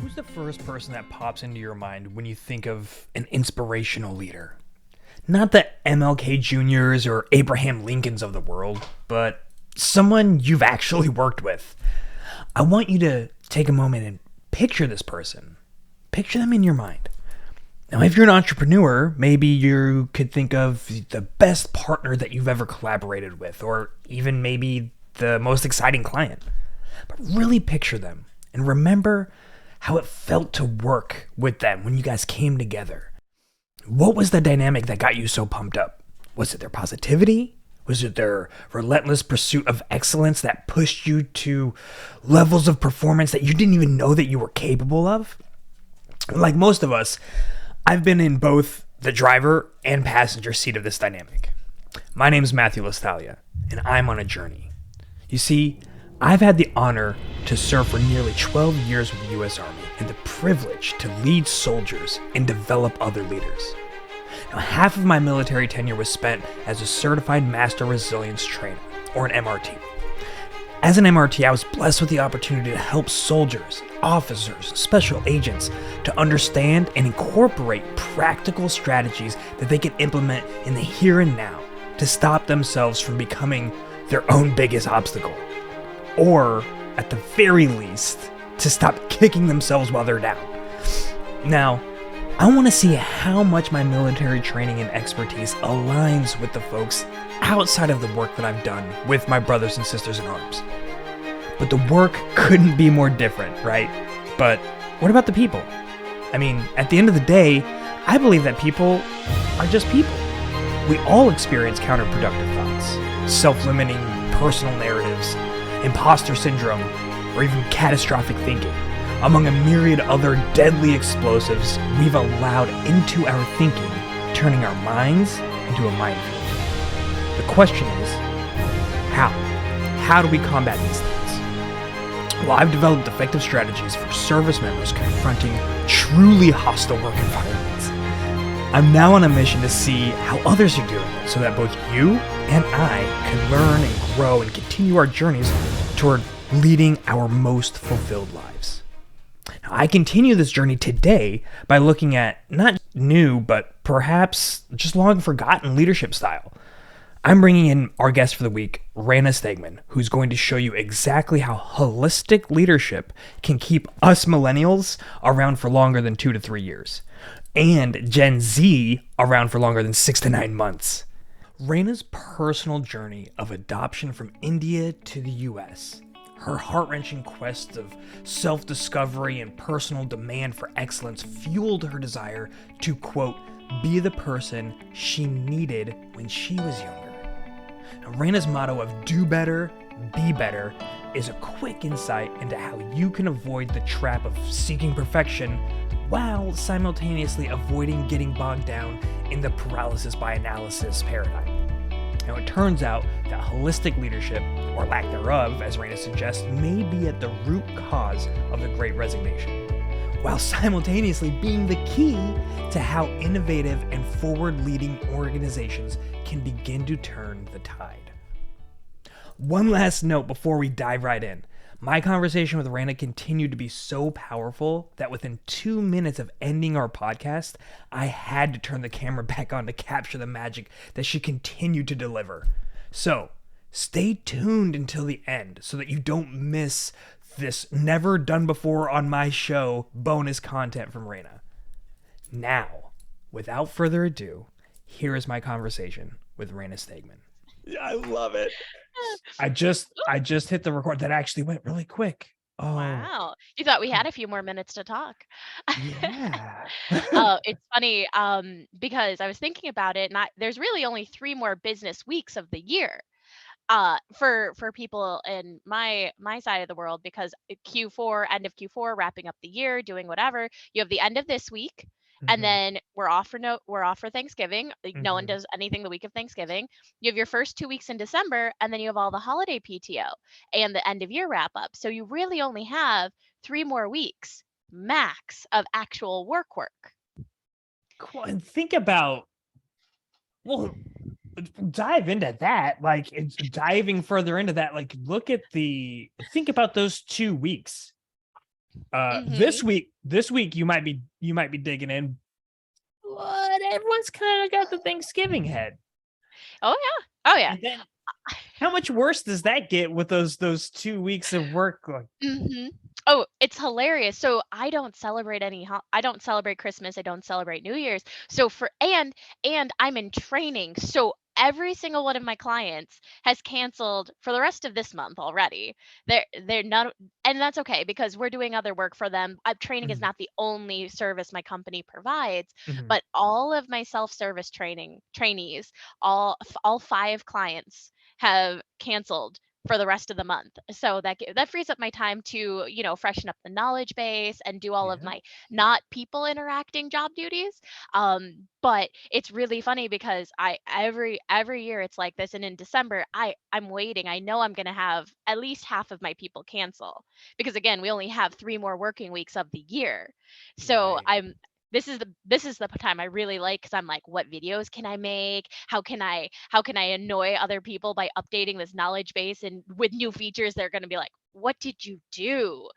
Who's the first person that pops into your mind when you think of an inspirational leader? Not the MLK Juniors or Abraham Lincolns of the world, but someone you've actually worked with. I want you to take a moment and picture this person. Picture them in your mind. Now, if you're an entrepreneur, maybe you could think of the best partner that you've ever collaborated with, or even maybe the most exciting client. But really picture them and remember how it felt to work with them when you guys came together. What was the dynamic that got you so pumped up? Was it their positivity? Was it their relentless pursuit of excellence that pushed you to levels of performance that you didn't even know that you were capable of? Like most of us, I've been in both the driver and passenger seat of this dynamic. My name is Matthew Lostaglia, and I'm on a journey. You see, I've had the honor to serve for nearly 12 years with the U.S. Army and the privilege to lead soldiers and develop other leaders. Now, half of my military tenure was spent as a certified master resilience trainer, or an MRT. As an MRT, I was blessed with the opportunity to help soldiers, officers, special agents to understand and incorporate practical strategies that they can implement in the here and now to stop themselves from becoming their own biggest obstacle. Or, at the very least, to stop kicking themselves while they're down. Now, I want to see how much my military training and expertise aligns with the folks outside of the work that I've done with my brothers and sisters in arms. But the work couldn't be more different, right? But what about the people? I mean, at the end of the day, I believe that people are just people. We all experience counterproductive thoughts, self-limiting personal narratives, imposter syndrome, or even catastrophic thinking, among a myriad other deadly explosives we've allowed into our thinking, turning our minds into a minefield. The question is, how? How do we combat these things? Well, I've developed effective strategies for service members confronting truly hostile work environments. I'm now on a mission to see how others are doing it so that both you and I can learn and grow and continue our journeys toward leading our most fulfilled lives. Now, I continue this journey today by looking at not new, but perhaps just long forgotten leadership style. I'm bringing in our guest for the week, Rayna Steigman, who's going to show you exactly how holistic leadership can keep us millennials around for longer than 2 to 3 years, and Gen Z around for longer than 6 to 9 months. Rayna's personal journey of adoption from India to the US, her heart-wrenching quest of self-discovery and personal demand for excellence fueled her desire to, quote, be the person she needed when she was younger. Now, Rayna's motto of do better, be better is a quick insight into how you can avoid the trap of seeking perfection while simultaneously avoiding getting bogged down in the paralysis by analysis paradigm. Now, it turns out that holistic leadership, or lack thereof, as Rayna suggests, may be at the root cause of the Great Resignation, while simultaneously being the key to how innovative and forward-leading organizations can begin to turn the tide. One last note before we dive right in. My conversation with Rayna continued to be so powerful that within 2 minutes of ending our podcast, I had to turn the camera back on to capture the magic that she continued to deliver. So, stay tuned until the end so that you don't miss this never done before on my show bonus content from Rayna. Now, without further ado, here is my conversation with Rayna Steigman. I love it. I just hit the record. That actually went really quick. Oh, Wow. You thought we had a few more minutes to talk. yeah. It's funny, because I was thinking about it, and there's really only 3 more business weeks of the year, for people in my side of the world, because Q4, end of Q4, wrapping up the year, doing whatever. You have the end of this week, and Mhm, then we're off for Thanksgiving. Like, no one mhm. does anything the week of Thanksgiving. You have your first 2 weeks in December, and then you have all the holiday PTO and the end of year wrap up. So you really only have 3 more weeks max of actual work. Cool. And think about, well, dive into that. Like, it's diving further into that. Like, think about those 2 weeks. Mhm. This week you might be digging in, but everyone's kind of got the Thanksgiving head. Oh, yeah. Oh, yeah. And then how much worse does that get with those 2 weeks of work? Like, Mhm. Oh, it's hilarious. So I don't celebrate I don't celebrate Christmas, I don't celebrate New Year's. So for and I'm in training. So every single one of my clients has canceled for the rest of this month already. They're not, and that's okay because we're doing other work for them. Training is mhm, not the only service my company provides, mhm, but all of my self-service trainees, all 5 clients have canceled for the rest of the month. So that frees up my time to, freshen up the knowledge base and do all of yeah, my not people interacting job duties. But it's really funny because I every year it's like this, and in December I'm waiting. I know I'm going to have at least half of my people cancel because again, we only have 3 more working weeks of the year. So right. I'm this is the time I really like because I'm like, what videos can I make? How can I annoy other people by updating this knowledge base and with new features? They're going to be like, what did you do?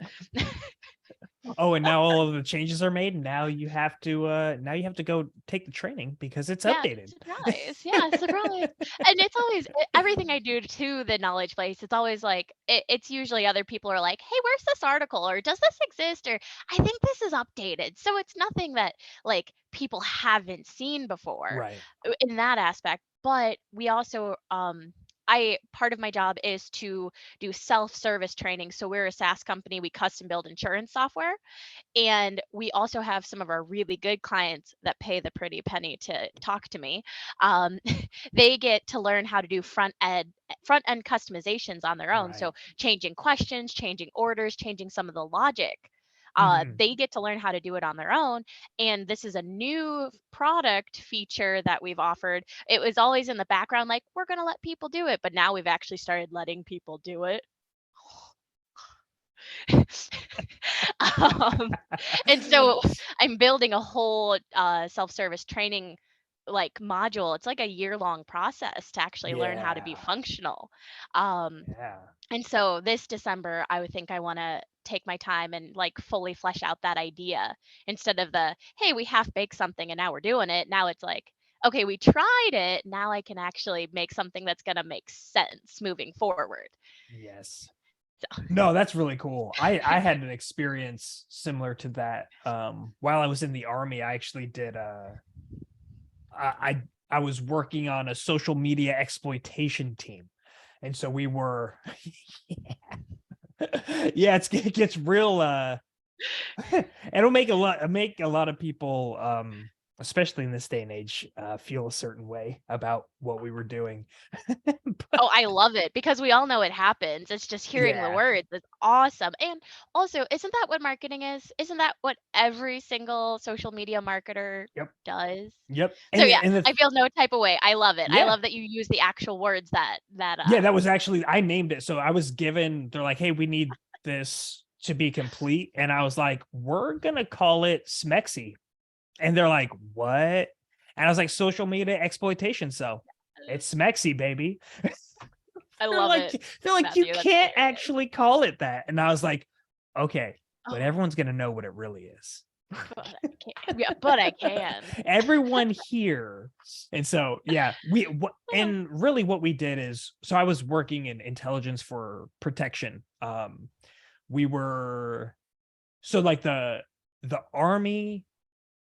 Oh, and now all of the changes are made. Now you have to go take the training because it's Yeah, updated. surprise. Yeah, surprise. And it's always everything I do to the knowledge base. It's always like it's usually other people are like, "Hey, where's this article?" or "Does this exist?" or "I think this is updated." So it's nothing that like people haven't seen before Right. in that aspect. But we also I part of my job is to do self-service training. So we're a SaaS company. We custom build insurance software. And we also have some of our really good clients that pay the pretty penny to talk to me. Um, they get to learn how to do front end customizations on their own. So Right. changing questions, changing orders, changing some of the logic. Mhm. They get to learn how to do it on their own. And this is a new product feature that we've offered. It was always in the background, like, we're going to let people do it. But now we've actually started letting people do it. um, and so I'm building a whole self-service training like module. It's like a year-long process to actually learn how to be Yeah. functional. Um, Yeah. and so this December, I would think I want to take my time and like fully flesh out that idea instead of the, hey, we half baked something and now we're doing it. Now it's like, okay, we tried it. Now I can actually make something that's going to make sense moving forward. Yes. So, No, that's really cool. I had an experience similar to that. While I was in the army, I actually did I was working on a social media exploitation team. And so we were yeah, it gets real it'll make a lot of people especially in this day and age feel a certain way about what we were doing. But oh, I love it because we all know it happens. It's just hearing the yeah. words is awesome. And also, isn't that what marketing is? Isn't that what every single social media marketer Yep. does? Yep. So yeah, And the I feel no type of way. I love it. I yeah. love that you use the actual words that Yeah, that was actually I named it. So I was given they're like, "Hey, we need this to be complete." And I was like, "We're gonna call it Smexy." And they're like, "What?" And I was like, "Social media exploitation." So it's Smexy, baby. I They're love like, it, "You Matthew. That's can't hilarious. actually call it that." And I was like, "Okay, but Oh, everyone's gonna know what it really is." but I can't. Yeah, but I can. Everyone here. And so, yeah, and really what we did is, so I was working in intelligence for protection. We were, so like the army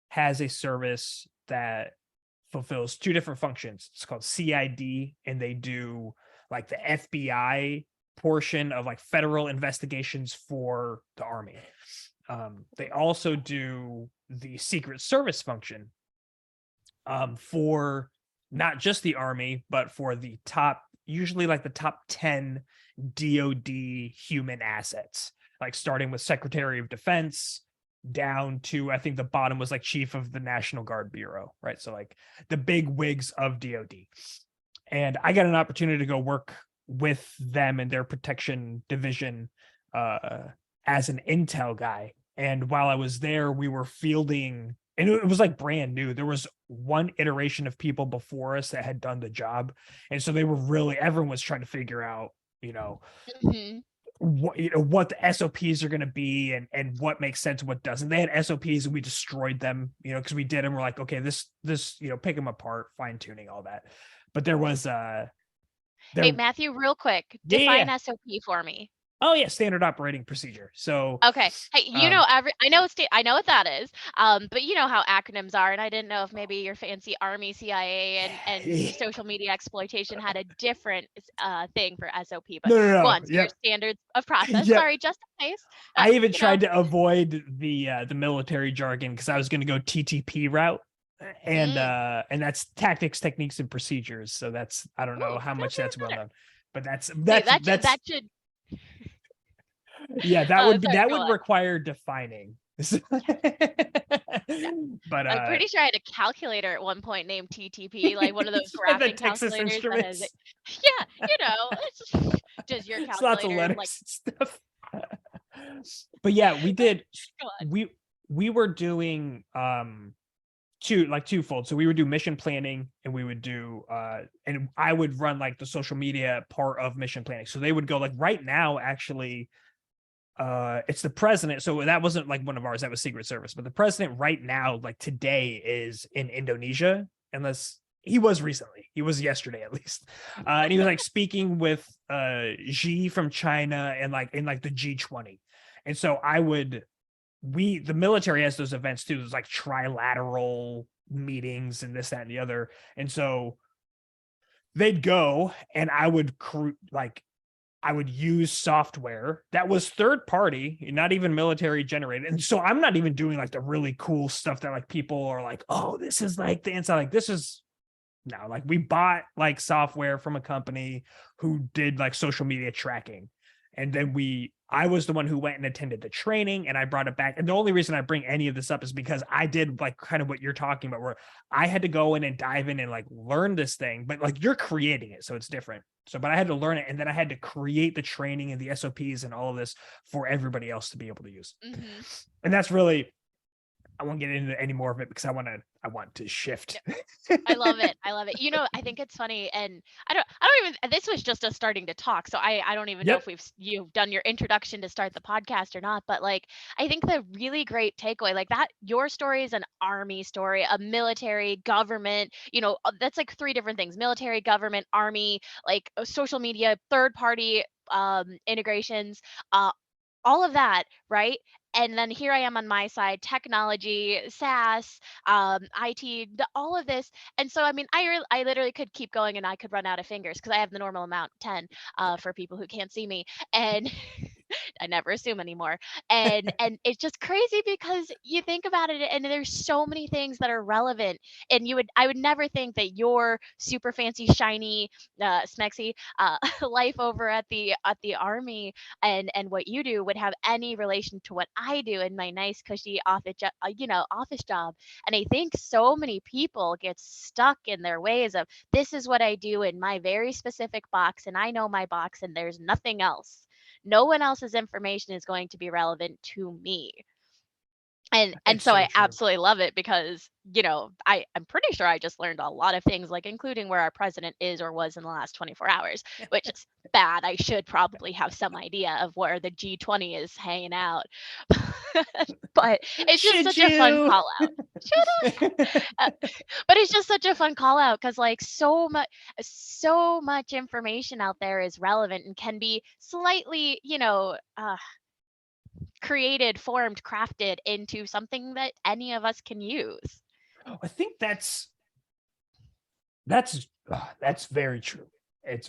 has a service that fulfills two different functions. It's called CID, and they do like the FBI portion of like federal investigations for the army. They also do the Secret Service function for not just the army, but for the top, usually like the top 10 DoD human assets, like starting with Secretary of Defense down to, I think the bottom was like Chief of the National Guard Bureau, right? So like the big wigs of DoD. And I got an opportunity to go work with them in their protection division uh, as an intel guy. And while I was there, we were fielding, and it was like brand new. There was one iteration of people before us that had done the job. And so they were really, everyone was trying to figure out, you know, Mhm. what the SOPs are going to be and what makes sense, what doesn't. They had SOPs and we destroyed them, because we did them. We're like, okay, this, pick them apart, fine tuning, all that. But there was, Hey, Matthew, real quick, yeah, define SOP for me. Oh yeah, standard operating procedure. So okay. Hey, I know what that is. But you know how acronyms are, and I didn't know if maybe your fancy Army, CIA, and social media exploitation had a different thing for SOP. But no. go on, so your standards of process. Sorry, just in case. I even tried to avoid the military jargon because I was going to go TTP route. And that's tactics, techniques, and procedures. So that's, I don't know how much that's well known, but that should yeah, that would require defining. But I'm pretty sure I had a calculator at one point named TTP, like one of those graphing calculators that has it's just your calculator, it's lots of letters and stuff. But yeah, we did. We were doing twofold. So we would do mission planning, and we would do and I would run like the social media part of mission planning. So they would go like, right now, actually, it's the president. So that wasn't like one of ours, that was Secret Service. But the president right now, like today, is in Indonesia, unless he was recently. He was yesterday, at least. And he was like speaking with Xi from China, and like in like the G20. And so the military has those events too. There's like trilateral meetings and this, that, and the other. And so they'd go, and I would use software that was third party, not even military generated. And so I'm not even doing like the really cool stuff that like people are like, oh, this is like the inside. Like this is no, like we bought like software from a company who did like social media tracking. And then I was the one who went and attended the training, and I brought it back. And the only reason I bring any of this up is because I did like kind of what you're talking about, where I had to go in and dive in and like learn this thing, but like you're creating it. So it's different. So, but I had to learn it, and then I had to create the training and the SOPs and all of this for everybody else to be able to use. Mm-hmm. And that's really, I won't get into any more of it because I want to shift. I love it. I think it's funny, and I don't even, this was just us starting to talk. So I don't even know if you've done your introduction to start the podcast or not, but like, I think the really great takeaway, like that, your story is an army story, a military, government, that's like three different things: military, government, army, like social media, third party integrations, all of that, right? And then here I am on my side, technology, SaaS, IT, all of this. And so, I mean, I literally could keep going, and I could run out of fingers because I have the normal amount, 10, for people who can't see me. And I never assume anymore. And it's just crazy because you think about it, and there's so many things that are relevant. And I would never think that your super fancy, shiny, smexy life over at the army and what you do would have any relation to what I do in my nice, cushy office job. And I think so many people get stuck in their ways of, this is what I do in my very specific box, and I know my box, and there's nothing else. No one else's information is going to be relevant to me. And so I absolutely love it because, I'm pretty sure I just learned a lot of things, like including where our president is or was in the last 24 hours, which is bad. I should probably have some idea of where the G20 is hanging out. But it's just such a fun call out. But it's just such a fun call out because like so much information out there is relevant and can be slightly, created, formed, crafted into something that any of us can use. I think that's very true. It's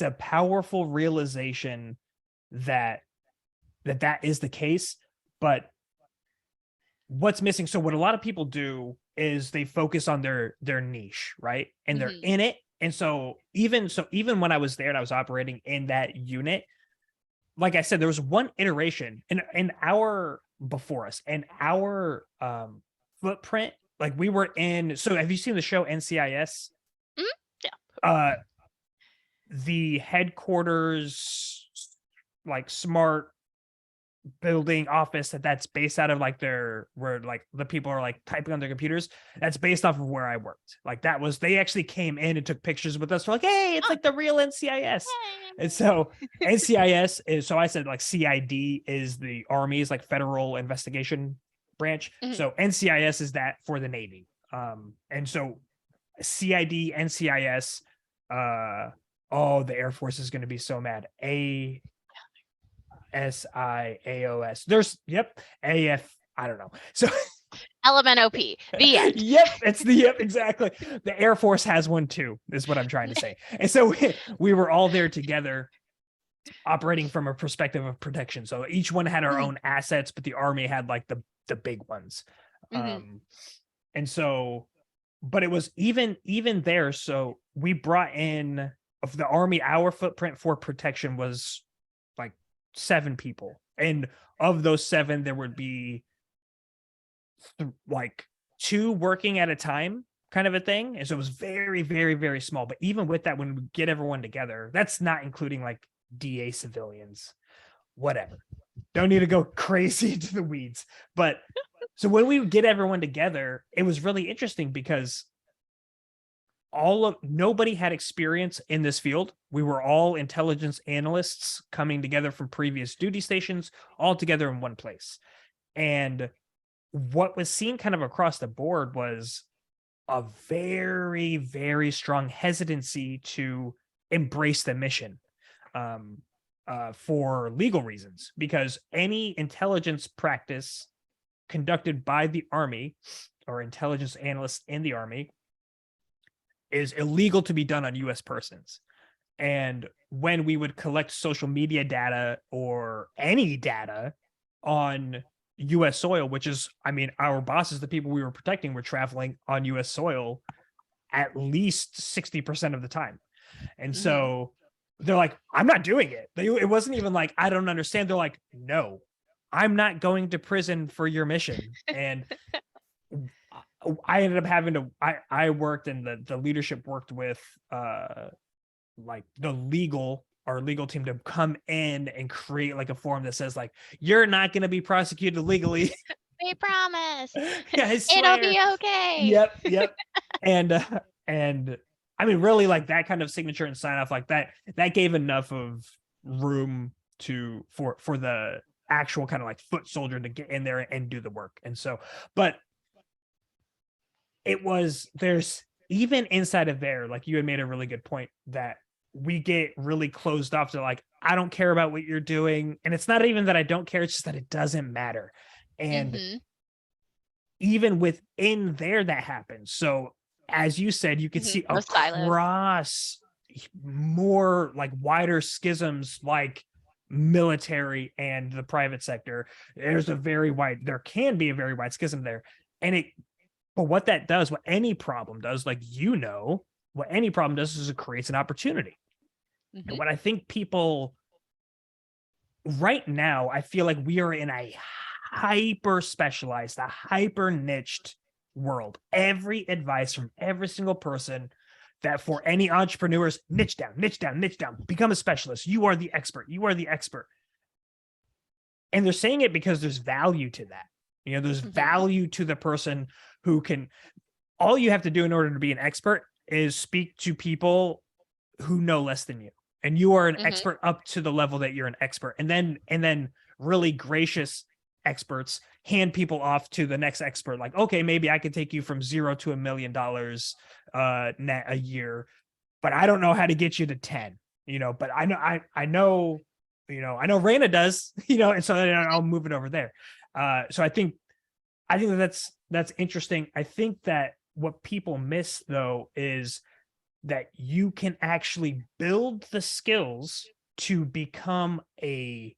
a powerful realization that is the case. But what's missing? So what a lot of people do is they focus on their niche, right? And they're in it. And so even when I was there and I was operating in that unit, like I said, there was one iteration in our before us, and our footprint, like we were in. So have you seen the show NCIS? Yeah. The headquarters, like smart building office that's based out of like where like the people are like typing on their computers. That's based off of where I worked. Like they actually came in and took pictures with us. We're like, hey, it's like the real NCIS. And so NCIS is, so I said like CID is the Army's like federal investigation branch. So NCIS is that for the Navy. And so CID, NCIS, oh, the Air Force is going to be so mad. ASIAOS. There's AF. I don't know. So LMNOP. The end. Yep, exactly. The Air Force has one too, is what I'm trying to say. And so we were all there together, operating from a perspective of protection. So each one had our own assets, but the Army had like the big ones. And so, but it was even there. So we brought in of the Army, our footprint for protection was like 7 people. And of those 7, there would be like 2 working at a time kind of a thing. And so it was very, very, very small. But even with that, when we get everyone together, that's not including like DA civilians, whatever. Don't need to go crazy into the weeds. But so when we would get everyone together, it was really interesting because nobody had experience in this field. We were all intelligence analysts coming together from previous duty stations, all together in one place. And what was seen kind of across the board was a very, very strong hesitancy to embrace the mission for legal reasons, because any intelligence practice conducted by the Army or intelligence analysts in the Army is illegal to be done on U.S. persons. And when we would collect social media data or any data on U.S. soil, which is, I mean, our bosses, the people we were protecting, were traveling on U.S. soil at least 60% of the time. And so they're like, I'm not doing it. It wasn't even like, I don't understand. They're like, no, I'm not going to prison for your mission. And I ended up having to, I worked, and the leadership worked with like our legal team to come in and create like a form that says like, you're not going to be prosecuted legally. We promise. Yeah, it'll be okay. Yep. And I mean, really, like that kind of signature and sign off like that gave enough of room for the actual kind of like foot soldier to get in there and do the work. And so, but there's even inside of there, like you had made a really good point, that we get really closed off to like, I don't care about what you're doing. And it's not even that I don't care, it's just that it doesn't matter. And even within there, that happens. So as you said, you could see across more like wider schisms, like military and the private sector. There can be a very wide schism there. But what that does, what any problem does, like, what any problem does is it creates an opportunity. And what I think people right now, I feel like we are in a hyper specialized, a hyper niched world. Every advice from every single person that for any entrepreneurs, niche down, become a specialist. You are the expert. And they're saying it because there's value to that. There's value to the person who can, all you have to do in order to be an expert is speak to people who know less than you. And you are an expert up to the level that you're an expert. And then really gracious experts hand people off to the next expert. Like, okay, maybe I could take you from 0 to $1 million net a year, but I don't know how to get you to 10, but I know Rayna does, and so I'll move it over there. So I think that's interesting. I think that what people miss though is that you can actually build the skills to become a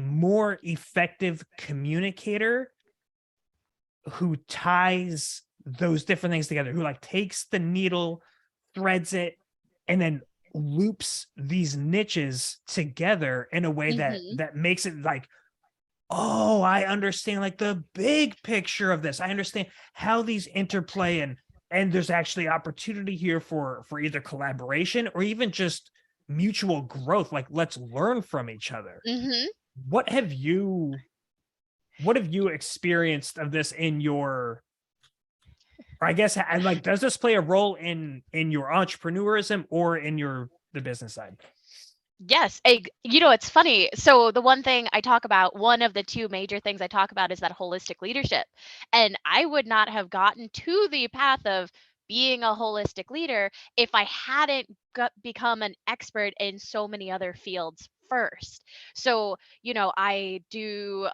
more effective communicator who ties those different things together, who like takes the needle, threads it, and then loops these niches together in a way that makes it like, oh, I understand like the big picture of this. I understand how these interplay, and there's actually opportunity here for either collaboration or even just mutual growth. Like, let's learn from each other. what have you experienced of this in your, or I guess, and like, does this play a role in your entrepreneurism or in the business side? Yes, it's funny. So the one thing I talk about, one of the two major things I talk about is that holistic leadership. And I would not have gotten to the path of being a holistic leader if I hadn't become an expert in so many other fields first. So, I do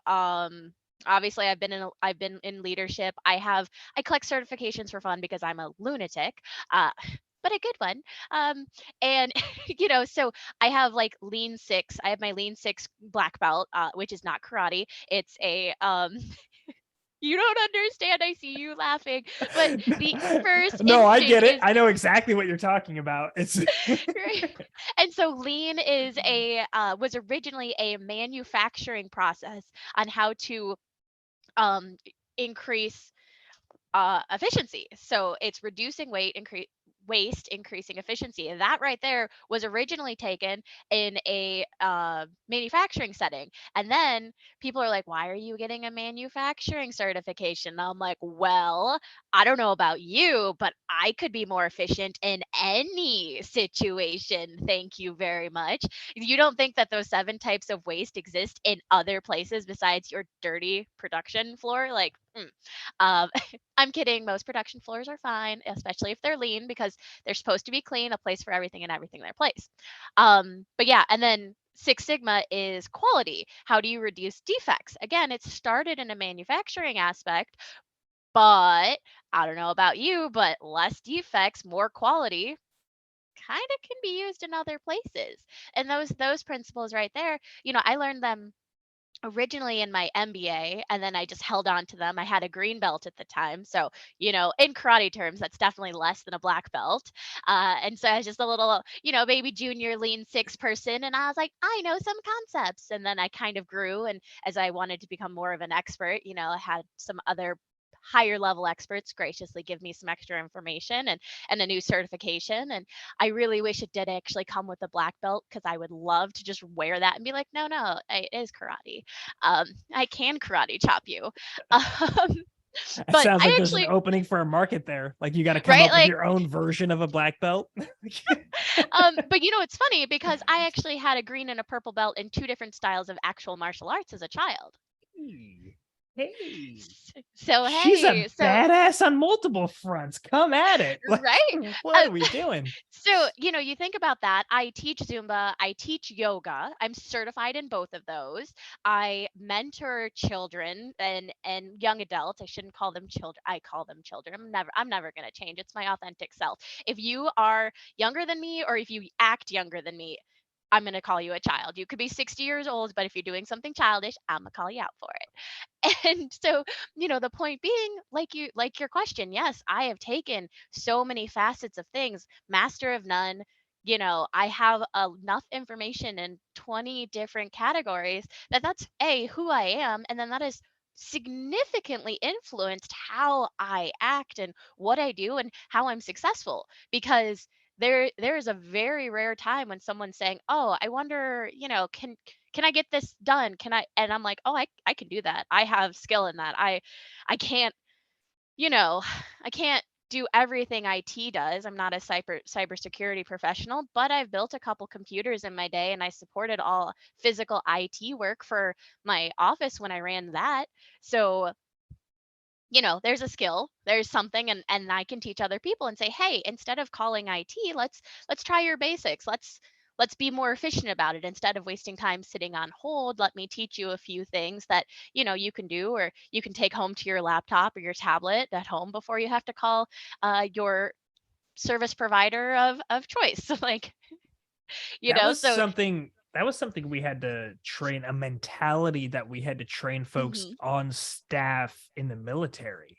obviously I've been in leadership. I collect certifications for fun because I'm a lunatic. Uh but a good one. And so I have like Lean Six. I have my Lean Six black belt, which is not karate. It's a You don't understand. I see you laughing, but the first No, I get instinct it. is I know exactly what you're talking about. It's right. And so Lean is a was originally a manufacturing process on how to um, increase efficiency. So it's reducing waste, increasing efficiency. And that right there was originally taken in a manufacturing setting. And then people are like, why are you getting a manufacturing certification? And I'm like, well, I don't know about you, but I could be more efficient in any situation. Thank you very much. You don't think that those 7 types of waste exist in other places besides your dirty production floor? Like, um, I'm kidding. Most production floors are fine, especially if they're lean, because they're supposed to be clean, a place for everything and everything in their place. But yeah, and then Six Sigma is quality. How do you reduce defects? Again, it started in a manufacturing aspect, but I don't know about you, but less defects, more quality kind of can be used in other places. And those principles right there, I learned them originally in my MBA, and then I just held on to them. I had a green belt at the time. So, in karate terms, that's definitely less than a black belt. And so I was just a little, baby junior Lean Six person. And I was like, I know some concepts. And then I kind of grew. And as I wanted to become more of an expert, I had some other higher level experts graciously give me some extra information and a new certification. And I really wish it did actually come with a black belt, because I would love to just wear that and be like, no, it is karate. I can karate chop you. Um, it but sounds like I there's an actually, opening for a market there. Like, you got to come right? up with Like, your own version of a black belt. but it's funny because I actually had a green and a purple belt in two different styles of actual martial arts as a child. Hey, hey, So, she's a hey, so, badass on multiple fronts. Come at it. Like, right? what are we doing? So, you think about that. I teach Zumba, I teach yoga. I'm certified in both of those. I mentor children and young adults. I shouldn't call them children. I call them children. I'm never going to change. It's my authentic self. If you are younger than me or if you act younger than me, I'm going to call you a child. You could be 60 years old, but if you're doing something childish, I'm going to call you out for it. And so, the point being, like your question, yes, I have taken so many facets of things, master of none. I have enough information in 20 different categories that's who I am, and then that has significantly influenced how I act and what I do and how I'm successful, because there is a very rare time when someone's saying, "Oh, I wonder, can I get this done? Can I?" And I'm like, "Oh, I can do that. I have skill in that. I can't, you know, I can't do everything IT does. I'm not a cybersecurity professional, but I've built a couple computers in my day and I supported all physical IT work for my office when I ran that. So, there's a skill, there's something, and I can teach other people and say, hey, instead of calling IT, let's try your basics. Let's be more efficient about it. Instead of wasting time sitting on hold, let me teach you a few things that you can do, or you can take home to your laptop or your tablet at home before you have to call your service provider of choice. Like, That was so something we had to train, a mentality that we had to train folks mhm, on staff in the military,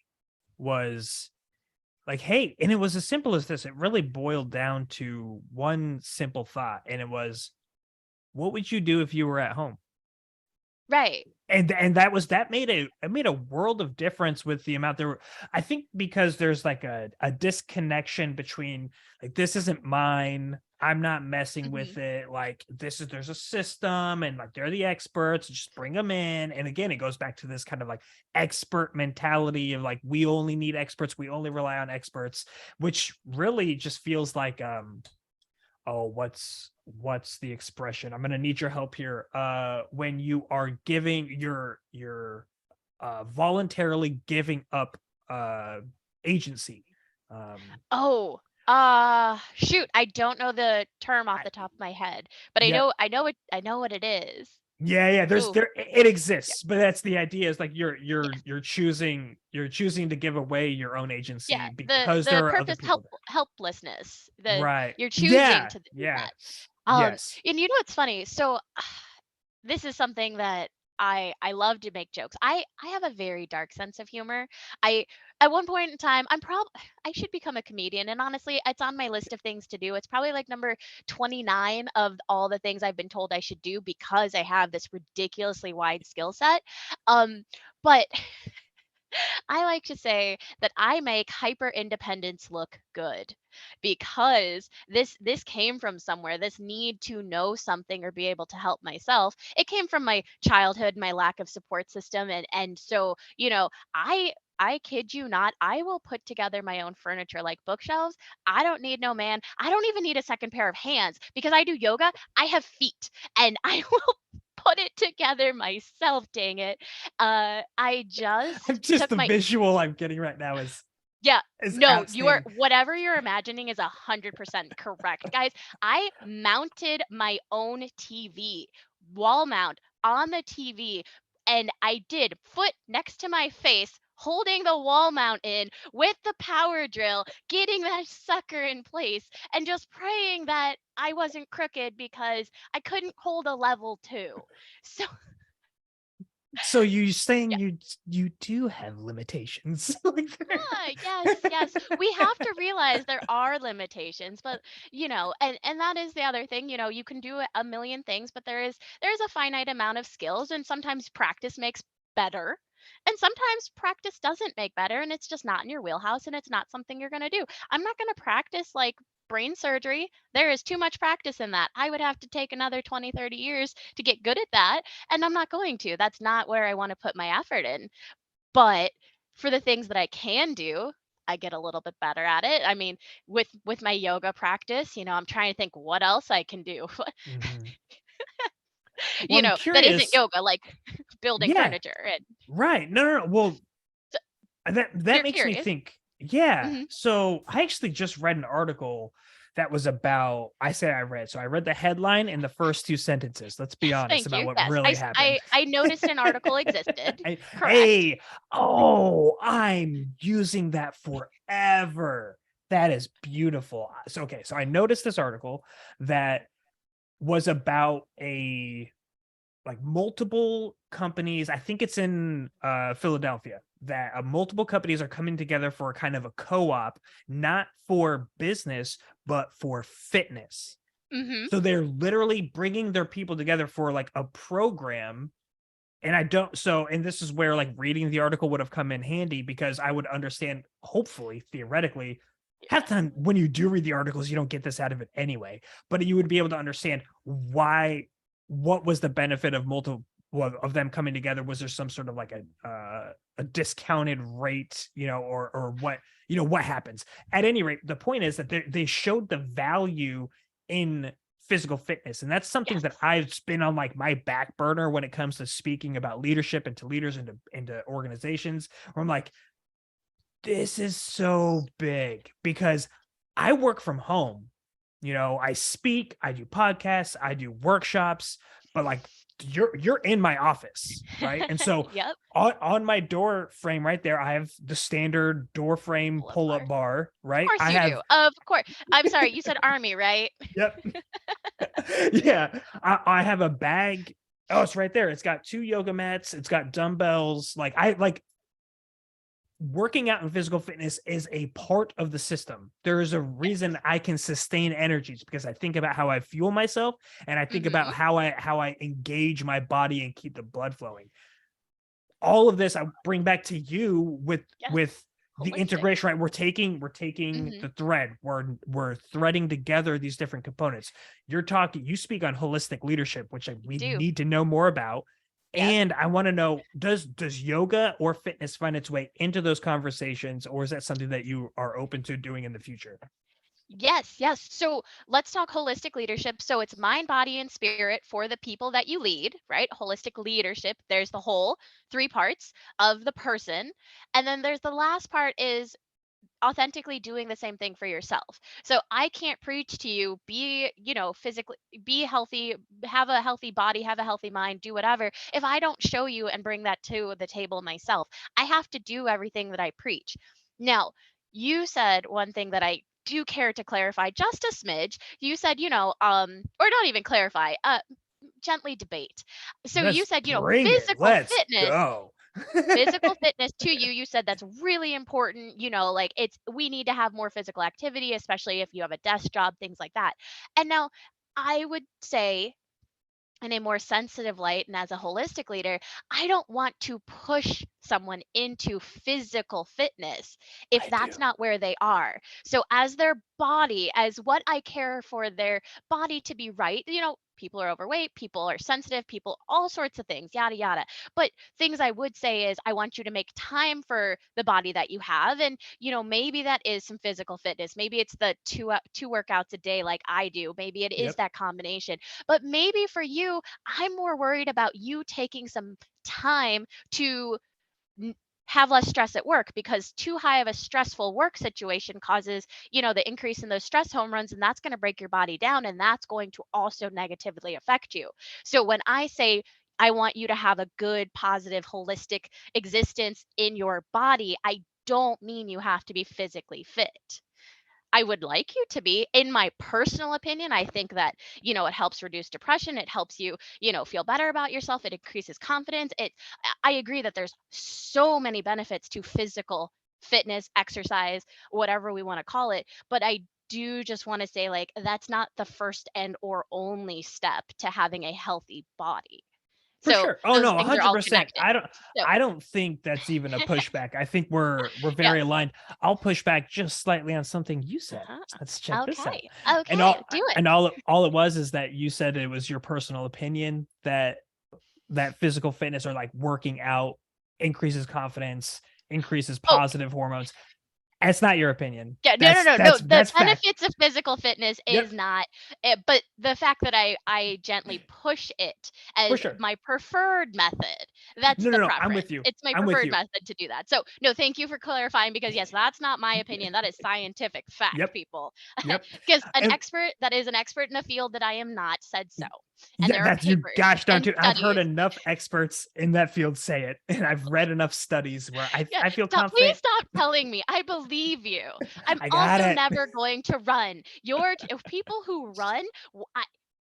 was like, hey, and it was as simple as this. It really boiled down to one simple thought, and it was, what would you do if you were at home? right, And that made a world of difference with the amount there were. I think because there's like a disconnection between, like, this isn't mine, I'm not messing Mhm. with it. Like there's a system and like they're the experts, just bring them in. And again, it goes back to this kind of like expert mentality of like, we only need experts. We only rely on experts, which really just feels like, oh, what's the expression? I'm going to need your help here. When you are giving your voluntarily giving up agency. Um, Oh, shoot, I don't know the term off I, the top of my head, but yeah, I know what it is. yeah. Ooh, It yeah, exists, but that's the idea. Is like yes. you're choosing to give away your own Yeah, agency the because the there are other purpose people there. helplessness. Right. You're choosing Yeah. to do Yeah. that. Yes. And you know what's funny? So this is something that I love to make jokes. I have a very dark sense of humor. I At one point in time, I should become a comedian, and honestly, it's on my list of things to do. It's probably like number 29 of all the things I've been told I should do because I have this ridiculously wide skill set. But I like to say that I make hyper independence look good because this came from somewhere. This need to know something or be able to help myself. It came from my childhood, my lack of support system, and so, I kid you not, I will put together my own furniture like bookshelves. I don't need no man. I don't even need a second pair of hands because I do yoga. I have feet and I will put it together myself, dang it. I I'm just just took the my visual I'm getting right now yeah, is no, you are outstanding. whatever you're imagining is 100% correct. Guys, I mounted my own TV, wall mount on the TV, and I did foot next to my face, holding the wall mount in with the power drill, getting that sucker in place, and just praying that I wasn't crooked because I couldn't hold a level 2. So So you saying yeah. you do have limitations like Yes, yes. that. We have to realize there are limitations, but and that is the other thing, you can do a million things, but there is a finite amount of skills and sometimes practice makes better. And sometimes practice doesn't make better and it's just not in your wheelhouse and it's not something you're going to do. I'm not going to practice like brain surgery. There is too much practice in that. I would have to take another 20, 30 years to get good at that, and I'm not going to. That's not where I want to put my effort in. But for the things that I can do, I get a little bit better at it. I mean, with my yoga practice, I'm trying to think what else I can do. Mhm. Well, I'm That isn't curious. yoga, like building Yeah, furniture. And right. No. Well, so, so that you're makes me curious. think. Yeah. Hmm. So I actually just read an article that was about. I say I read. So I read the headline and the first two sentences. Let's be Yes, honest thank about you. what Yes, really happened. I noticed an article existed. I, Correct. hey, oh, I'm using that forever. That is beautiful. So okay, so I noticed this article that was about a like multiple companies. I think it's in Philadelphia that multiple companies are coming together for a kind of a co-op, not for business but for fitness. Hmm. So they're literally bringing their people together for like a program. And I don't, so, and this is where like reading the article would have come in handy because I would understand, hopefully, theoretically, half the time when you do read the articles, you don't get this out of it anyway, but you would be able to understand why, what was the benefit of multiple of them coming together. Was there some sort of like a discounted rate, or what, what happens? At any rate, the point is that they showed the value in physical fitness. And that's something Yes. that I've been on like my back burner when it comes to speaking about leadership and to leaders into organizations, where I'm like, this is so big because I work from home. I speak, I do podcasts, I do workshops, but like you're in my office, right? And so Yep. on my door frame right there, I have the standard door frame Pull-up bar. pull-up bar, Of right? course I you do. have, Of course. I'm sorry, you said army, right? yep. Yeah, I have a bag. Oh, it's right there. It's got two yoga mats. It's got dumbbells. Like I like working out and physical fitness is a part of the system. There is a reason Yes. I can sustain energies because I think about how I fuel myself and I think about Hmm. how I engage my body and keep the blood flowing. All of this I bring back to you with Yes. with the Holistic. integration, right? We're taking Hmm. the thread, we're threading together these different components. You speak on holistic leadership, which we Do. need to know more about. Yes. And I want to know, does yoga or fitness find its way into those conversations, or is that something that you are open to doing in the future? Yes, yes. So let's talk holistic leadership. So it's mind, body, and spirit for the people that you lead, right? Holistic leadership. There's the whole three parts of the person. And then there's the last part is authentically doing the same thing for yourself. So I can't preach to you, be, physically, be healthy, have a healthy body, have a healthy mind, do whatever, if I don't show you and bring that to the table myself. I have to do everything that I preach. Now, you said one thing that I do care to clarify just a smidge. You said, or not even clarify, gently debate. So you Let's said, bring it. Let's go. physical fitness to you, you said that's really important, like we need to have more physical activity, especially if you have a desk job, things like that. And now I would say, in a more sensitive light and as a holistic leader, I don't want to push someone into physical fitness if I that's do. not where they are. So, as their body, as what I care for their body to be right, people are overweight, people are sensitive, people, all sorts of things, yada, yada. But things I would say is, I want you to make time for the body that you have. And, maybe that is some physical fitness. Maybe it's the two workouts a day like I do. Maybe it is Yep. that combination. But maybe for you, I'm more worried about you taking some time to n- have less stress at work, because too high of a stressful work situation causes, the increase in those stress hormones, and that's going to break your body down, and that's going to also negatively affect you. So when I say I want you to have a good, positive, holistic existence in your body, I don't mean you have to be physically fit. I would like you to be. In my personal opinion, I think that, it helps reduce depression. It helps you, feel better about yourself. It increases confidence. I agree that there's so many benefits to physical fitness, exercise, whatever we want to call it. But I do just want to say, like, that's not the first and or only step to having a healthy body. For So sure. Oh those no, things are all 100%. connected. So, I don't think that's even a pushback. I think we're very yes. aligned. I'll push back just slightly on something you said. Uh-huh. Let's check this out. Okay. Okay. Do it. All it was is that you said it was your personal opinion that physical fitness, or like working out, increases confidence, increases Oh, positive hormones. That's not your opinion. yeah, no, no, no, no. The That's fact. benefits of physical fitness Yep, is not, but the fact that I gently push it for as sure. my preferred method, that's No, no, the no. I'm with preference. you. It's my I'm with preferred you. method to do that. So, no, thank you for clarifying, because yes, that's not my opinion. That is scientific fact, Yep, people. yep. Because an And expert that is an expert in a field that I am not said so. And yeah, there are that's you papers gosh darn and too. I've heard studies. enough experts in that field say it, and I've read enough studies where Yeah, I feel please confident. stop telling me. I believe you. I'm I got also it. never going to run. People who run,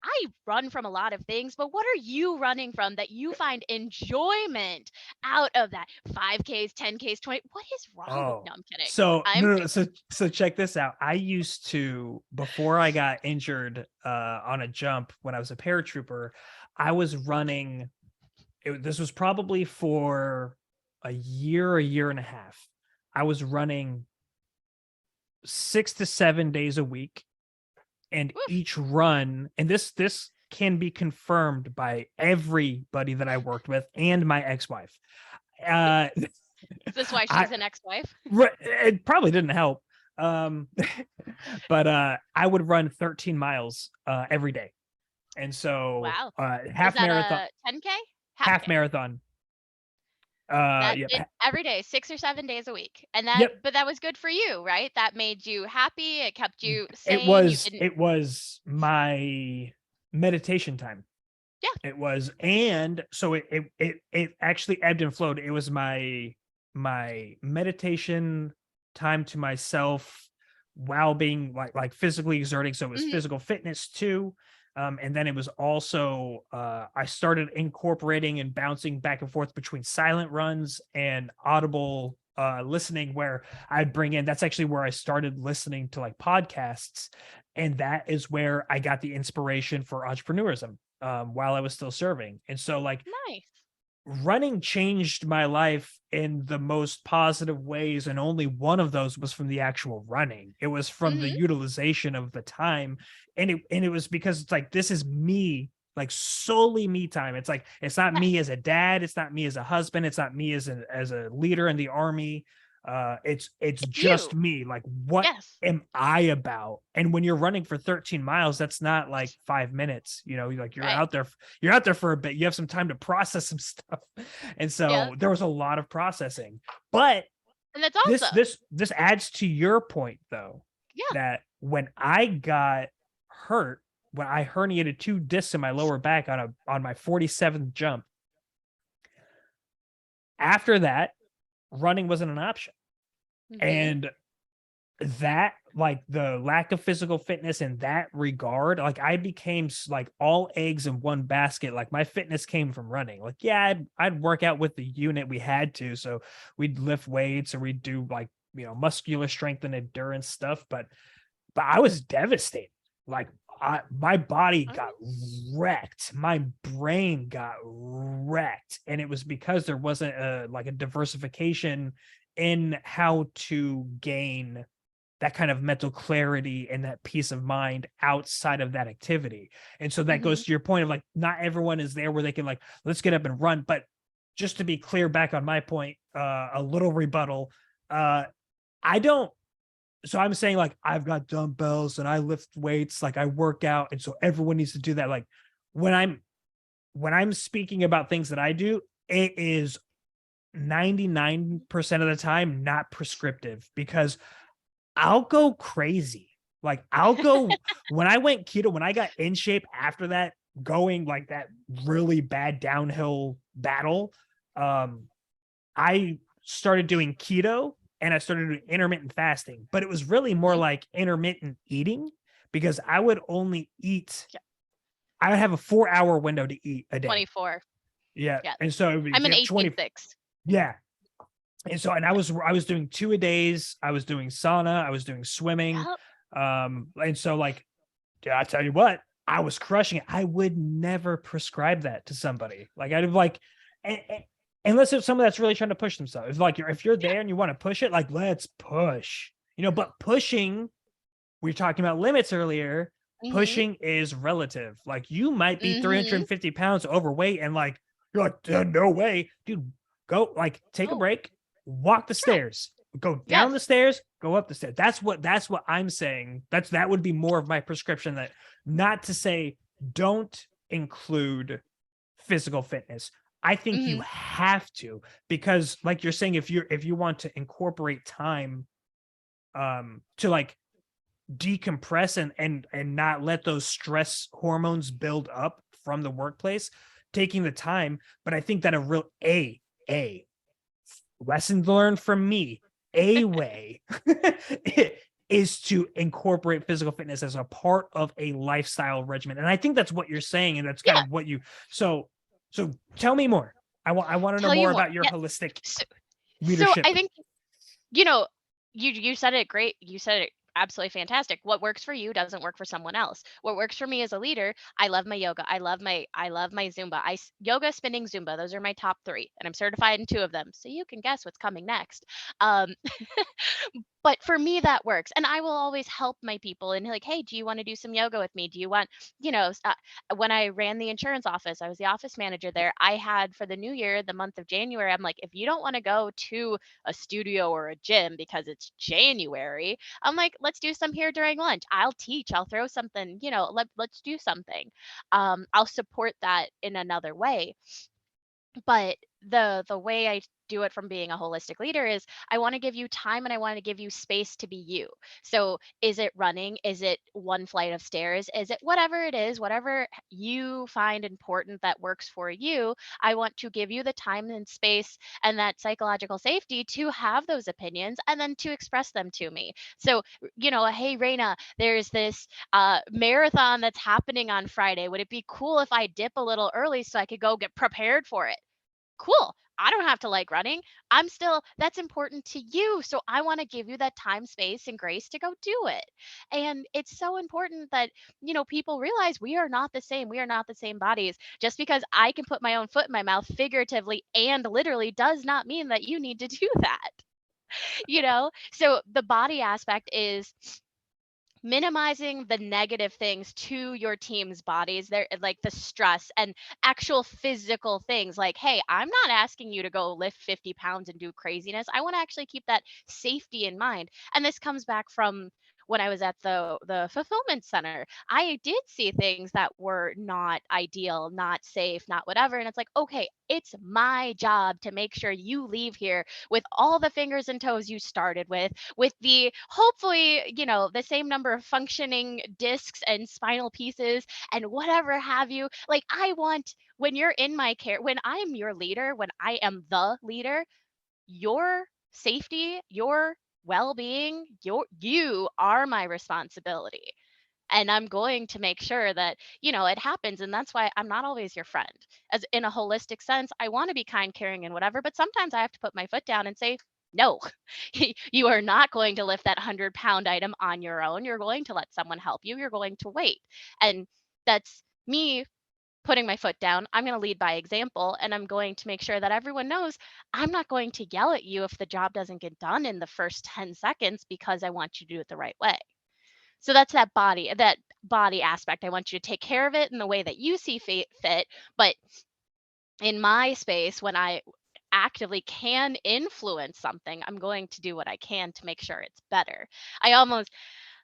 I run from a lot of things, but what are you running from that you find enjoyment out of that? 5Ks, 10Ks, 20. What is wrong with, Oh, no, I'm kidding. so I'm no, no, no. kidding. So check this out. I used to, before I got injured on a jump when I was a paratrooper, I was running. This was probably for a year and a half. I was running 6 to 7 days a week, and Oof. each run, and this can be confirmed by everybody that I worked with and my ex-wife. Uh, Is this why I she's an ex-wife? it probably didn't help. Um, but I would run 13 miles every day. And so Wow. Is half that marathon, a 10K? Half half K. marathon. Yep. It every day, 6 or 7 days a week. And Yep. that was good for you, right? That made you happy, it kept you sane, you didn't. It was my meditation time. Yeah. It was, and so it actually ebbed and flowed. It was my meditation time to myself while being like physically exerting. So it was Mhm. physical fitness too. And then it was also I started incorporating and bouncing back and forth between silent runs and audible listening, where I'd bring in, that's actually where I started listening to like podcasts. And that is where I got the inspiration for entrepreneurism while I was still serving. And so like Nice. running changed my life in the most positive ways, and only one of those was from the actual running. It was from the Mhm. utilization of the time, and it was because it's like, this is me, like solely me time. It's like, it's not me Yes. as a dad, it's not me as a husband, it's not me as a leader in the army. It's It's just you. me. Like, what Yes. am I about? And when you're running for 13 miles, that's not like 5 minutes. Like, Right. you're out there for a bit. You have some time to process some stuff. And Yeah. so there was a lot of processing. But And that's this awesome. this this adds to your point, though, Yeah. that when I got hurt, when I herniated two discs in my lower back on my 47th jump, after that, running wasn't an option. Mhm. And that, like, the lack of physical fitness in that regard, like, I became like all eggs in one basket. Like, my fitness came from running. Like, yeah, I'd work out with the unit, we had to, so we'd lift weights, or we'd do, like, muscular strength and endurance stuff. But I was devastated. Like, my body got Alright. wrecked, my brain got wrecked, and it was because there wasn't a diversification in how to gain that kind of mental clarity and that peace of mind outside of that activity. And so that Mhm. goes to your point of, like, not everyone is there where they can, like, let's get up and run. But just to be clear, back on my point, a little rebuttal. Uh I don't So I'm saying, like, I've got dumbbells and I lift weights, like, I work out, and so everyone needs to do that. Like, when I'm speaking about things that I do, it is 99% of the time not prescriptive, because I'll go crazy. Like, I'll go when I went keto, when I got in shape after that, going like that really bad downhill battle, um, I started doing keto and I started doing intermittent fasting, but it was really more Mhm. like intermittent eating, because I would only eat, Yeah. I would have a 4-hour window to eat a day. 24. Yeah. Yes. And so it would I'm an get 20. 18-6. Yeah. And Yeah. I was doing 2 a days. I was doing sauna, I was doing swimming. Yep. And so, like, yeah, I tell you what, I was crushing it. I would never prescribe that to somebody. Like, I'd have, like, unless it's someone that's really trying to push themselves. If you're Yeah. there and you want to push it, like, let's push. But pushing, we were talking about limits earlier. Mhm. Pushing is relative. Like, you might be Mhm. 350 pounds overweight, and, like, you're like, no way, dude. Go, like, take a Oh, break, walk the try. stairs, go down the Yes. stairs, go up the stairs. That's what I'm saying. That would be more of my prescription. That, not to say don't include physical fitness. I think you Mhm. have to, because, like you're saying, if you want to incorporate time, to, like, decompress and not let those stress hormones build up from the workplace, taking the time. But I think that a real a lesson learned from me, a way is to incorporate physical fitness as a part of a lifestyle regimen. And I think that's what you're saying, and that's kind Yeah. of what you. So tell me more. I want to know Tell you more more. about your Yes. holistic So so leadership. I think, you know, you said it great. You said it absolutely fantastic. What works for you doesn't work for someone else. What works for me as a leader, I love my yoga. I love my Zumba. Yoga, spinning, Zumba. Those are my top 3, and I'm certified in 2 of them. So you can guess what's coming next. Um but for me that works, and I will always help my people and like, hey, do you want to do some yoga with me? Do you want, when I ran the insurance office, I was the office manager there. I had, for the new year, the month of January, I'm like, if you don't want to go to a studio or a gym because it's January, I'm like, let's do some here during lunch. I'll teach, I'll throw something, let's do something. I'll support that in another way. But the way I do it from being a holistic leader is I want to give you time and I want to give you space to be you. So is it running? Is it one flight of stairs? Is it whatever it is, whatever you find important that works for you? I want to give you the time and space and that psychological safety to have those opinions and then to express them to me. So, hey, Rayna, there's this marathon that's happening on Friday. Would it be cool if I dip a little early so I could go get prepared for it? cool. I don't have to like running. That's important to you. So I want to give you that time, space, and grace to go do it. And it's so important that, people realize we are not the same. We are not the same bodies. Just because I can put my own foot in my mouth figuratively and literally does not mean that you need to do that. So the body aspect is minimizing the negative things to your team's bodies. They're like the stress and actual physical things like, hey, I'm not asking you to go lift 50 pounds and do craziness. I want to actually keep that safety in mind. And this comes back from when I was at the fulfillment center. I did see things that were not ideal, not safe, not whatever. And it's like, okay, it's my job to make sure you leave here with all the fingers and toes you started with the hopefully, the same number of functioning discs and spinal pieces and whatever have you. Like, I want, when you're in my care, when I'm your leader, when I am the leader, your safety, your well-being, you are my responsibility. And I'm going to make sure that, it happens. And that's why I'm not always your friend. As in a holistic sense, I want to be kind, caring, and whatever, but sometimes I have to put my foot down and say, no, you are not going to lift that 100-pound item on your own. You're going to let someone help you. You're going to wait. And that's me putting my foot down. I'm going to lead by example, and I'm going to make sure that everyone knows I'm not going to yell at you if the job doesn't get done in the first 10 seconds because I want you to do it the right way. So that's that body aspect. I want you to take care of it in the way that you see fit. But in my space, when I actively can influence something, I'm going to do what I can to make sure it's better.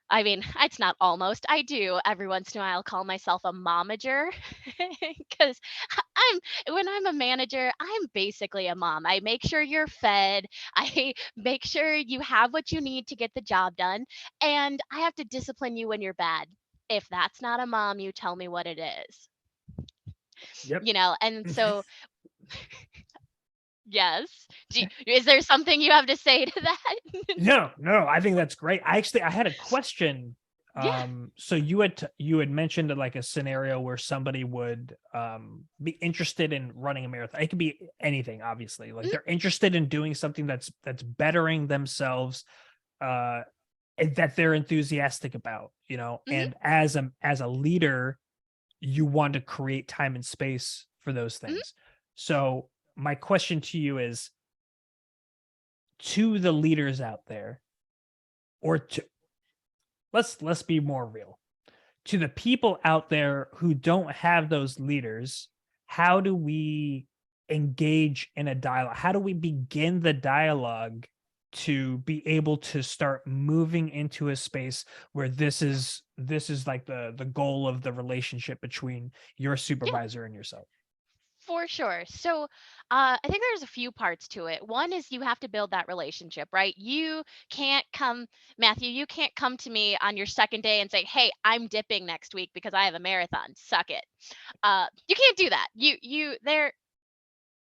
I mean, it's not almost. I do every once in a while call myself a momager because when I'm a manager, I'm basically a mom. I make sure you're fed. I make sure you have what you need to get the job done. And I have to discipline you when you're bad. If that's not a mom, you tell me what it is. Yep. And so, yes. Is there something you have to say to that? No, I think that's great. I had a question. Yeah. So you had mentioned like a scenario where somebody would be interested in running a marathon. It could be anything, obviously. Like Mhm, they're interested in doing something that's bettering themselves, uh, and that they're enthusiastic about, mhm, and as a leader, you want to create time and space for those mhm, things. So my question to you is, to the leaders out there, or to let's be more real, to the people out there who don't have those leaders, how do we engage in a dialogue? How do we begin the dialogue to be able to start moving into a space where this is like the goal of the relationship between your yeah. supervisor and yourself? For sure. So, I think there's a few parts to it. One is you have to build that relationship, right? Matthew, you can't come to me on your second day and say, "Hey, I'm dipping next week because I have a marathon. Suck it." You can't do that.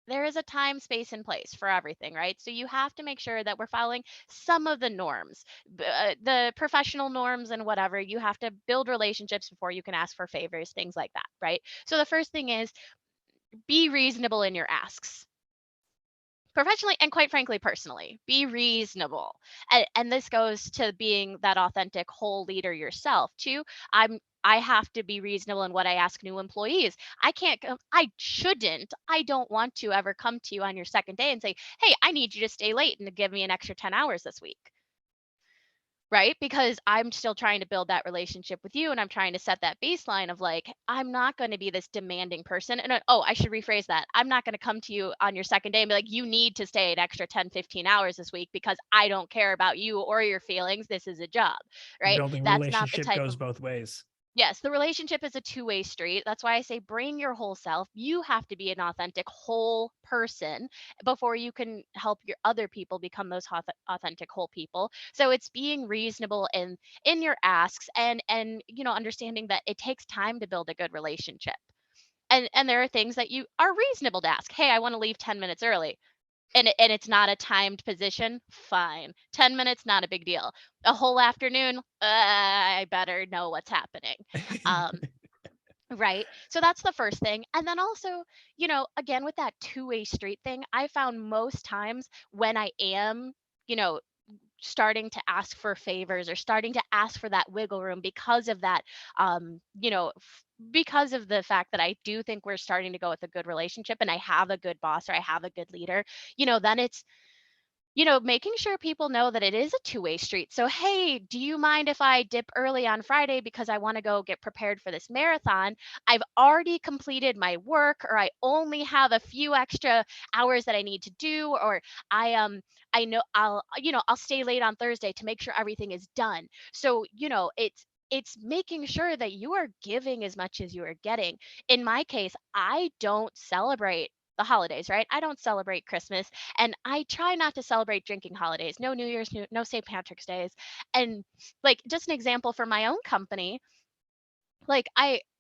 There is a time, space, and place for everything, right? So you have to make sure that we're following some of the norms, the professional norms and whatever. You have to build relationships before you can ask for favors, things like that, right? So the first thing is be reasonable in your asks, professionally and quite frankly personally. Be reasonable. And this goes to being that authentic whole leader yourself too. I have to be reasonable in what I ask new employees. I shouldn't, I don't want to ever come to you on your second day and say, hey, I need you to stay late and to give me an extra 10 hours this week, right? Because I'm still trying to build that relationship with you, and I'm trying to set that baseline of like, I'm not going to be this demanding person. And oh, I should rephrase that. I'm not going to come to you on your second day and be like, you need to stay an extra 10, 15 hours this week because I don't care about you or your feelings. This is a job, right? Building That's not the relationship type goes of. both ways. Yes, the relationship is a two-way street. That's why I say bring your whole self. You have to be an authentic whole person before you can help your other people become those authentic whole people. So it's being reasonable in your asks and understanding that it takes time to build a good relationship. And there are things that you are reasonable to ask. Hey, I want to leave 10 minutes early. And it's not a timed position, fine. 10 minutes, not a big deal. A whole afternoon, I better know what's happening. Um, Right. So that's the first thing. And then also, again, with that two-way street thing, I found most times when I am, you know, starting to ask for favors or starting to ask for that wiggle room because of that, because of the fact that I do think we're starting to go with a good relationship and I have a good boss or I have a good leader, then it's making sure people know that it is a two-way street. So, hey, do you mind if I dip early on Friday because I want to go get prepared for this marathon? I've already completed my work, or I only have a few extra hours that I need to do, or I know I'll stay late on Thursday to make sure everything is done. So, it's making sure that you are giving as much as you are getting. In my case, I don't celebrate the holidays, right? I don't celebrate Christmas. And I try not to celebrate drinking holidays. No New Year's, no St. Patrick's Days. And like just an example for my own company, like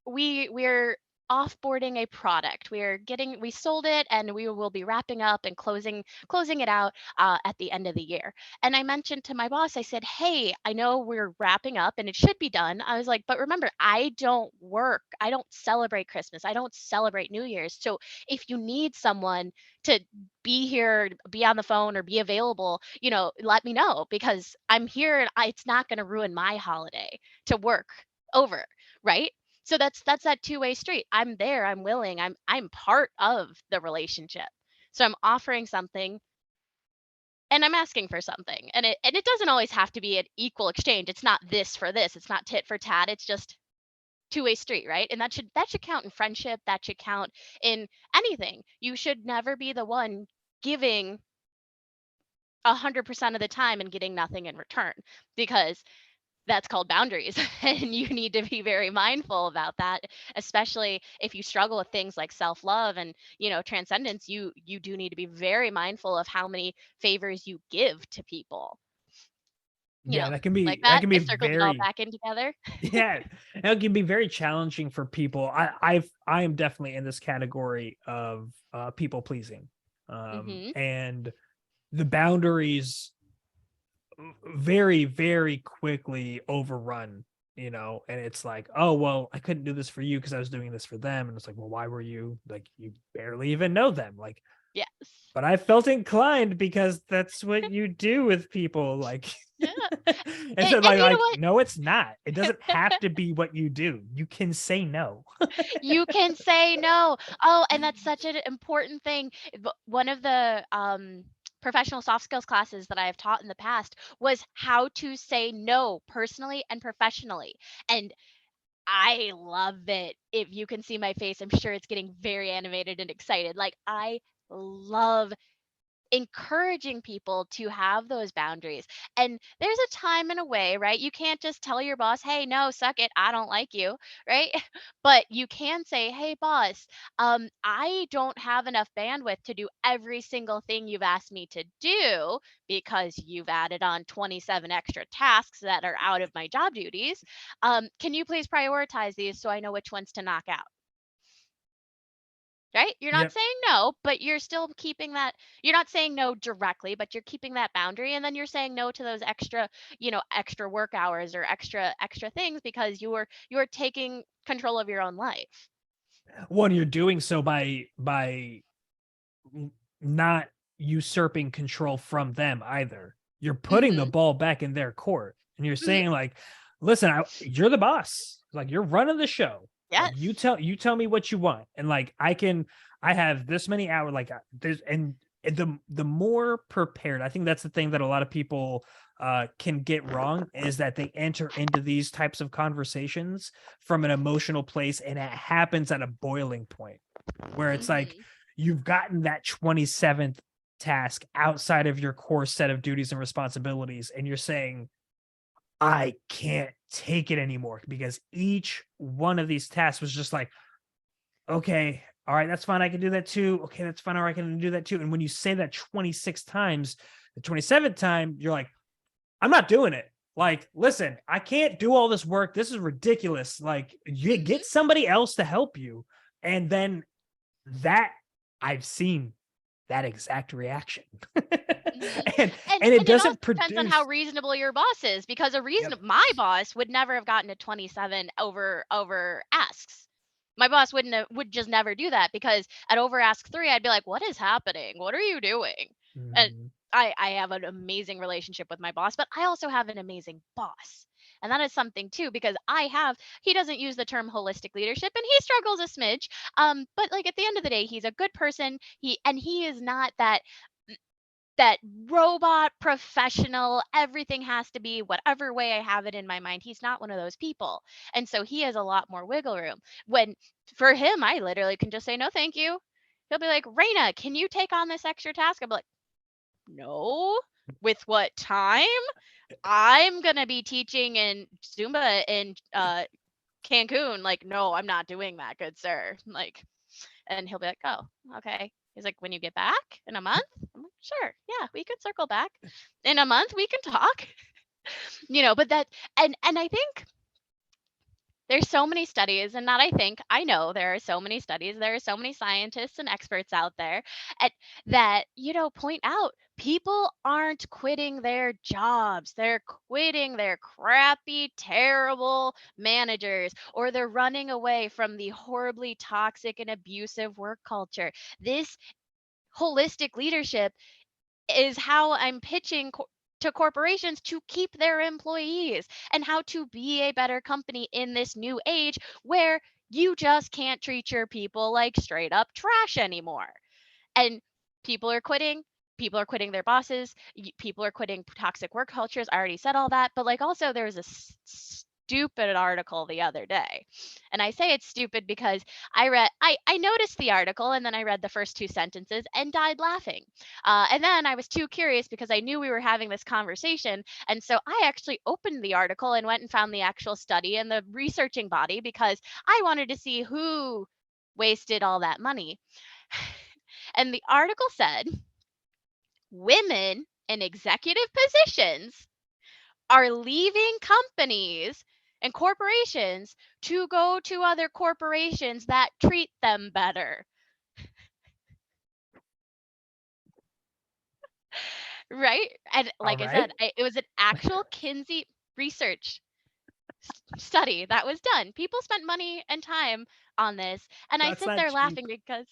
we're offboarding a product. We sold it and we will be wrapping up and closing it out at the end of the year. And I mentioned to my boss, I said, hey, I know we're wrapping up and it should be done. I was like, but remember, I don't work. I don't celebrate Christmas. I don't celebrate New Year's. So if you need someone to be here, be on the phone or be available, let me know because I'm here and it's not going to ruin my holiday to work over, right? So that's that two-way street. I'm there, I'm willing, I'm part of the relationship. So I'm offering something and I'm asking for something. And it doesn't always have to be an equal exchange. It's not this for this. It's not tit for tat. It's just two-way street, right? And that should count in friendship, that should count in anything. You should never be the one giving 100% of the time and getting nothing in return because that's called boundaries. And you need to be very mindful about that, especially if you struggle with things like self-love and transcendence. You do need to be very mindful of how many favors you give to people. Yeah, that Like that that, can be I circled it all very back in together. yeah, that can be very challenging for people. I am definitely in this category of people pleasing. Hmm. And the boundaries very, very quickly overrun, and it's like, oh, well, I couldn't do this for you because I was doing this for them. And it's like, well, why were you like, you barely even know them? Like, Yes. but I felt inclined because that's what you do with people. Like, Yeah. and And, so and you know like, what? no, it's not. It doesn't have to be what you do. You can say no. You can say no. Oh, and that's such an important thing. One of the professional soft skills classes that I have taught in the past was how to say no personally and professionally. And I love it. If you can see my face, I'm sure it's getting very animated and excited. Like I love encouraging people to have those boundaries. And there's a time and a way, right? You can't just tell your boss, hey, no, suck it. I don't like you, right? But you can say, hey, boss, I don't have enough bandwidth to do every single thing you've asked me to do because you've added on 27 extra tasks that are out of my job duties. Can you please prioritize these so I know which ones to knock out? Right? You're not Yep. saying no, but you're still keeping that. You're not saying no directly, but you're keeping that boundary, and then you're saying no to those extra work hours or extra things because you're taking control of your own life. One, you're doing so by not usurping control from them either. You're putting the Mhm. ball back in their court, and you're Mhm. saying like, "Listen, you're the boss. Like you're running the show. Like Yes. you tell me what you want, and like I have this many hours. Like there's and the more prepared, I think that's the thing that a lot of people can get wrong is that they enter into these types of conversations from an emotional place, and it happens at a boiling point where it's like Mhm. you've gotten that 27th task outside of your core set of duties and responsibilities, and you're saying, I can't take it anymore because each one of these tasks was just like, okay, all right, that's fine. I can do that too. Okay, that's fine. All right, I can do that too. And when you say that 26 times, the 27th time, you're like, I'm not doing it. Like, listen, I can't do all this work. This is ridiculous. Like, you Mhm. get somebody else to help you. And then that I've seen that exact reaction. Mhm. and And and it and it also doesn't depends on how produce. reasonable your boss is because Yep. my boss would never have gotten to 27 over asks. My boss would just never do that because at over ask 3, I'd be like, "What is happening? What are you doing?" And Mhm. I have an amazing relationship with my boss, but I also have an amazing boss. And that is something too because he doesn't use the term holistic leadership and he struggles a smidge. But like at the end of the day, he's a good person. He is not that robot professional, everything has to be whatever way I have it in my mind. He's not one of those people. And so he has a lot more wiggle room. When for him, I literally can just say, no, thank you. He'll be like, Rayna, can you take on this extra task? I'm like, no. With what time? I'm going to be teaching in Zumba in Cancun. Like, no, I'm not doing that, good sir. Like, and he'll be like, oh, okay. He's like, when you get back in a month? I'm like, sure. Yeah, we can circle back. In a month, we can talk. But and I think there's so many studies, and not I think, I know there are so many studies, there are so many scientists and experts out there at, that, point out people aren't quitting their jobs. They're quitting their crappy, terrible managers, or they're running away from the horribly toxic and abusive work culture. This holistic leadership is how I'm pitching to corporations to keep their employees and how to be a better company in this new age where you just can't treat your people like straight up trash anymore. And people are quitting. People are quitting their bosses. People are quitting toxic work cultures. I already said all that. But like also there was a stupid article the other day. And I say it's stupid because I noticed the article and then I read the first two sentences and died laughing. And then I was too curious because I knew we were having this conversation. And so I actually opened the article and went and found the actual study and the researching body because I wanted to see who wasted all that money. And the article said women in executive positions are leaving companies and corporations to go to other corporations that treat them better. Right? And All like I right. said, it was an actual Kinsey research study that was done. People spent money and time on this. And I That's sit not there cheap. laughing because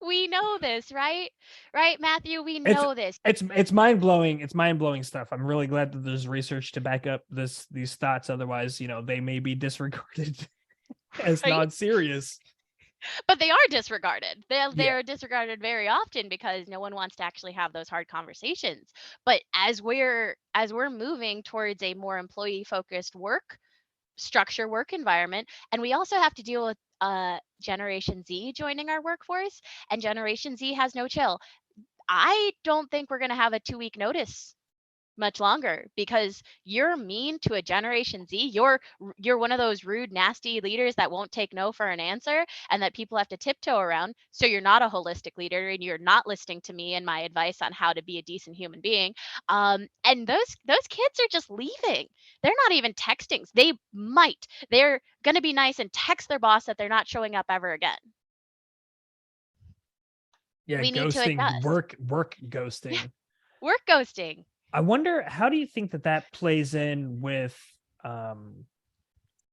we know this, right? Right, Matthew? We It's know this. it's mind blowing. It's mind blowing stuff. I'm really glad that there's research to back up these thoughts. Otherwise, they may be disregarded as Right? non serious. But they are disregarded. Yeah. They're disregarded very often because no one wants to actually have those hard conversations. But as we're moving towards a more employee focused work structure, work environment, and we also have to deal with Generation Z joining our workforce, and Generation Z has no chill. I don't think we're going to have a 2-week notice much longer because you're mean to a Generation Z. You're one of those rude, nasty leaders that won't take no for an answer and that people have to tiptoe around. So you're not a holistic leader and you're not listening to me and my advice on how to be a decent human being. And those kids are just leaving. They're not even texting. They might. They're gonna be nice and text their boss that they're not showing up ever again. Yeah, We need to ghosting, adjust. work ghosting. Work ghosting. I wonder, how do you think that that plays in with um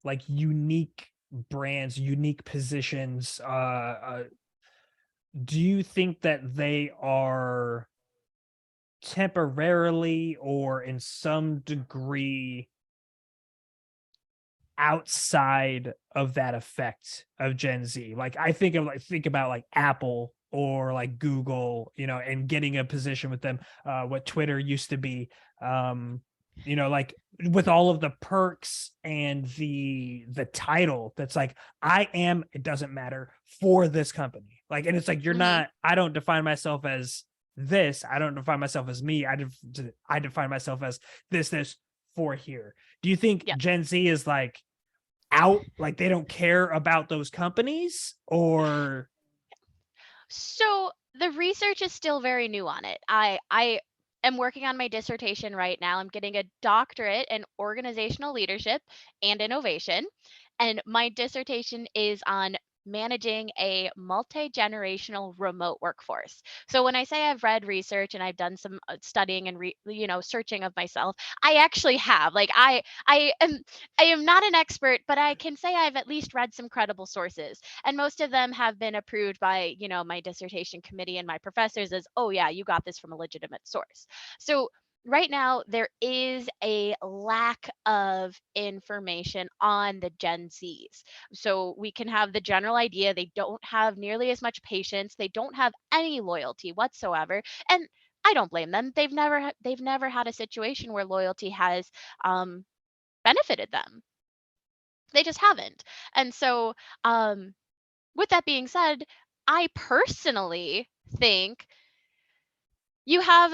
like unique brands, unique positions? Do you think that they are temporarily or in some degree outside of that effect of Gen Z? Like think about like Apple or like Google, and getting a position with them, what Twitter used to be, um, like with all of the perks and the title that's like, I am, it doesn't matter, for this company. Like, and it's like, Hmm. I don't define myself as this. I don't define myself as me. I define myself as this for here. Do you think Yep. Gen Z is like out, like they don't care about those companies, or So the research is still very new on it. I am working on my dissertation right now. I'm getting a doctorate in organizational leadership and innovation. And my dissertation is on managing a multi-generational remote workforce. So when I say I've read research and I've done some studying and searching of myself, I actually have. Like I am not an expert, but I can say I've at least read some credible sources. And most of them have been approved by, my dissertation committee and my professors as, "Oh yeah, you got this from a legitimate source." So right now there is a lack of information on the Gen Zs. So we can have the general idea they don't have nearly as much patience, they don't have any loyalty whatsoever, and I don't blame them. They've never had a situation where loyalty has um, benefited them. They just haven't. And so, with that being said, I personally think you have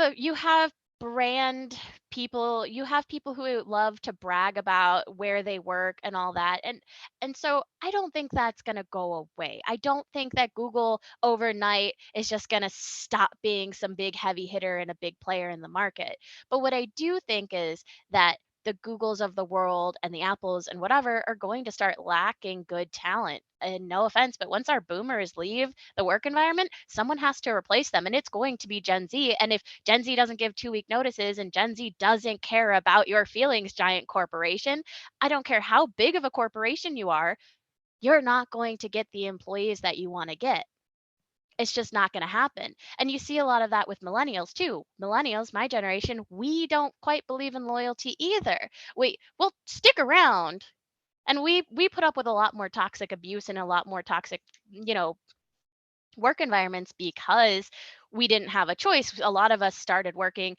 brand people, you have people who love to brag about where they work and all that. And so I don't think that's going to go away. I don't think that Google overnight is just going to stop being some big heavy hitter and a big player in the market. But what I do think is that the Googles of the world and the Apples and whatever are going to start lacking good talent. And no offense, but once our boomers leave the work environment, someone has to replace them. And it's going to be Gen Z. And if Gen Z doesn't give 2 week notices and Gen Z doesn't care about your feelings, giant corporation, I don't care how big of a corporation you are, you're not going to get the employees that you want to get. It's just not going to happen. And you see a lot of that with millennials too. Millennials, my generation, we don't quite believe in loyalty either. We'll stick around, and we put up with a lot more toxic abuse and a lot more toxic, you know, work environments because we didn't have a choice. A lot of us started working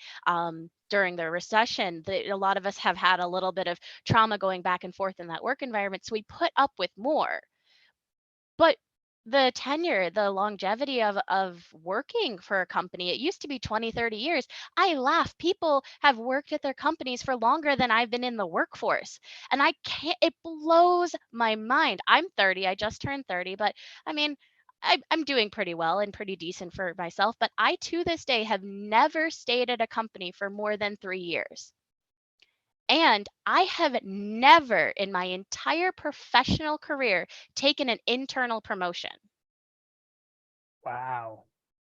during the recession. A lot of us have had a little bit of trauma going back and forth in that work environment. So we put up with more. But the tenure, the longevity of working for a company, it used to be 20, 30 years. I laugh. People have worked at their companies for longer than I've been in the workforce. And I can't, it blows my mind. I'm 30, I just turned 30, but I mean, I'm doing pretty well and pretty decent for myself. But I, to this day, have never stayed at a company for more than 3 years. And I have never in my entire professional career taken an internal promotion. Wow.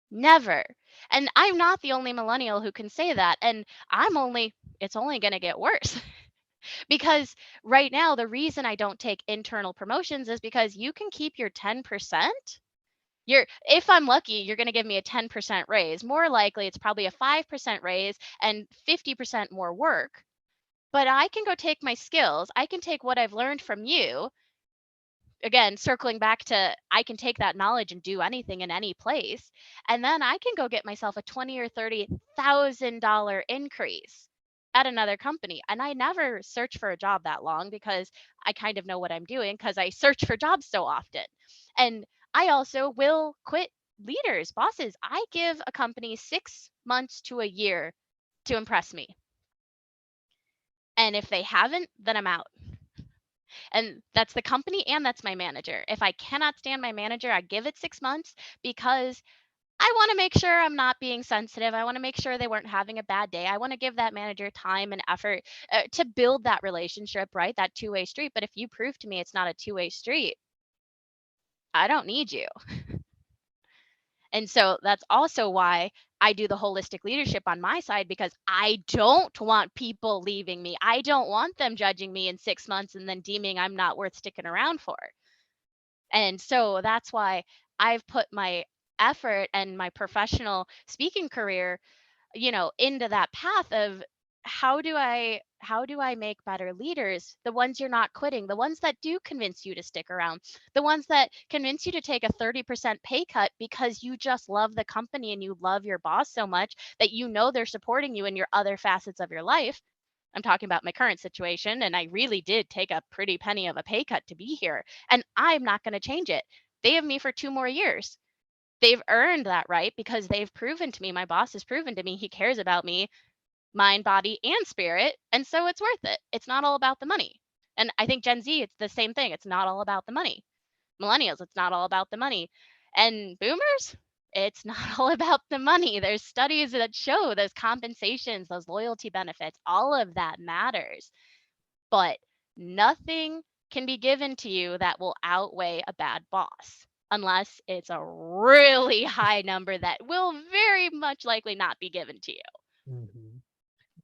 Never. And I'm not the only millennial who can say that. And it's only going to get worse because right now, the reason I don't take internal promotions is because you can keep your 10%. If I'm lucky, you're going to give me a 10% raise. More likely, it's probably a 5% raise and 50% more work. But I can go take my skills, I can take what I've learned from you. Again, circling back to I can take that knowledge and do anything in any place. And then I can go get myself a 20 or $30,000 increase at another company. And I never search for a job that long because I kind of know what I'm doing because I search for jobs so often. And I also will quit leaders, bosses. I give a company 6 months to a year to impress me. And if they haven't, then I'm out. And that's the company and that's my manager. If I cannot stand my manager, I give it 6 months because I want to make sure I'm not being sensitive. I want to make sure they weren't having a bad day. I want to give that manager time and effort to build that relationship, right? That two-way street. But if you prove to me it's not a two-way street, I don't need you. And so that's also why I do the holistic leadership on my side because I don't want people leaving me. I don't want them judging me in 6 months and then deeming I'm not worth sticking around for. And so that's why I've put my effort and my professional speaking career, into that path of how do I make better leaders, the ones you're not quitting, the ones that do convince you to stick around, the ones that convince you to take a 30% pay cut because you just love the company and you love your boss so much that they're supporting you in your other facets of your life. I'm talking about my current situation, and I really did take a pretty penny of a pay cut to be here, and I'm not going to change it. They have me for 2 more years. They've earned that right because they've proven to me, my boss has proven to me he cares about me, mind, body, and spirit. And so it's worth it. It's not all about the money. And I think Gen Z, it's the same thing. It's not all about the money. Millennials, it's not all about the money. And boomers, it's not all about the money. There's studies that show those compensations, those loyalty benefits, all of that matters. But nothing can be given to you that will outweigh a bad boss, unless it's a really high number that will very much likely not be given to you, Mhm.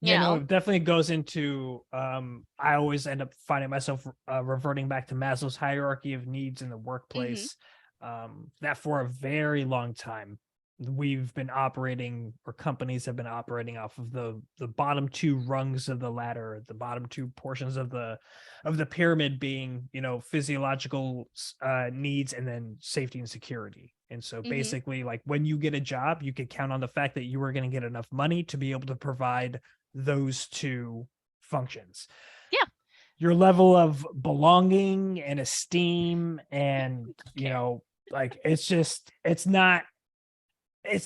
you Yeah, no, know? it definitely goes into I always end up finding myself reverting back to Maslow's hierarchy of needs in the Mhm. workplace. That for a very long time we've been operating, or companies have been operating off of the bottom two rungs of the ladder, the bottom two portions of the pyramid being, physiological needs, and then safety and security. And so Mhm. basically, like, when you get a job, you could count on the fact that you are going to get enough money to be able to provide those two functions. Yeah. Your level of belonging and esteem, and Care. like, it's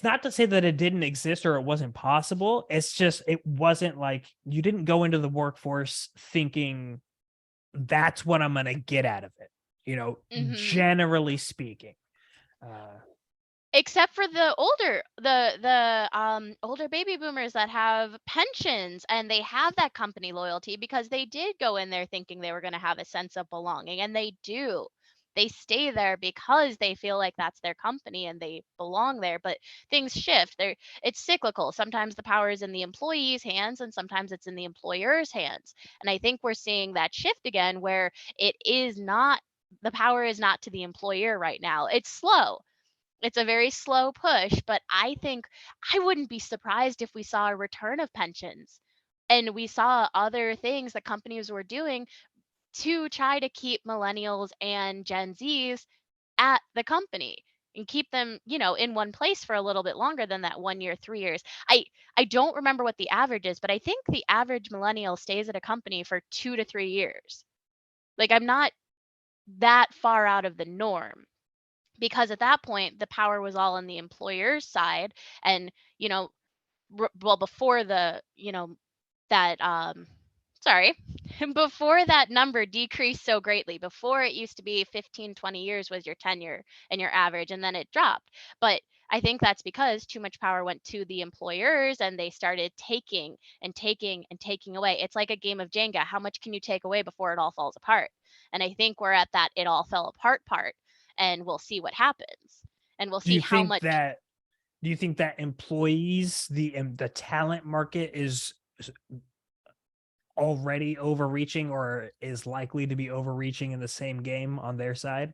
not to say that it didn't exist or it wasn't possible. It's just, it wasn't like, you didn't go into the workforce thinking that's what I'm going to get out of it, Mhm. generally speaking. uh Except for the older baby boomers that have pensions and they have that company loyalty because they did go in there thinking they were going to have a sense of belonging, and they do. They stay there because they feel like that's their company and they belong there, but things shift. It's cyclical. Sometimes the power is in the employee's hands and sometimes it's in the employer's hands. And I think we're seeing that shift again where it is not, the power is not to the employer right now. It's slow, it's a very slow push, but I think I wouldn't be surprised if we saw a return of pensions and we saw other things that companies were doing to try to keep millennials and Gen Zs at the company and keep them, in one place for a little bit longer than that 1 year, 3 years. I don't remember what the average is, but I think the average millennial stays at a company for 2 to 3 years. Like, I'm not that far out of the norm, because at that point the power was all on the employer's side. And you know well, before the that sorry before that number decreased so greatly, before it used to be 15, 20 years was your tenure and your average, and then it dropped. But I think that's because too much power went to the employers and they started taking and taking and taking away. It's like a game of Jenga. How much can you take away before it all falls apart? And I think we're at that it all fell apart part, and we'll see what happens, and we'll do see you how think much. that do you think that employees, the talent market is already overreaching, or is likely to be overreaching in the same game on their side?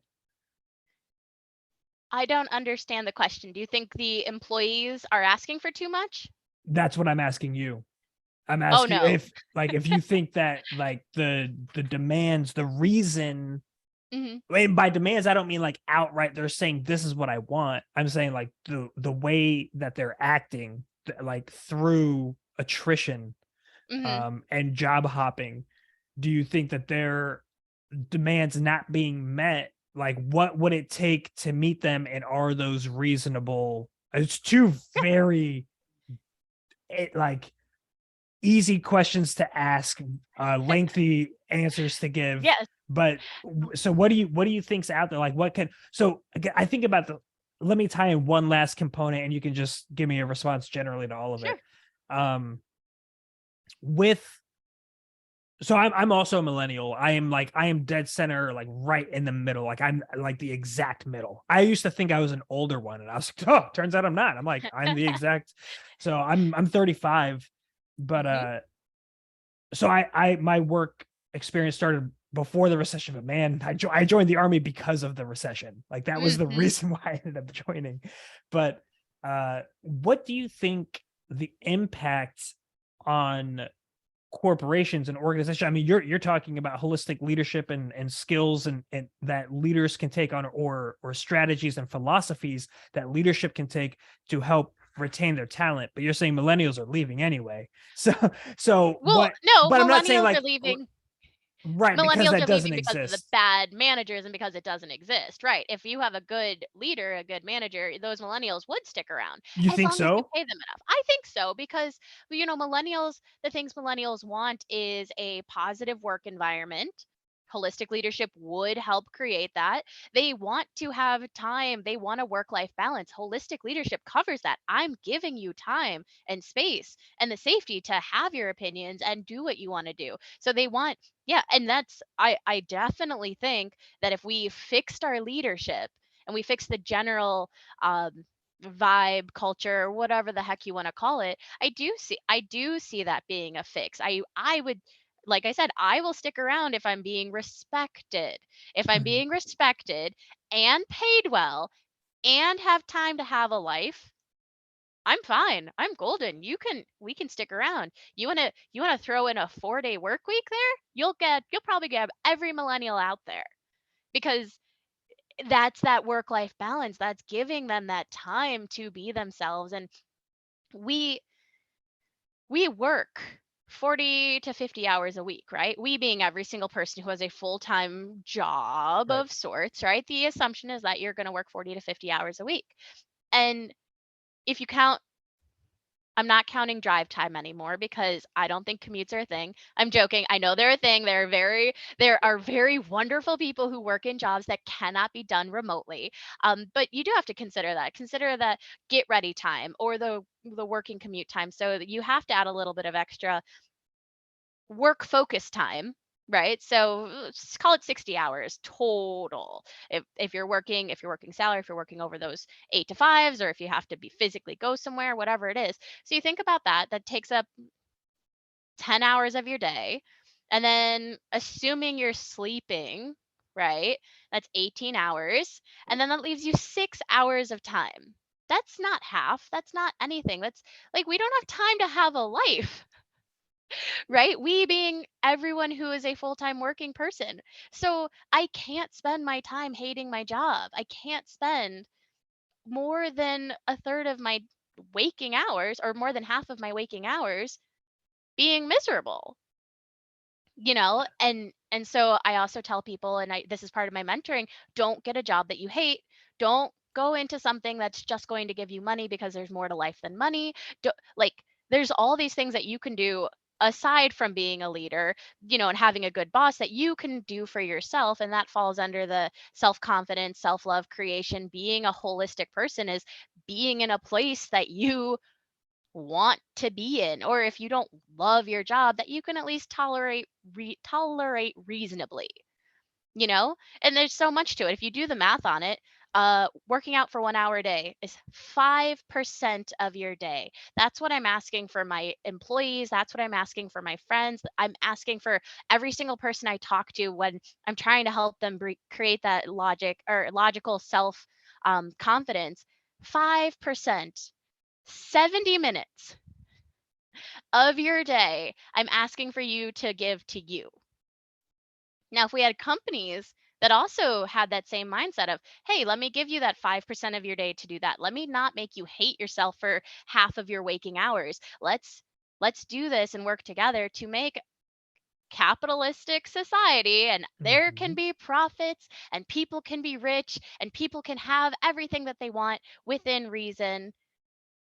I don't understand the question. Do you think the employees are asking for too much? That's what I'm asking you. I'm Oh, asking you no. if you think that, like, the demands, the reason. Mhm. And by demands, I don't mean like outright they're saying this is what I want. I'm saying like the way that they're acting, like, through attrition, Mhm. and job hopping. Do you think that their demands not being met, like, what would it take to meet them, and are those reasonable? It's two very, like, easy questions to ask, lengthy answers to give. Yes. But so what do you think's out there? Like, what can so again, I think about the let me tie in one last component, and you can just give me a response generally to all of it. Sure. Um, with so I'm also a millennial. I am dead center, like, right in the middle. Like, I'm like the exact middle. I used to think I was an older one, and I was like, oh, turns out I'm not. I'm like, I'm the exact. So I'm 35, but Mhm. so I my work experience started before the recession, but man, I joined the army because of the recession. Like, that was the Mhm. reason why I ended up joining. But what do you think the impact on corporations and organizations? I mean, you're talking about holistic leadership and skills, and that leaders can take on, or strategies and philosophies that leadership can take to help retain their talent. But you're saying millennials are leaving anyway. So Well, what no, but I'm not saying millennials are like leaving. right, because Millennials that are doesn't leaving because of the exist. bad managers and because it doesn't exist, right? If you have a good leader, a good manager, those millennials would stick around You as think long as you so? pay them enough. I think so because, millennials, the things millennials want is a positive work environment. Holistic leadership would help create that. They want to have time. They want a work-life balance. Holistic leadership covers that. I'm giving you time and space and the safety to have your opinions and do what you want to do. So they want, yeah, and that's I definitely think that if we fixed our leadership and we fixed the general vibe, culture, whatever the heck you want to call it, I do see that being a fix. I would, like I said, I will stick around if I'm being respected. If I'm Mhm. being respected and paid well and have time to have a life, I'm fine. I'm golden. We can stick around. You want to throw in a 4-day work week there? You'll probably get every millennial out there because that's that work life balance. That's giving them that time to be themselves. And we we work 40 to 50 hours a week, right? We being every single person who has a full-time job Right. of sorts, right? The assumption is that you're going to work 40 to 50 hours a week. And if you count, I'm not counting drive time anymore because I don't think commutes are a thing. I'm joking. I know they're a thing. There are very wonderful people who work in jobs that cannot be done remotely. But you do have to consider that. Consider that get ready time or the working commute time. So that you have to add a little bit of extra work focus time, right? So let's call it 60 hours total. If you're working salary, if you're working over those 8 to 5s, or if you have to be physically go somewhere, whatever it is. So you think about that, that takes up 10 hours of your day. And then assuming you're sleeping, right? That's 18 hours. And then that leaves you 6 hours of time. That's not half. That's not anything. That's like we don't have time to have a life, right? We being everyone who is a full-time working person. So I can't spend my time hating my job. I can't spend more than a third of my waking hours or more than half of my waking hours being miserable, and so I also tell people, and this is part of my mentoring, don't get a job that you hate. Don't go into something that's just going to give you money because there's more to life than money. Like there's all these things that you can do aside from being a leader, and having a good boss that you can do for yourself, and that falls under the self-confidence, self-love, creation. Being a holistic person is being in a place that you want to be in, or if you don't love your job, that you can at least tolerate reasonably, and there's so much to it. If you do the math on it, working out for 1 hour a day is 5% of your day. That's what I'm asking for my employees. That's what I'm asking for my friends. I'm asking for every single person I talk to when I'm trying to help them create that logical self confidence. 5%, 70 minutes of your day, I'm asking for you to give to you. Now, if we had companies that also had that same mindset of, hey, let me give you that 5% of your day to do that. Let me not make you hate yourself for half of your waking hours. Let's do this and work together to make capitalistic society, and there can Mhm. be profits and people can be rich and people can have everything that they want within reason.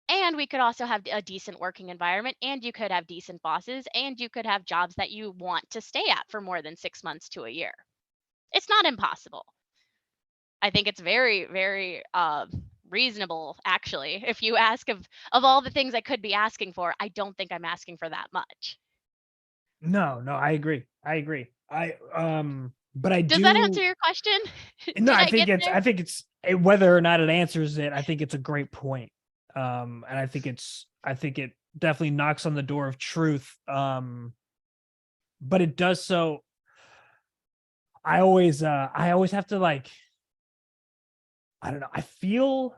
And we could also have a decent working environment, and you could have decent bosses, and you could have jobs that you want to stay at for more than 6 months to a year. It's not impossible. I think it's very, very reasonable, actually. If you ask of all the things I could be asking for, I don't think I'm asking for that much. No, I agree. I agree. But I Does that answer do. your question? No, Did I I think get it's. there? I think it's whether or not it answers it. I think it's a great point. And I think it's. I think it definitely knocks on the door of truth. But it does so. I always have to like. I don't know. I feel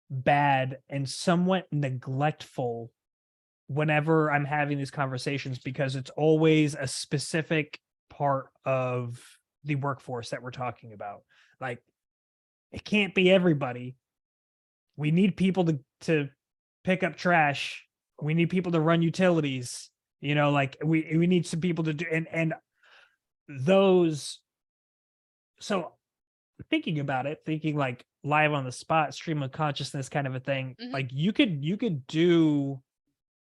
bad and somewhat neglectful whenever I'm having these conversations because it's always a specific part of the workforce that we're talking about. Like it can't be everybody. We need people to pick up trash. We need people to run utilities. Like we need some people to do and those so thinking about it, thinking like live on the spot, stream of consciousness kind of a thing. Hmm. Like you could do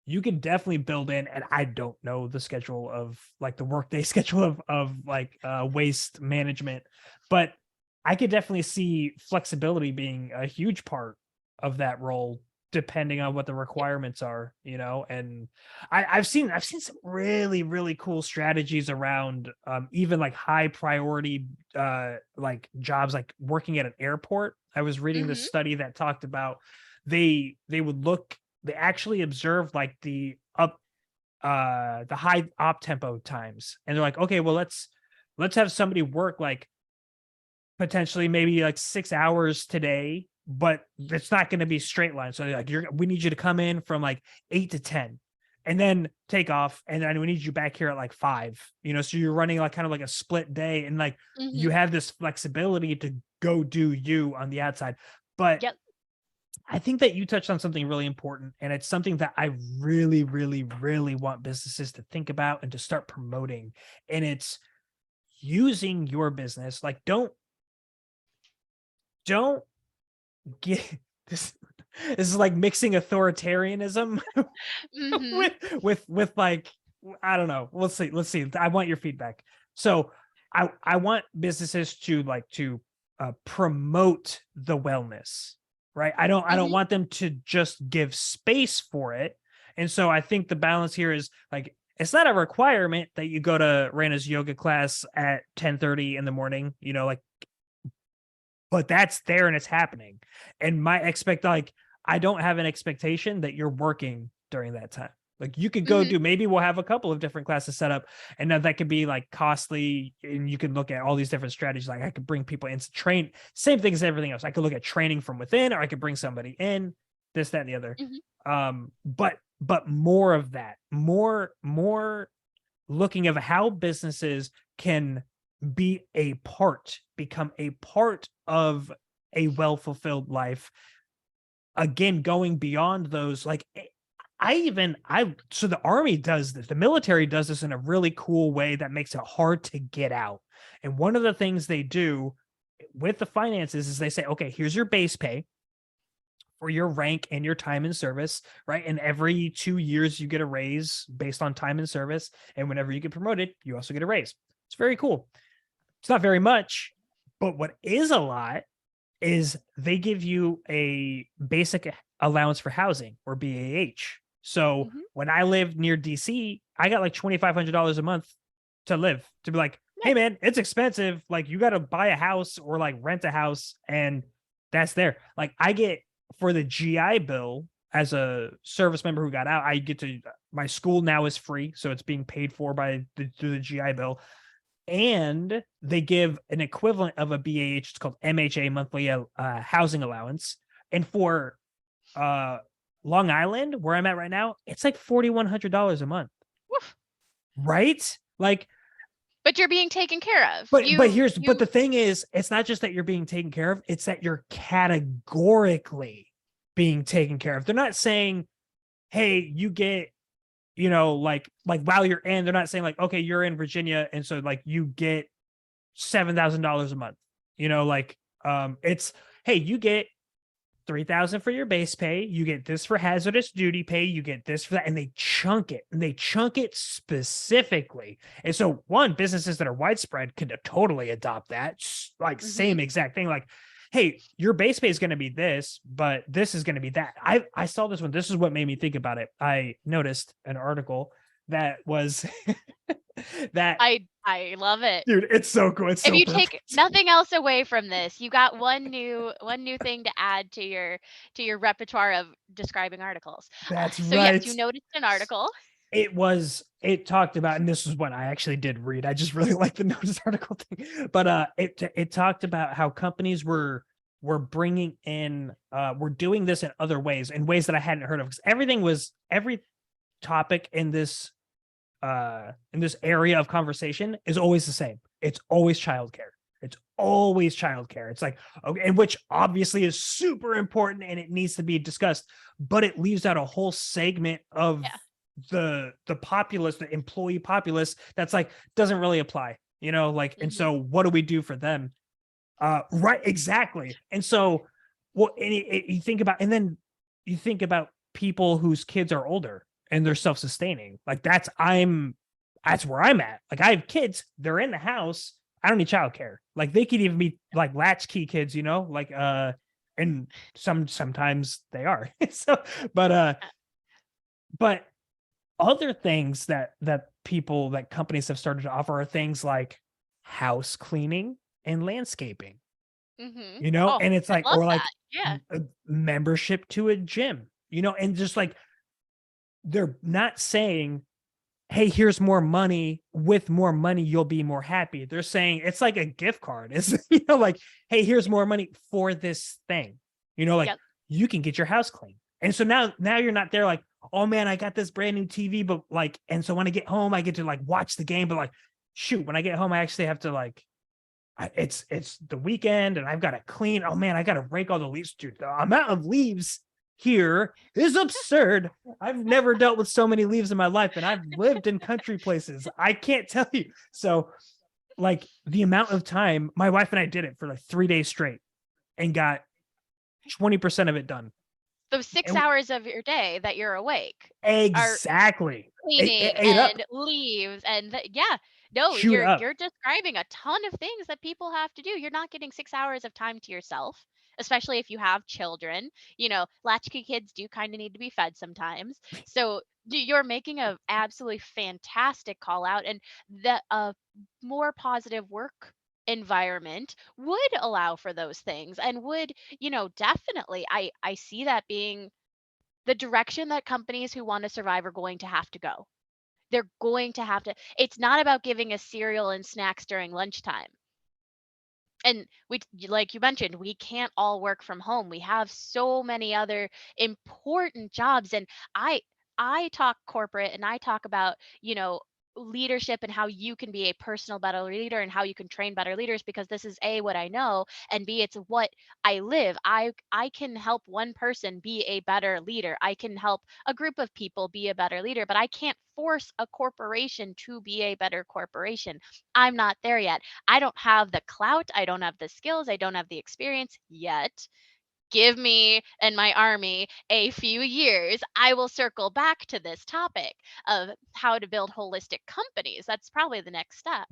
you can definitely build in, and I don't know the schedule of like the workday schedule of like waste management, but I could definitely see flexibility being a huge part of that role depending on what the requirements are, and I've seen some really, really cool strategies around even like high priority like jobs like working at an airport. I was reading this Mhm. study that talked about they actually observed like the high op tempo times, and they're like, okay, well, let's have somebody work like potentially maybe like 6 hours today, but it's not going to be straight line. So like we need you to come in from like 8 to 10 and then take off. And then we need you back here at like 5, so you're running like kind of like a split day, and like you Mhm. have this flexibility to go do you on the outside. But Yep. I think that you touched on something really important, and it's something that I really, really, really want businesses to think about and to start promoting. And it's using your business. Like, don't get this. This is like mixing authoritarianism Mhm. with like, I don't know. Let's see. I want your feedback. So I want businesses to promote the wellness, right? I don't Mhm. want them to just give space for it. And so I think the balance here is like, it's not a requirement that you go to Rayna's yoga class at 10:30 in the morning, like, but that's there and it's happening. And I don't have an expectation that you're working during that time. Like, you could go Mhm. do, maybe we'll have a couple of different classes set up, and now that could be like costly, and you can look at all these different strategies. Like, I could bring people in to train, same thing as everything else. I could look at training from within, or I could bring somebody in, this, that, and the other. Mhm. But more of that, more looking of how businesses can become a part of a well-fulfilled life. Again, going beyond those, like, so the army does this, the military does this in a really cool way that makes it hard to get out. And one of the things they do with the finances is they say, okay, here's your base pay for your rank and your time in service, right? And every 2 years you get a raise based on time in service. And whenever you get promoted, you also get a raise. It's very cool. It's not very much, but what is a lot is they give you a basic allowance for housing, or BAH. So Mhm. when I lived near DC, I got like $2,500 a month to live, to be like, hey Nice. man, it's expensive. Like, you got to buy a house or like rent a house, and that's there. Like, I get, for the GI Bill, as a service member who got out, I get to, my school now is free, so it's being paid for through the GI Bill, and they give an equivalent of a BAH. It's called MHA, monthly housing allowance. And for uh, Long Island, where I'm at right now, it's like $4,100 a month, Woof. right? Like, But you're being taken care of. but the thing is, it's not just that you're being taken care of; it's that you're categorically being taken care of. They're not saying, "Hey, you get." Like while you're in, they're not saying like, okay, you're in Virginia, and so like you get $7,000 a month. It's, hey, you get 3,000 for your base pay, you get this for hazardous duty pay, you get this for that, and they chunk it specifically. And so, one, businesses that are widespread could totally adopt that, like, Mhm. same exact thing. Like, hey, your base pay is going to be this, but this is going to be that. I saw this one. This is what made me think about it. I noticed an article that was that, I love it. dude, it's so cool. It's If so you take perfect. nothing else away from this, you got one new thing to add to your repertoire of describing articles. That's So yes, right. you noticed an article. It talked about, and this is what I actually did read. I just really like the notice article thing. But it talked about how companies were bringing in were doing this in ways that I hadn't heard of, because every topic in this area of conversation is always the same. It's always childcare. It's always childcare. It's like, okay, and which obviously is super important and it needs to be discussed, but it leaves out a whole segment of Yeah. the populace, the employee populace, that's like, doesn't really apply, like, and Mhm. so what do we do for them? Right, exactly. And so, well, you think about, and then you think about people whose kids are older, and they're self-sustaining. Like that's where I'm at. Like I have kids, they're in the house. I don't need childcare. Like they could even be like latchkey kids, like and sometimes they are. So but other things that companies have started to offer are things like house cleaning and landscaping, Oh, and it's I like, love or like that. Yeah. a membership to a gym, and just like they're not saying, hey, here's more money. With more money, you'll be more happy. They're saying it's like a gift card. It's, like, hey, here's more money for this thing. Like Yep. you can get your house clean. And so now you're not there like, oh man, I got this brand new TV, but like, and so when I get home, I get to like watch the game, but like, shoot, when I get home, I actually have to like, it's the weekend and I've got to clean. Oh man, I got to rake all the leaves, dude. The amount of leaves here is absurd. I've never dealt with so many leaves in my life, and I've lived in country places. I can't tell you. So, like the amount of time my wife and I did it for like 3 days straight and got 20% of it done. Those 6 And hours of your day that you're awake are exactly. It cleaning ate up. and leaves and yeah. No, Shoot up. you're describing a ton of things that people have to do. You're not getting 6 hours of time to yourself, especially if you have children. Latchkey kids do kind of need to be fed sometimes. So you're making a absolutely fantastic call out, and that a more positive work environment would allow for those things and would, definitely I see that being the direction that companies who want to survive are going to have to go. They're going to have to. It's not about giving us cereal and snacks during lunchtime. And like you mentioned, we can't all work from home. We have so many other important jobs. And I talk corporate and I talk about, leadership and how you can be a personal better leader and how you can train better leaders, because this is A, what I know, and B, it's what I live. I can help one person be a better leader. I can help a group of people be a better leader, but I can't force a corporation to be a better corporation. I'm not there yet. I don't have the clout. I don't have the skills. I don't have the experience yet. Give me and my army a few years. I will circle back to this topic of how to build holistic companies. That's probably the next step.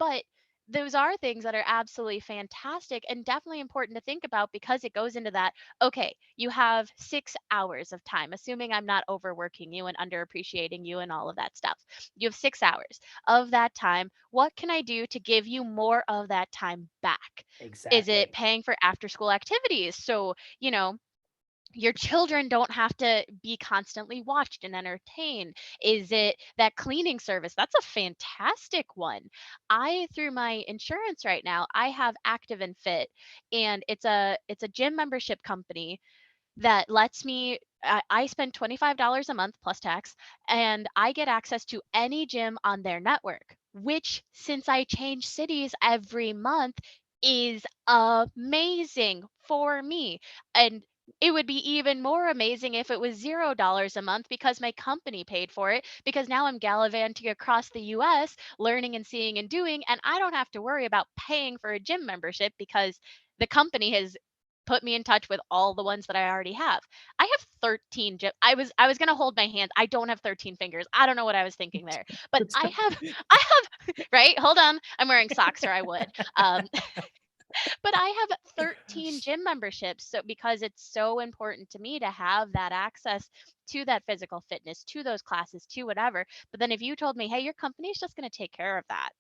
But those are things that are absolutely fantastic and definitely important to think about, because it goes into that. Okay, you have 6 hours of time, assuming I'm not overworking you and underappreciating you and all of that stuff. You have 6 hours of that time. What can I do to give you more of that time back? Is it Exactly. paying for after school activities? So, your children don't have to be constantly watched and entertained. Is it that cleaning service? That's a fantastic one. Through my insurance right now, I have Active and Fit, and it's a gym membership company that lets me. I spend $25 a month plus tax, and I get access to any gym on their network, which, since I change cities every month, is amazing for me. And it would be even more amazing if it was $0 a month, because my company paid for it, because now I'm gallivanting across the US, learning and seeing and doing, and I don't have to worry about paying for a gym membership because the company has put me in touch with all the ones that I already have. I have 13 gym. I was going to hold my hands. I don't have 13 fingers. I don't know what I was thinking there. But I have right? Hold on. I'm wearing socks, or I would. Um but I have 13 gym memberships, so because it's so important to me to have that access to that physical fitness, to those classes, to whatever. But then if you told me, "Hey, your company's just going to take care of that."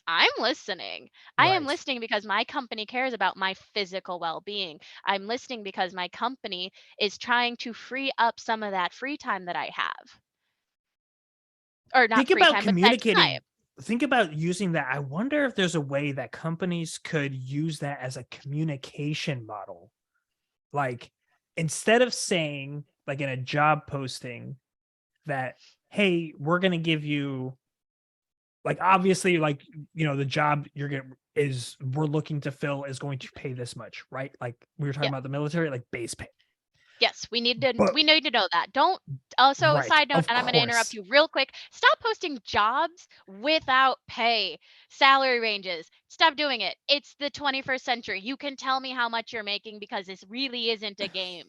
I'm listening. I am Right. listening because my company cares about my physical well-being. I'm listening because my company is trying to free up some of that free time that I have. Or not Think free about time, but that time. communicating. Think about using that. I wonder if there's a way that companies could use that as a communication model. Like instead of saying, like in a job posting, that, hey, we're going to give you, like, obviously, like, the job you're going to is we're looking to fill is going to pay this much, right? Like we were talking Yeah. about the military, like base pay. Yes, But we need to know that. Don't also, right, side note, of and I'm going to interrupt course. you real quick. Stop posting jobs without pay, salary ranges. Stop doing it. It's the 21st century. You can tell me how much you're making, because this really isn't a game.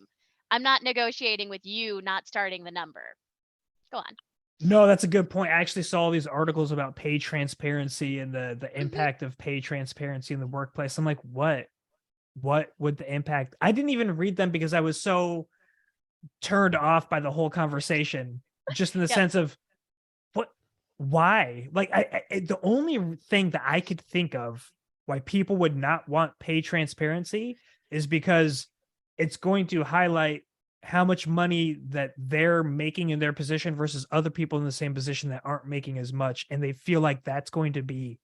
I'm not negotiating with you not starting the number. Go on. No, that's a good point. I actually saw these articles about pay transparency and the Hmm. impact of pay transparency in the workplace. I'm like, what would the impact? I didn't even read them because I was so turned off by the whole conversation, just in the Yep. sense of what, why? Like, the only thing that I could think of why people would not want pay transparency is because it's going to highlight how much money that they're making in their position versus other people in the same position that aren't making as much, and they feel like that's going to be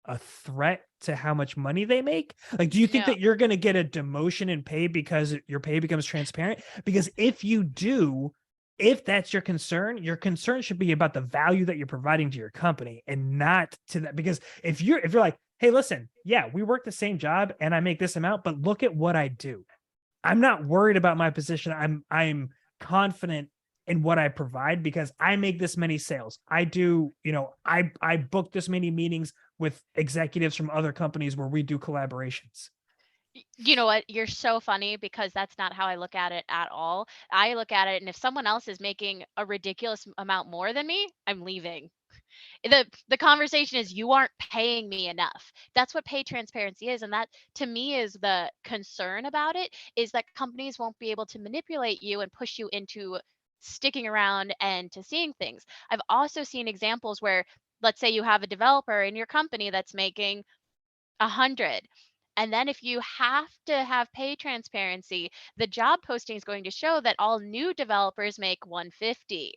a threat to how much money they make? Like, do you think No. that you're going to get a demotion in pay because your pay becomes transparent? Because if you do, if that's your concern should be about the value that you're providing to your company and not to that. Because if you're like, hey, listen, yeah, we work the same job and I make this amount, but look at what I do. I'm not worried about my position. I'm confident in what I provide because I make this many sales. I do, I book this many meetings with executives from other companies where we do collaborations. You know what? You're so funny because that's not how I look at it at all. I look at it, and if someone else is making a ridiculous amount more than me, I'm leaving. The conversation is you aren't paying me enough. That's what pay transparency is, and that to me is the concern about it, is that companies won't be able to manipulate you and push you into sticking around and to seeing things. I've also seen examples where, let's say you have a developer in your company that's making 100, and then if you have to have pay transparency, the job posting is going to show that all new developers make 150.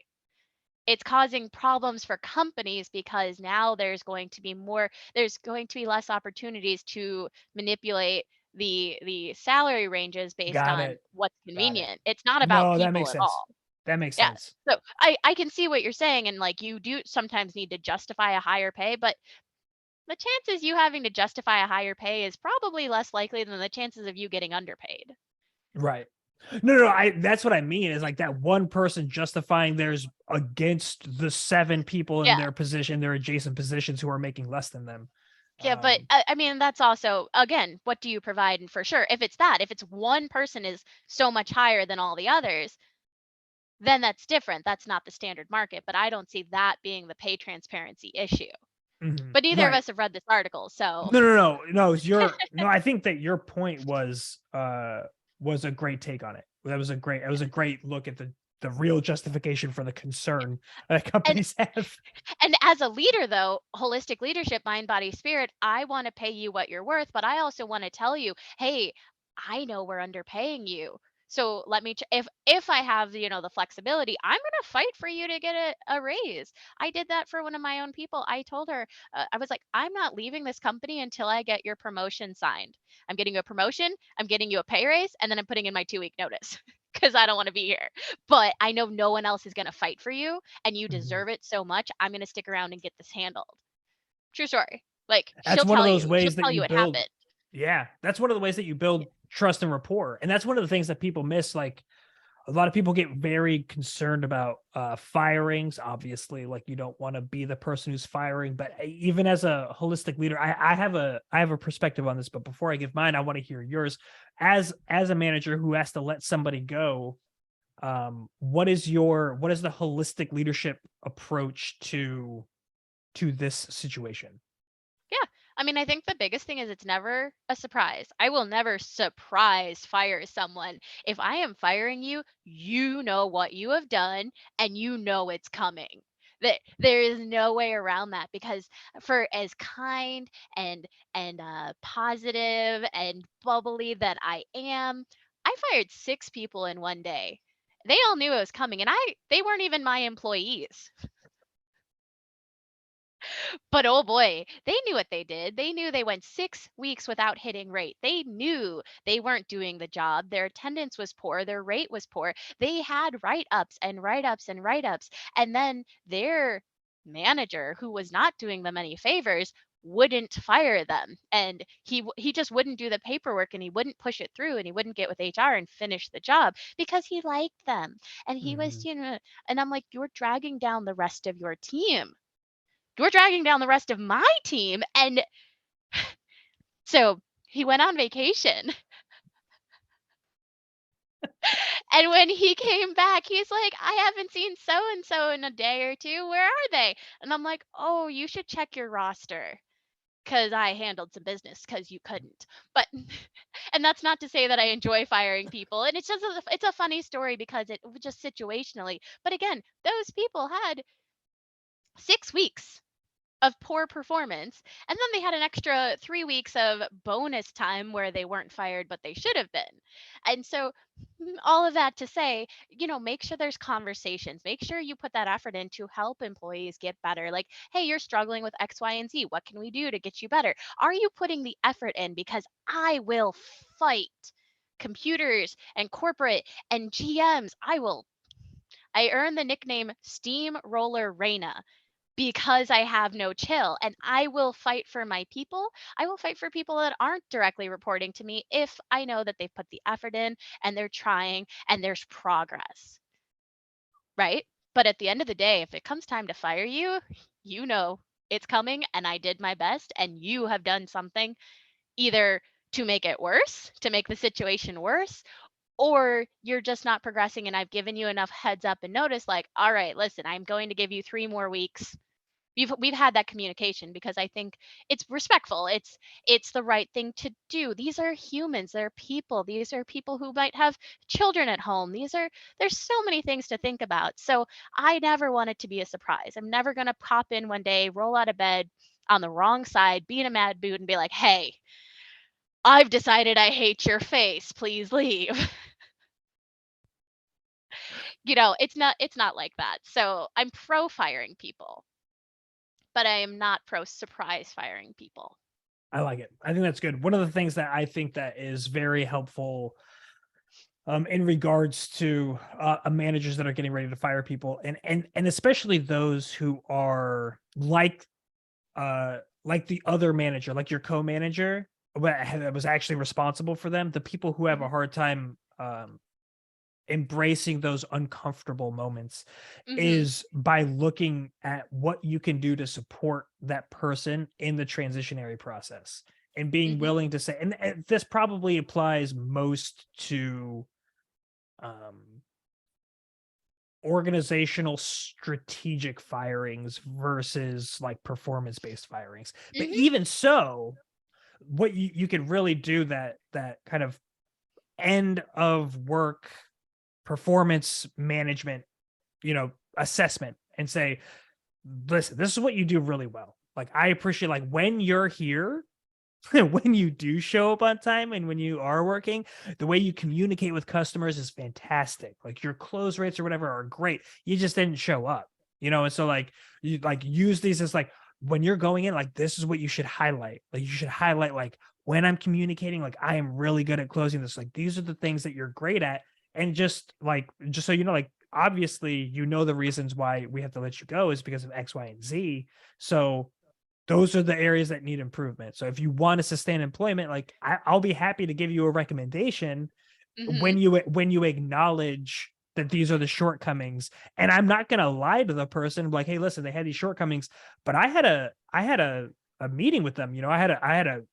It's causing problems for companies because now there's going to be less opportunities to manipulate the salary ranges based Got on it. what's Got it. convenient. It's not about No, that people makes at sense. all. That makes Yeah. sense. So I can see what you're saying, and like you do sometimes need to justify a higher pay, but the chances you having to justify a higher pay is probably less likely than the chances of you getting underpaid. Right. No, I that's what I mean is like that one person justifying theirs against the 7 people in Yeah. their position, their adjacent positions who are making less than them. Yeah, but I mean, that's also, again, what do you provide? And for sure, if it's one person is so much higher than all the others, then that's different. That's not the standard market. But I don't see that being the pay transparency issue. Mhm. But neither of Right. us have read this article, so No. No. I think that your point was a great take on it. It was a great look at the real justification for the concern that and companies have. and as a leader though, holistic leadership, mind, body, spirit, I want to pay you what you're worth, but I also want to tell you, hey, I know we're underpaying you. So let me if I have, the flexibility, I'm going to fight for you to get a raise. I did that for one of my own people. I told her, I was like, I'm not leaving this company until I get your promotion signed. I'm getting you a promotion, I'm getting you a pay raise, and then I'm putting in my 2-week notice because I don't want to be here. But I know no one else is going to fight for you, and you Mhm. deserve it so much. I'm going to stick around and get this handled. True story. Like That's she'll one of tell those you. She'll ways that tell you you it build. happened. Yeah, that's one of the ways that you build trust and rapport, and that's one of the things that people miss. Like a lot of people get very concerned about firings. Obviously, like you don't want to be the person who's firing. But even as a holistic leader, I have a perspective on this. But before I give mine, I want to hear yours. As a manager who has to let somebody go, what is the holistic leadership approach to this situation? Yeah. I mean, I think the biggest thing is it's never a surprise. I will never surprise fire someone. If I am firing you, you know what you have done and you know it's coming. That there is no way around that, because for as kind and positive and bubbly that I am, I fired 6 people in one day. They all knew it was coming, and they weren't even my employees. But oh boy, they knew what they did. They knew they went 6 weeks without hitting rate. They knew they weren't doing the job. Their attendance was poor. Their rate was poor. They had write ups and write ups and write ups. And then their manager, who was not doing them any favors, wouldn't fire them, and he just wouldn't do the paperwork, and he wouldn't push it through, and he wouldn't get with HR and finish the job because he liked them, and he was, Mhm. and I'm like, you're dragging down the rest of your team. You're dragging down the rest of my team. And so he went on vacation And when he came back, he's like, I haven't seen so and so in a day or two. Where are they? And I'm like, oh, you should check your roster because I handled some business because you couldn't. But and that's not to say that I enjoy firing people. And it's just it's a funny story because it just situationally. But again, those people had 6 weeks of poor performance, and then they had an extra 3 weeks of bonus time where they weren't fired but they should have been. And so all of that to say, make sure there's conversations, make sure you put that effort in to help employees get better. Like, hey, you're struggling with X, Y, and Z, what can we do to get you better? Are you putting the effort in? Because I will fight computers and corporate and GMs. I earned the nickname Steamroller Rayna because I have no chill, and I will fight for my people. I will fight for people that aren't directly reporting to me if I know that they've put the effort in and they're trying and there's progress, right? But at the end of the day, if it comes time to fire you, you know it's coming and I did my best and you have done something either to make it worse, to make the situation worse, or you're just not progressing and I've given you enough heads up and notice like, all right, listen, I'm going to give you 3 more weeks. We've had that communication because I think it's respectful. It's the right thing to do. These are humans. They're people. These are people who might have children at home. There's so many things to think about. So I never want it to be a surprise. I'm never gonna pop in one day, roll out of bed on the wrong side, be in a mad mood, and be like, "Hey, I've decided I hate your face. Please leave." It's not like that. So I'm pro firing people, but I am not pro surprise firing people. I like it. I think that's good. One of the things that I think that is very helpful in regards to managers that are getting ready to fire people, and especially those who are like the other manager, like your co-manager that was actually responsible for them, the people who have a Mhm. hard time embracing those uncomfortable moments Mhm. is by looking at what you can do to support that person in the transitionary process and being Mhm. willing to say, and this probably applies most to um, organizational strategic firings versus like performance based firings. But Mhm. even so, what you can really do that kind of end of work performance management, assessment and say, listen, this is what you do really well. Like I appreciate like when you're here, when you do show up on time and when you are working, the way you communicate with customers is fantastic. Like your close rates or whatever are great. You just didn't show up, and so like you like use these as like when you're going in, like this is what you should highlight. Like you should highlight like when I'm communicating, like I am really good at closing this. Like these are the things that you're great at. And just so you know, like obviously the reasons why we have to let you go is because of X, Y, and Z. So those are the areas that need improvement. So if you want to sustain employment, like I'll be happy to give you a recommendation Mhm. when you acknowledge that these are the shortcomings. And I'm not gonna lie to the person like, hey, listen, they had these shortcomings, but I had a meeting with them. I had a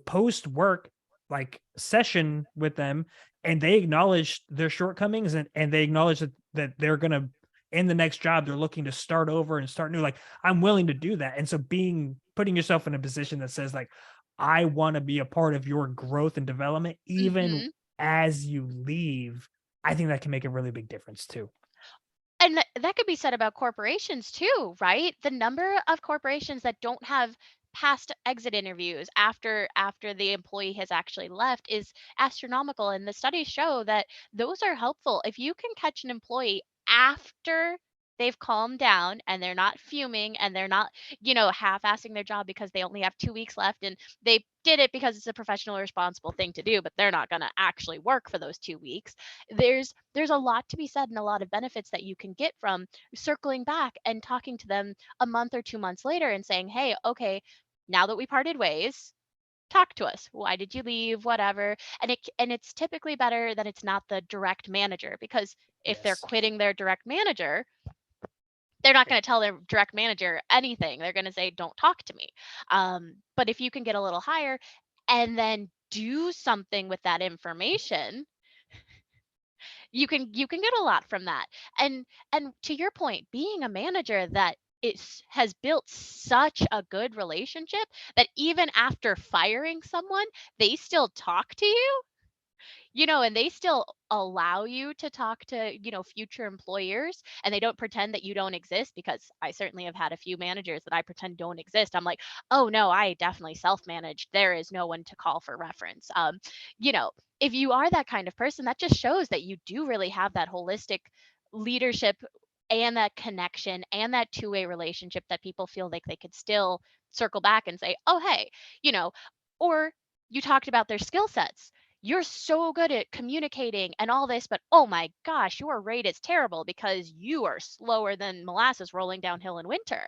post work like session with them, and they acknowledged their shortcomings and they acknowledged that they're gonna in the next job they're looking to start over and start new. Like I'm willing to do that. And so putting yourself in a position that says like I want to be a part of your growth and development, even Mhm. as you leave, I think that can make a really big difference too. And that could be said about corporations too, right? The number of corporations that don't have past exit interviews after the employee has actually left is astronomical, and the studies show that those are helpful. If you can catch an employee after they've calmed down and they're not fuming and they're not, half-assing their job because they only have 2 weeks left and they did it because it's a professional responsible thing to do, but they're not going to actually work for those 2 weeks. There's a lot to be said and a lot of benefits that you can get from circling back and talking to them a month or 2 months later and saying, "Hey, okay, now that we parted ways, talk to us. Why did you leave? Whatever." And it's typically better that it's not the direct manager, because if they're Yes. quitting their direct manager, they're not going to tell their direct manager anything. They're going to say, "Don't talk to me." But if you can get a little higher and then do something with that information, You can get a lot from that. And to your point, being a manager that has built such a good relationship that even after firing someone, they still talk to you, and they still allow you to talk to, future employers, and they don't pretend that you don't exist, because I certainly have had a few managers that I pretend don't exist. I'm like, "Oh no, I definitely self-managed. There is no one to call for reference." You know, if you are that kind of person, that just shows that you do really have that holistic leadership and that connection and that two-way relationship that people feel like they could still circle back and say, "Oh, hey," you know, or you talked about their skill sets. You're so good at communicating and all this, but oh my gosh, your rate is terrible because you are slower than molasses rolling downhill in winter.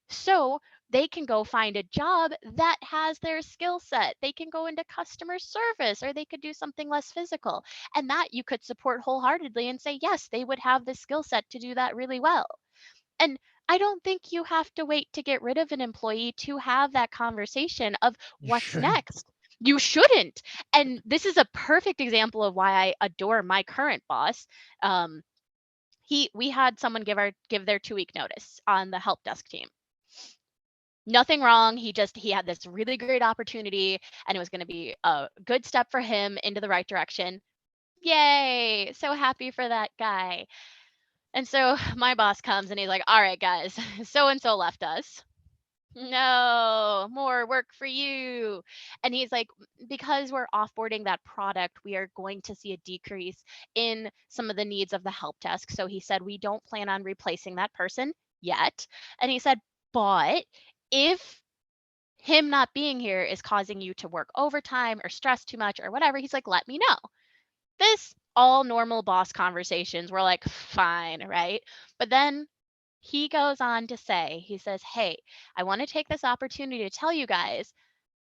So they can go find a job that has their skill set. They can go into customer service, or they could do something less physical. And that you could support wholeheartedly and say, yes, they would have the skill set to do that really well. And I don't think you have to wait to get rid of an employee to have that conversation of You what's should. next. You shouldn't. And this is a perfect example of why I adore my current boss. Um, we had someone give their 2-week notice on the help desk team. Nothing wrong. He had this really great opportunity, and it was going to be a good step for him into the right direction. Yay! So happy for that guy. And so my boss comes and he's like, "All right, guys, so and so left us. No, more work for you." And he's like, "Because we're offboarding that product, we are going to see a decrease in some of the needs of the help desk." So he said, "We don't plan on replacing that person yet." And he said, "But if him not being here is causing you to work overtime or stress too much or whatever," he's like, "let me know." This all normal boss conversations. We're like, fine, right? But then he goes on to say, he says, "Hey, I want to take this opportunity to tell you guys,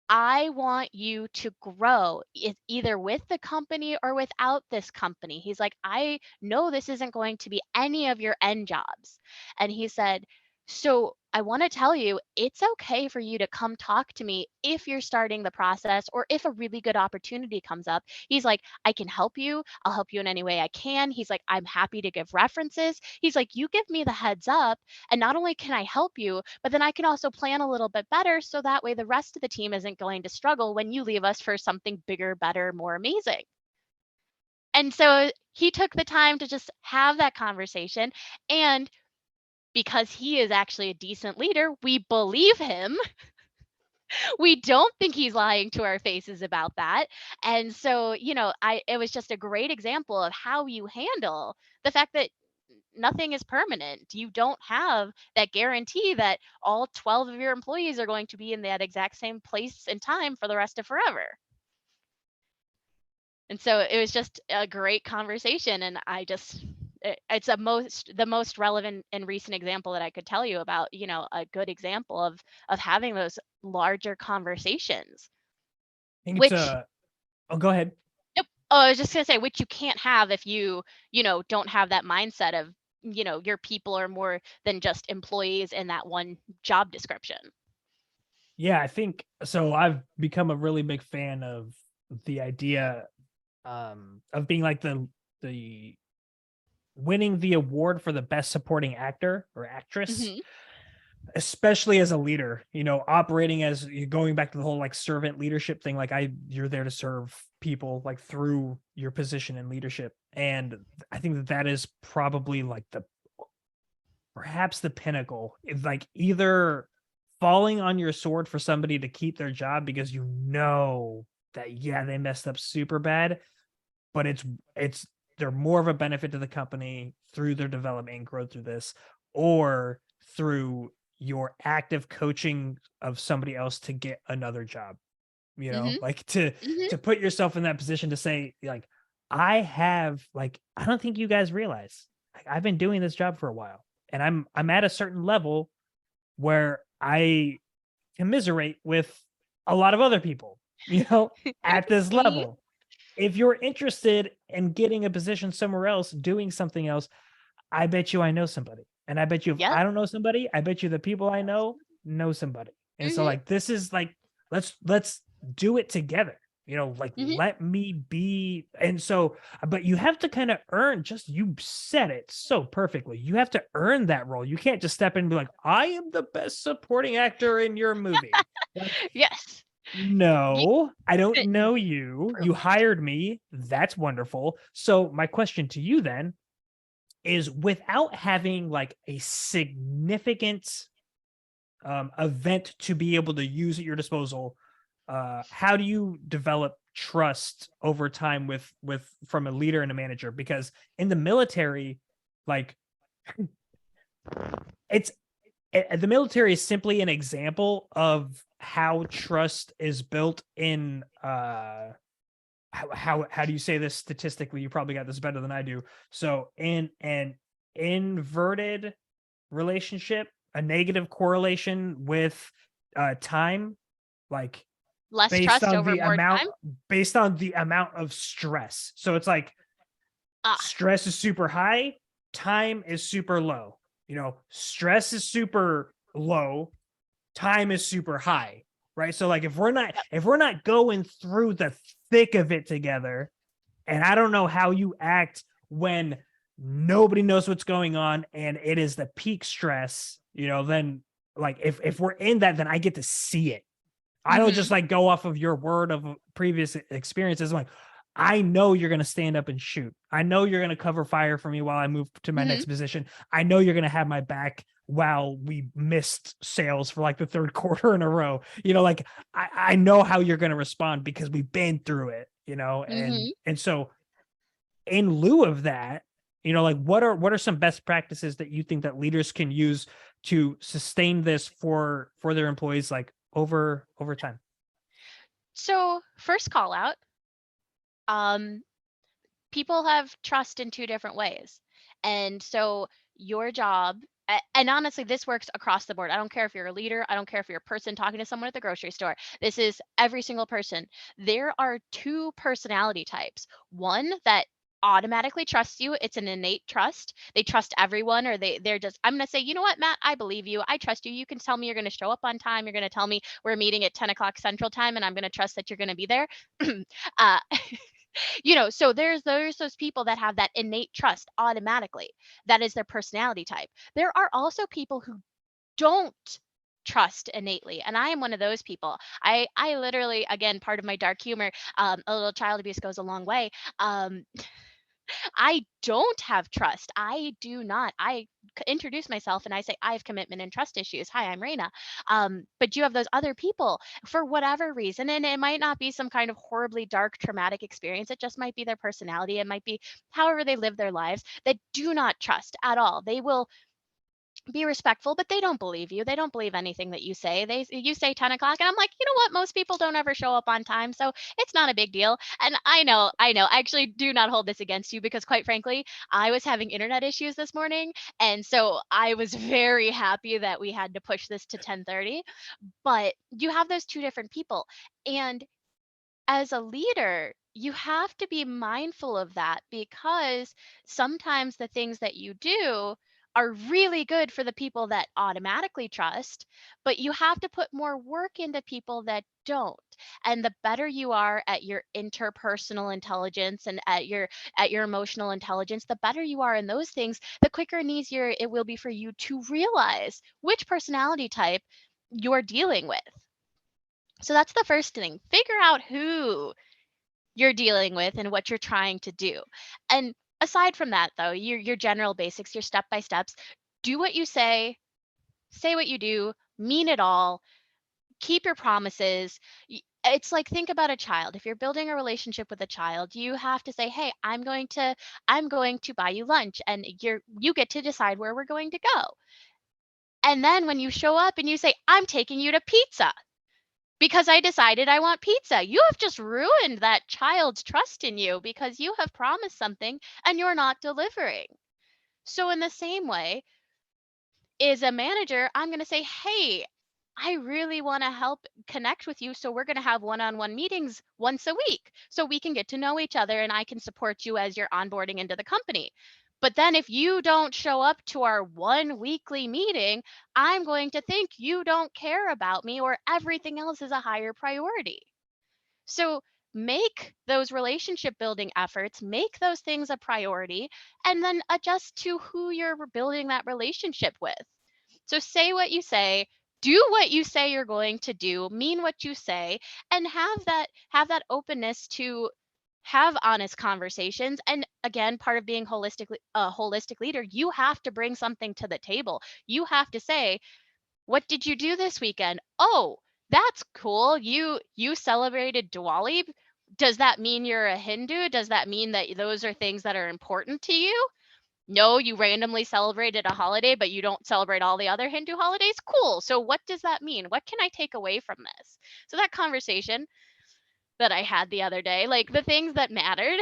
I want you to grow either with the company or without this company." He's like, "I know this isn't going to be any of your end jobs." And he said, "So I want to tell you, it's okay for you to come talk to me if you're starting the process or if a really good opportunity comes up." He's like, "I can help you. I'll help you in any way I can." He's like, "I'm happy to give references." He's like, "You give me the heads up, and not only can I help you, but then I can also plan a little bit better, so that way the rest of the team isn't going to struggle when you leave us for something bigger, better, more amazing." And so he took the time to just have that conversation. And because he is actually a decent leader, we believe him. We don't think he's lying to our faces about that. And so, it was just a great example of how you handle the fact that nothing is permanent. You don't have that guarantee that all 12 of your employees are going to be in that exact same place and time for the rest of forever. And so it was just a great conversation, and it's the most relevant and recent example that I could tell you about, a good example of having those larger conversations, I think it's which, a. Oh, go ahead. nope. Oh, I was just gonna say, which you can't have if don't have that mindset of, your people are more than just employees in that one job description. Yeah, I think so. I've become a really big fan of the idea of being like the winning the award for the best supporting actor or actress, Hmm. especially as a leader, operating as you going back to the whole like servant leadership thing. Like you're there to serve people like through your position in leadership. And I think that is probably like perhaps the pinnacle is like either falling on your sword for somebody to keep their job because that, yeah, they messed up super bad, but it's they're more of a benefit to the company through their development and growth through this, or through your active coaching of somebody else to get another job, Hmm. like Hmm. to put yourself in that position to say, like, I don't think you guys realize, like, I've been doing this job for a while, and I'm at a certain level where I commiserate with a lot of other people, at this Hmm. level. If you're interested in getting a position somewhere else, doing something else, I bet you I know somebody. And I bet you if Yep. I don't know somebody, I bet you the people I know somebody. And so Hmm. like this is like let's do it together. Like, Mhm. let me be. And so, but you have to kind of earn, just, you said it so perfectly. You have to earn that role. You can't just step in and be like, I am the best supporting actor in your movie. Like, Yes. You no, I don't fit know and you. prove You it. hired me. That's wonderful. So my question to you then is, without having like a significant event to be able to use at your disposal, how do you develop trust over time with from a leader and a manager? Because in the military, like, it's the military is simply an example of how trust is built in how do you say this statistically? You probably got this better than I do. So in an inverted relationship, a negative correlation with time, like, Less based trust on over the more amount time? based on the amount of stress. So it's like, Ah, stress is super high, time is super low. Stress is super low, time is super high, right? So like, yep. if we're not going through the thick of it together, and I don't know how you act when nobody knows what's going on and it is the peak stress, then, like, if we're in that, then I get to see it. I don't just Mhm. like go off of your word of previous experiences. I'm like, I know you're going to stand up and shoot. I know you're going to cover fire for me while I move to my Mhm. next position. I know you're going to have my back while we missed sales for like the third quarter in a row. Like, I know how you're going to respond because we've been through it, Mhm. and so, in lieu of that, like, what are some best practices that you think that leaders can use to sustain this for their employees, like, over time? So, first call out, um, people have trust in two different ways. And so your job, and honestly, this works across the board. I don't care if you're a leader, I don't care if you're a person talking to someone at the grocery store. This is every single person. There are two personality types. One that automatically trusts you. It's an innate trust. They trust everyone, or they're just, I'm going to say, you know what, Matt, I believe you. I trust you. You can tell me you're going to show up on time. You're going to tell me we're meeting at 10 o'clock Central Time, and I'm going to trust that you're going to be there. uh, so there's those people that have that innate trust automatically. That is their personality type. There are also people who don't trust innately, and I am one of those people. I literally, again, part of my dark humor, a little child abuse goes a long way. um I don't have trust. I do not. Introduce myself and I say I have commitment and trust issues. Hi, I'm Rayna. But you have those other people for whatever reason, and it might not be some kind of horribly dark, traumatic experience. It just might be their personality. It might be however they live their lives, that do not trust at all. They will be respectful, but they don't believe you. They don't believe anything that you say. You say 10 o'clock, and I'm like, you know what? Most people don't ever show up on time, so it's not a big deal. And I know. I actually do not hold this against you because, quite frankly, I was having internet issues this morning, and so I was very happy that we had to push this to 10:30. But you have those two different people, and as a leader, you have to be mindful of that, because sometimes the things that you do are really good for the people that automatically trust, but you have to put more work into people that don't. And the better you are at your interpersonal intelligence and at your emotional intelligence, the better you are in those things, the quicker and easier it will be for you to realize which personality type you're dealing with. So that's the first thing. Figure out who you're dealing with and what you're trying to do. And aside from that, though, your general basics, your step by steps, do what you say what you do, mean it all, keep your promises. It's like, think about a child. If you're building a relationship with a child, you have to say, "Hey, I'm going to buy you lunch, and you get to decide where we're going to go." And then when you show up and you say, "I'm taking you to pizza," because I decided I want pizza. You have just ruined that child's trust in you because you have promised something and you're not delivering. So, in the same way, as a manager, I'm going to say, hey, I really want to help connect with you. So, we're going to have one on one meetings once a week so we can get to know each other and I can support you as you're onboarding into the company. But then, if you don't show up to our one weekly meeting, I'm going to think you don't care about me or everything else is a higher priority. So make those relationship building efforts, make those things a priority, and then adjust to who you're building that relationship with. So say what you say, do what you say you're going to do, mean what you say, and have that openness to have honest conversations. And again, part of being holistically a holistic leader, you have to bring something to the table. You have to say, what did you do this weekend? Oh, that's cool. You celebrated Diwali. Does that mean you're a Hindu? Does that mean that those are things that are important to you? No, you randomly celebrated a holiday, but you don't celebrate all the other Hindu holidays? Cool. So what does that mean? What can I take away from this? So that conversation that I had the other day, like the things that mattered,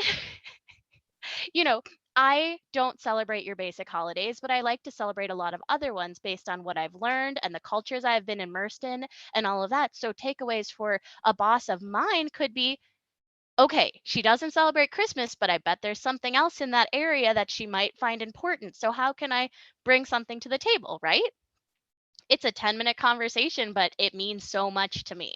you know, I don't celebrate your basic holidays, but I like to celebrate a lot of other ones based on what I've learned and the cultures I've been immersed in and all of that. So takeaways for a boss of mine could be, okay, she doesn't celebrate Christmas, but I bet there's something else in that area that she might find important. So how can I bring something to the table, right? It's a 10-minute conversation, but it means so much to me.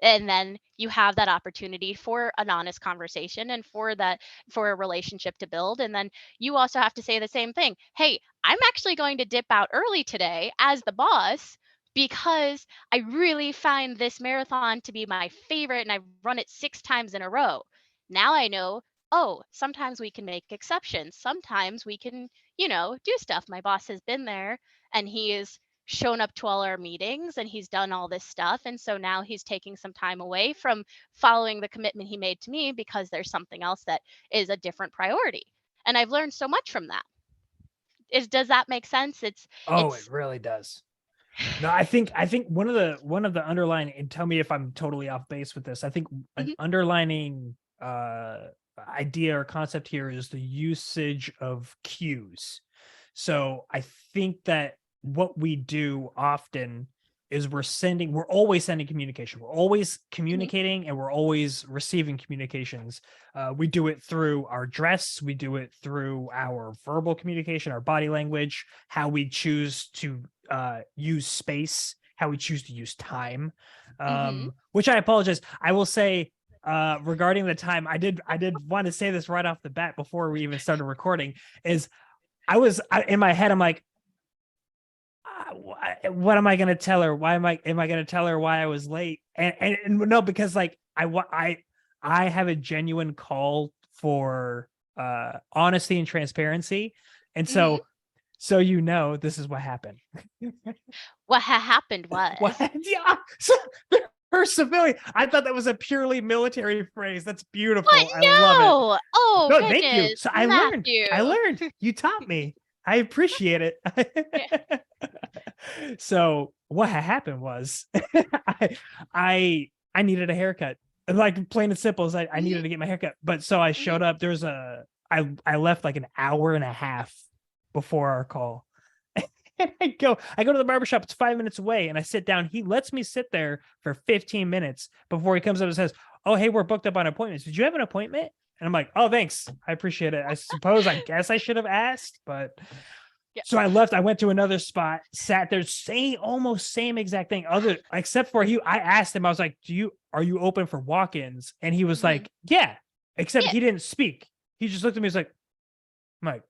And then you have that opportunity for an honest conversation and for a relationship to build. And then you also have to say the same thing. Hey, I'm actually going to dip out early today as the boss because I really find this marathon to be my favorite and I've run it 6 times in a row. Now I know, oh, sometimes we can make exceptions. Sometimes we can, do stuff. My boss has been there and he is shown up to all our meetings and he's done all this stuff. And so now he's taking some time away from following the commitment he made to me because there's something else that is a different priority. And I've learned so much from that. Does that make sense? It It's really does. No, I think one of the underlying, and tell me if I'm totally off base with this, I think an underlining idea or concept here is the usage of cues. So I think that what we do often is we're always sending communication. We're always communicating and we're always receiving communications. We do it through our dress. We do it through our verbal communication, our body language, how we choose to use space, how we choose to use time, which I apologize. I will say, regarding the time, I did want to say this right off the bat before we even started recording, is in my head, I'm like, what am I going to tell her? Am I going to tell her why I was late? And no, because like I have a genuine call for honesty and transparency. And so this is what happened. What happened was yeah. So, her civilian. I thought that was a purely military phrase. That's beautiful. What? I love it. Oh, no, goodness. Thank you. So I learned. You taught me. I appreciate it. So what happened was I needed a haircut. Like plain and simple as I needed to get my haircut. But so I showed up. I left like an hour and a half before our call. And I go to the barbershop. It's 5 minutes away. And I sit down. He lets me sit there for 15 minutes before he comes up and says, oh, hey, we're booked up on appointments. Did you have an appointment? And I'm like, oh, thanks. I appreciate it. I guess I should have asked, but so I left. I went to another spot, sat there, almost same exact thing. Except for I asked him, I was like, are you open for walk-ins? And he was like, yeah, except he didn't speak. He just looked at me. He's like, I'm like,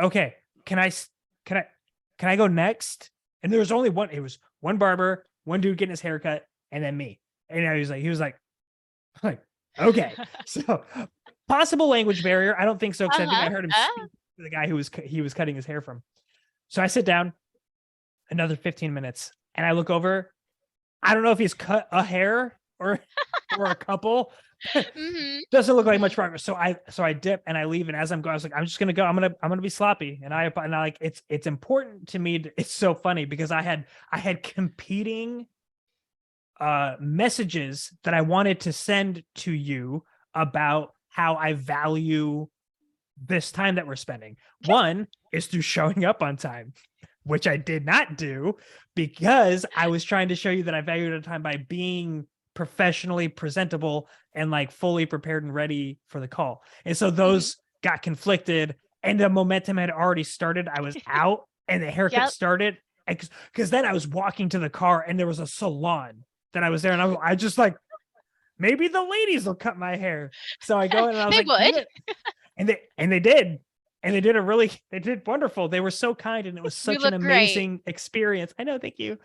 okay, can I go next? And there was only one. It was one barber, one dude getting his haircut, and then me. And he was like, okay. So possible language barrier. I don't think so, because I think I heard him speak to the guy he was cutting his hair from. So I sit down, another 15 minutes, and I look over. I don't know if he's cut a hair or a couple. Doesn't look like much progress. So I dip and I leave. And as I'm going, I was like, I'm just gonna go. I'm gonna be sloppy. And I like it's important to me. It's so funny because I had competing messages that I wanted to send to you about how I value this time that we're spending. One is through showing up on time, which I did not do because I was trying to show you that I value the time by being professionally presentable and like fully prepared and ready for the call. And so those got conflicted and the momentum had already started. I was out and the haircut started because then I was walking to the car and there was a salon that I was there and I just like, maybe the ladies will cut my hair. So I go in and I was They like, would. and they did. And they did wonderful. They were so kind, and it was You such an look great. amazing experience. I know, thank you.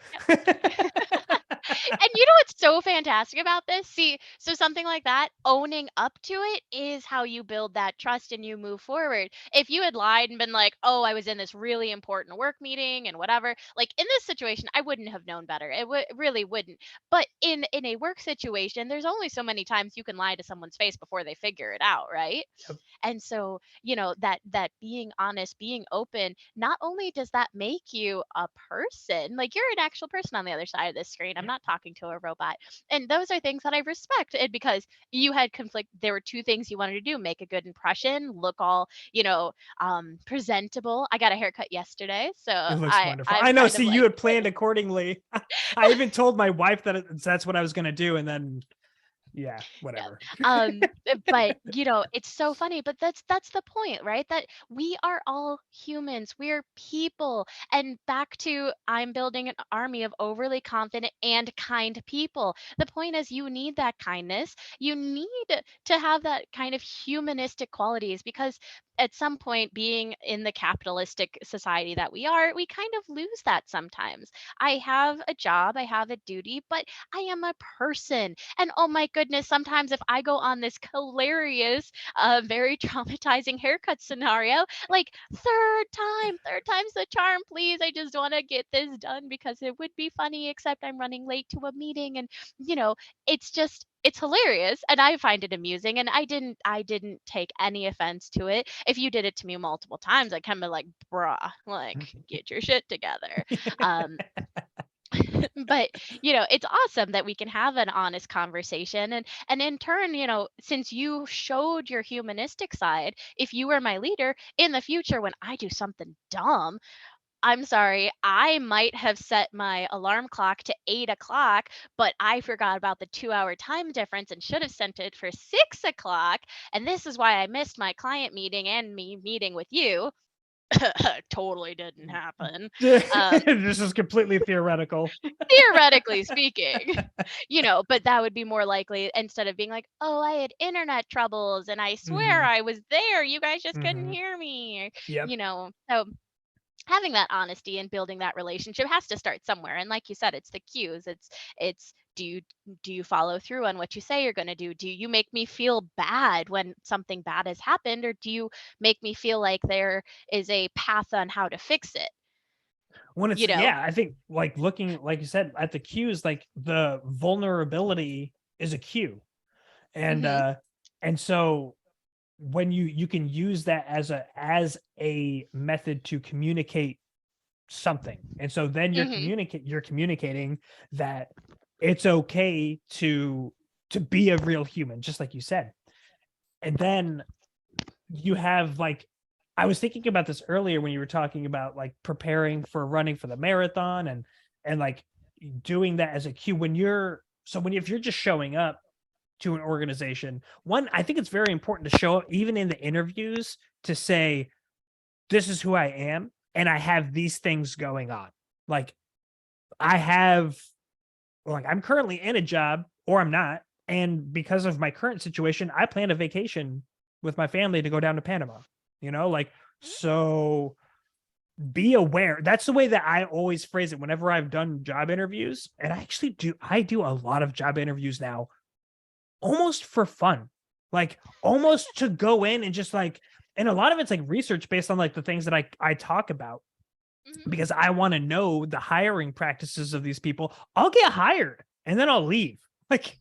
And you know what's so fantastic about this? See, so something like that, owning up to it is how you build that trust and you move forward. If you had lied and been like, "Oh, I was in this really important work meeting and whatever," like in this situation, I wouldn't have known better. Really wouldn't. But in a work situation, there's only so many times you can lie to someone's face before they figure it out, right? Yep. And so, that being honest, being open, not only does that make you a person, like you're an actual person on the other side of this screen. I'm Yeah. not talking to a robot. And those are things that I respect. And because you had conflict, there were two things you wanted to do: make a good impression, look all, presentable. I got a haircut yesterday, so It looks I wonderful. I've I know. kind of See, you like had planned accordingly. I even told my wife that that's what I was going to do, and then yeah, yeah. whatever. But it's so funny, but that's the point, right? That we are all humans. We're people. And back to, I'm building an army of overly confident and kind people. The point is, you need that kindness. You need to have that kind of humanistic qualities, because at some point, being in the capitalistic society that we are, we kind of lose that sometimes. I have a job, I have a duty, but I am a person. And oh my goodness, sometimes if I go on this hilarious, very traumatizing haircut scenario, like third time's the charm, please. I just want to get this done because it would be funny, except I'm running late to a meeting. And, you know, it's hilarious, and I find it amusing, and I didn't take any offense to it. If you did it to me multiple times, I kind of like, bruh, like, get your shit together. Um, but it's awesome that we can have an honest conversation, and in turn, since you showed your humanistic side, if you were my leader in the future when I do something dumb, I'm sorry, I might have set my alarm clock to 8 o'clock, but I forgot about the 2 hour time difference and should have sent it for 6 o'clock. And this is why I missed my client meeting and me meeting with you. Totally didn't happen. Um, This is completely theoretical. Theoretically speaking, but that would be more likely, instead of being like, "Oh, I had internet troubles and I swear Hmm. I was there. You guys just couldn't Hmm. hear me." Yep. So having that honesty and building that relationship has to start somewhere. And like you said, it's the cues. It's do you follow through on what you say you're going to do? Do you make me feel bad when something bad has happened, or do you make me feel like there is a path on how to fix it? When it's You know? I think like looking, like you said, at the cues, like the vulnerability is a cue. And Mhm. and so when you can use that as a method to communicate something. And so then Mhm. you're communicating that it's okay to be a real human, just like you said. And then you have like, I was thinking about this earlier when you were talking about like preparing for running for the marathon, and like doing that as a cue when if you're just showing up to an organization, one, I think it's very important to show up even in the interviews to say, this is who I am and I have these things going on. Like I have like I'm currently in a job or I'm not. And because of my current situation, I plan a vacation with my family to go down to Panama. Like, so be aware. That's the way that I always phrase it whenever I've done job interviews. And I do a lot of job interviews now almost for fun. Like almost to go in and just like, and a lot of it's like research based on like the things that I talk about, Mhm. because I want to know the hiring practices of these people. I'll get hired and then I'll leave. Like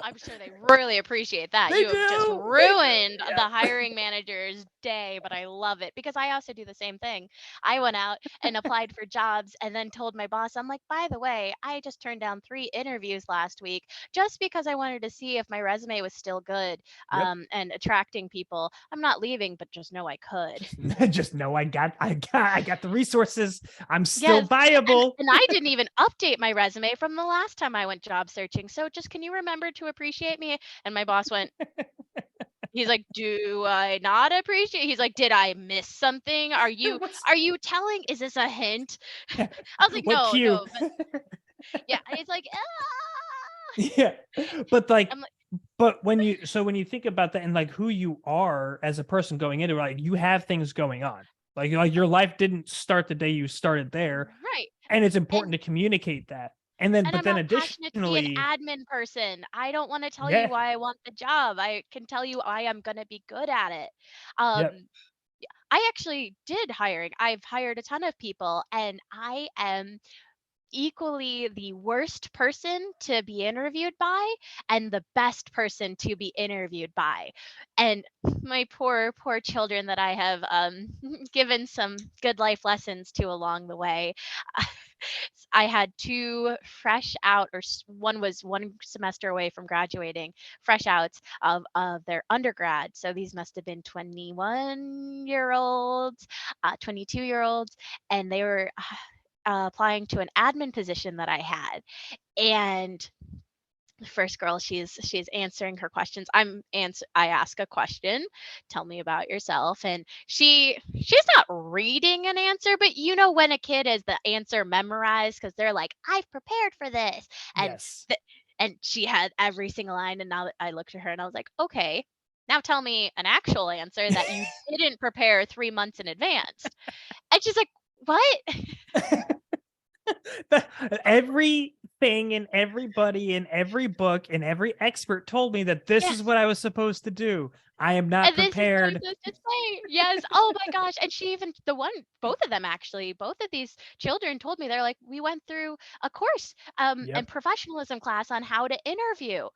I'm sure they really appreciate that. they You have just do. They do. ruined the Yeah. hiring manager's day, but I love it because I also do the same thing. I went out and applied for jobs and then told my boss, I'm like, by the way, I just turned down 3 interviews last week just because I wanted to see if my resume was still good, Yep. and attracting people. I'm not leaving, but just know I could. Just know I got the resources. I'm still Yes, and viable. and I didn't even update my resume from the last time I went job searching, so just can you remember to appreciate me? And my boss went, he's like, "Do I not appreciate?" He's like, "Did I miss something? Are you What's are you telling? Is this a hint?" I was like, what "No, cue? no." But yeah, it's like, "Ah!" Yeah. But like, I'm like, but when you think about that and like who you are as a person going into it, like you have things going on. Like your life didn't start the day you started there. right. And it's important And to communicate that. And then, and but I'm then not passionate to be an additionally, admin person. I don't want to tell you yeah, why I want the job. I can tell you I am going to be good at it. yep, Um, I actually did hiring. I've hired a ton of people, and I am equally the worst person to be interviewed by and the best person to be interviewed by. And my poor children that I have given some good life lessons to along the way. I had two fresh out, or one was one semester away from graduating, fresh outs of their undergrad. So these must have been 21-year-olds, 22-year-olds, and they were applying to an admin position that I had. And the first girl, she's answering her questions. I ask a question, tell me about yourself, and she's not reading an answer, but you know when a kid has the answer memorized because they're like, I've prepared for this, and yes. and she had every single line. And now I looked at her and I was like, okay, now tell me an actual answer that you didn't prepare 3 months in advance. And she's like, what? Everything and everybody in every book and every expert told me that this is Yes. what I was supposed to do. I am not And this is what I'm prepared. supposed to say. Yes. Oh my gosh. And she even both of them actually, both of these children told me they're like, we went through a course and Yep. professionalism class on how to interview.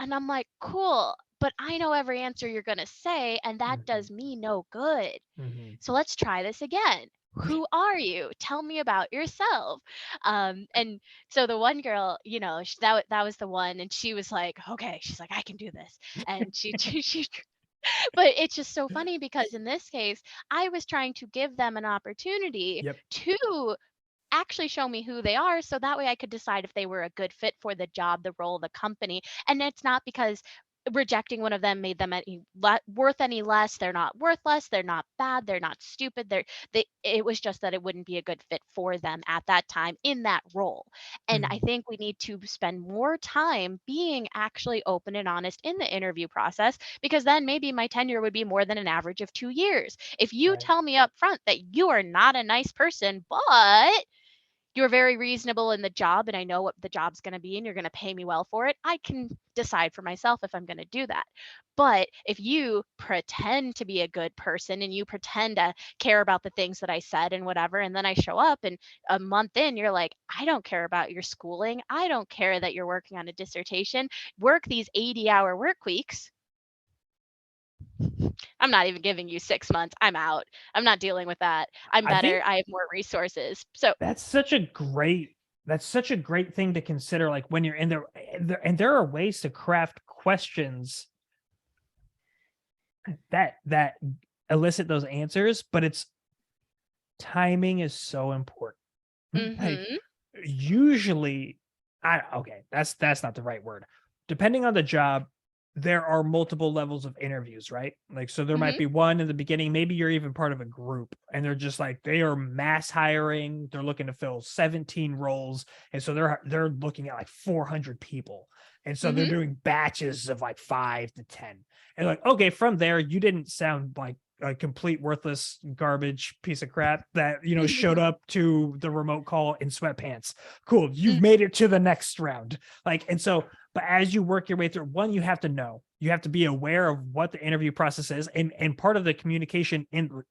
And I'm like, cool, but I know every answer you're gonna say, and that Mhm, does me no good. mhm. So let's try this again. Who are you? Tell me about yourself. And so the one girl, that was the one, and she was like, okay, she's like, I can do this, and she but it's just so funny because in this case, I was trying to give them an opportunity Yep. to actually show me who they are so that way I could decide if they were a good fit for the job, the role, the company. And it's not because rejecting one of them made them worth any less. They're not worthless, they're not bad, they're not stupid. It was just that it wouldn't be a good fit for them at that time in that role. And I Mhm. think we need to spend more time being actually open and honest in the interview process, because then maybe my tenure would be more than an average of 2 years. If you Right. tell me up front that you are not a nice person, but you're very reasonable in the job and I know what the job's going to be and you're going to pay me well for it, I can decide for myself if I'm going to do that. But if you pretend to be a good person and you pretend to care about the things that I said and whatever, and then I show up and a month in, you're like, I don't care about your schooling. I don't care that you're working on a dissertation. Work these 80-hour work weeks. I'm not even giving you 6 months. I'm out. I'm not dealing with that. I'm I think better. I have more resources. So, that's such a great thing to consider, like when you're in there, and there are ways to craft questions that elicit those answers, but it's timing is so important. Like mhm, usually, I okay, that's not the right word. Depending on the job, there are multiple levels of interviews, right? Like, so there might mhm, be one in the beginning. Maybe you're even part of a group, and they're just like they are mass hiring. They're looking to fill 17 roles, and so they're looking at like 400 people, and so they're mhm. doing batches of like 5 to 10. And like, okay, from there, you didn't sound like a complete worthless garbage piece of crap that showed up to the remote call in sweatpants. Cool, you've Mm, made it to the next round. Like, and so, but as you work your way through, one, you have to know, you have to be aware of what the interview process is, and part of the communication in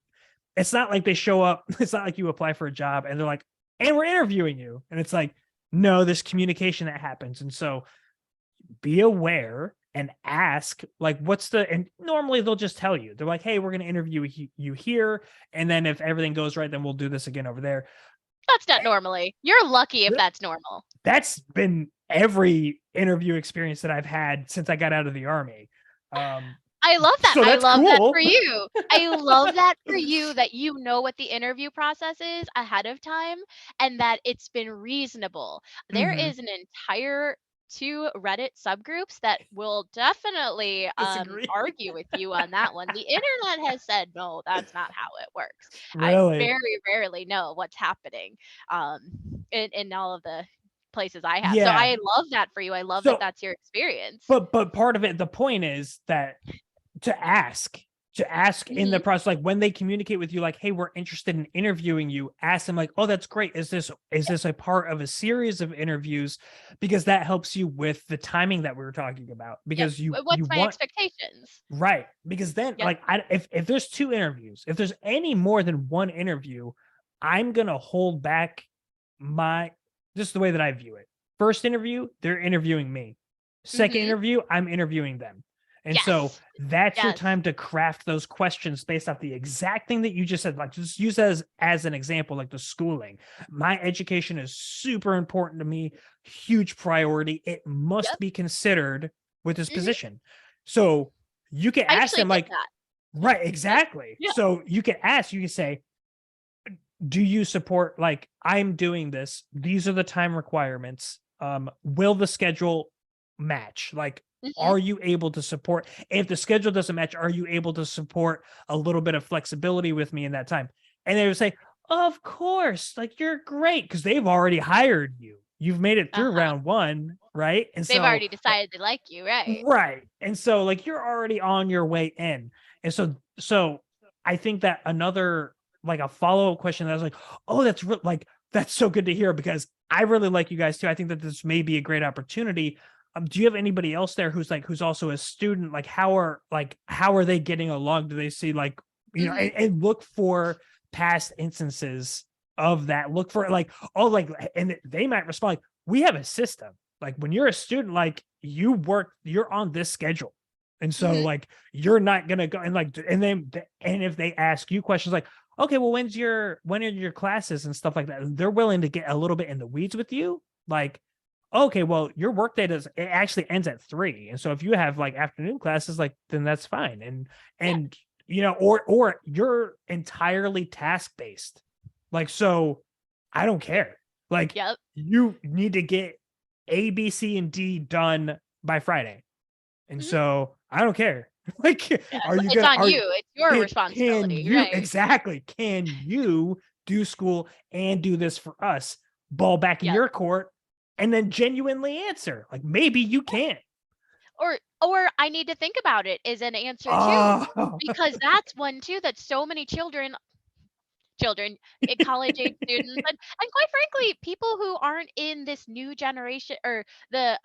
it's not like they show up. It's not like you apply for a job and they're like, and we're interviewing you, and it's like, no, there's communication that happens. And so be aware and ask, like, what's the, and normally they'll just tell you, they're like, hey, we're going to interview you here, and then if everything goes right, then we'll do this again over there. that's not normally. You're lucky if Th- that's normal. that's been every interview experience that I've had since I got out of the army. um I love that. so I that's love that for cool. you. I love that for you that you know what the interview process is ahead of time and that it's been reasonable. There Hmm. is an entire 2 Reddit subgroups that will definitely Disagree. argue with you on that one. The internet has said no, that's not how it works. I Really. very rarely know what's happening in all of the places I have. So Yeah. I love that for you. I love that that's your experience. But part of it, the point is that to ask in the process, like when they communicate with you, like, hey, we're interested in interviewing you, ask them like, oh, that's great. Is this a part of a series of interviews? Because that helps you with the timing that we were talking about, because What's my want, expectations? right? Because then like if there's 2 interviews, if there's any more than 1 interview, I'm gonna hold back this is the way that I view it. First interview, they're interviewing me. Second interview, I'm interviewing them. And so that's your time to craft those questions based off the exact thing that you just said. Like, just use as an example, like the schooling. My education is super important to me, huge priority. It must be considered with this position. So you can ask them like, right, exactly. So you can ask, you can say, do you support, like, I'm doing this, these are the time requirements. Will the schedule match? Like, are you able to support? If the schedule doesn't match, are you able to support a little bit of flexibility with me in that time? And they would say, of course, like, you're great, because they've already hired you. You've made it through round 1, right? And they've already decided they like you, right? Right. And so like you're already on your way in. And so I think that another, like, a follow-up question that I was like, oh, that's so good to hear, because I really like you guys too. I think that this may be a great opportunity. Do you have anybody else there who's also a student? Like, how are they getting along? Do they see, like, and look for past instances of that? Look for like, oh, like, and they might respond like, we have a system. Like, when you're a student, like, you're on this schedule. And so like, you're not going to go and like, and if they ask you questions like, okay, well, when are your classes and stuff like that, they're willing to get a little bit in the weeds with you. Like, okay, well, your workday it actually ends at 3. And so if you have like afternoon classes, like, then that's fine. And or you're entirely task-based. Like, so I don't care. Like, you need to get A, B, C, and D done by Friday. And so I don't care. Like, it's your responsibility, right? Exactly. Can you do school and do this for us? Ball back in your court, and then genuinely answer. Like, maybe you can't. Or I need to think about it is an answer too, because that's one too that so many children, college age students, and quite frankly, people who aren't in this new generation or the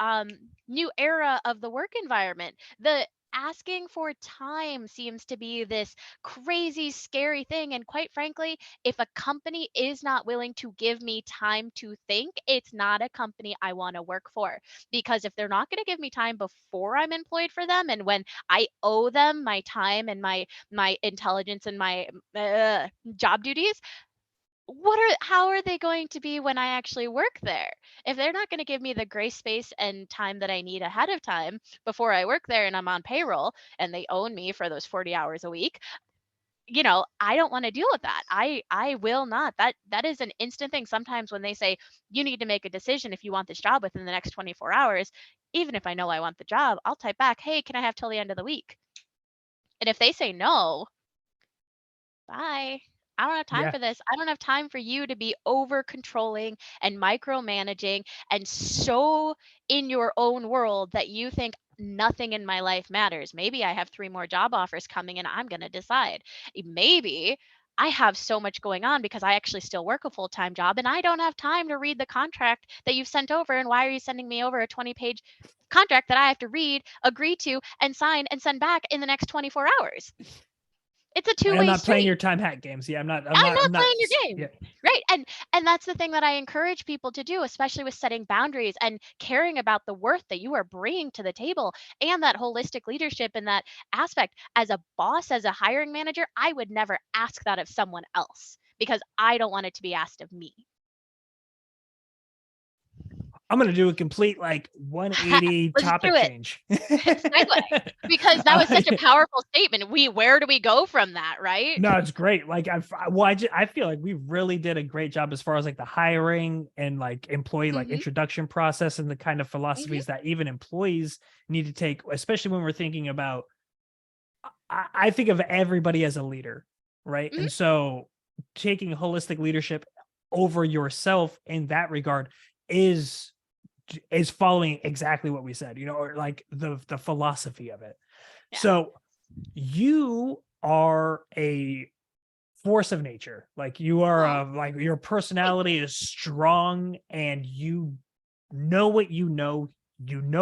new era of the work environment, the asking for time seems to be this crazy scary thing. And quite frankly, if a company is not willing to give me time to think, it's not a company I want to work for. Because if they're not going to give me time before I'm employed for them, and when I owe them my time and my intelligence and my job duties, how are they going to be when I actually work there? If they're not going to give me the grace space and time that I need ahead of time before I work there and I'm on payroll and they own me for those 40 hours a week, I don't want to deal with that. I will not. That is an instant thing. Sometimes when they say you need to make a decision if you want this job within the next 24 hours, even if I know I want the job, I'll type back, "Hey, can I have till the end of the week?" And if they say no, bye. I don't have time for this. I don't have time for you to be over controlling and micromanaging and so in your own world that you think nothing in my life matters. Maybe I have 3 more job offers coming and I'm going to decide. Maybe I have so much going on because I actually still work a full-time job and I don't have time to read the contract that you've sent over. And why are you sending me over a 20-page contract that I have to read, agree to, and sign and send back in the next 24 hours? It's a two-way street. I'm not playing your time hack games. Yeah, I'm not playing your game. Yeah. Right. And that's the thing that I encourage people to do, especially with setting boundaries and caring about the worth that you are bringing to the table and that holistic leadership and that aspect. As a boss, as a hiring manager, I would never ask that of someone else because I don't want it to be asked of me. I'm going to do a complete 180 topic change. Segue, because that was such a powerful statement. Where do we go from that, right? No, it's great. I feel like we really did a great job as far as the hiring and employee introduction process and the kind of philosophies that even employees need to take, especially when we're thinking about, I think of everybody as a leader, right? And so taking holistic leadership over yourself in that regard is is following exactly what we said, or like the philosophy of it. Yeah. So you are a force of nature. Like you are like your personality is strong, and you know what you know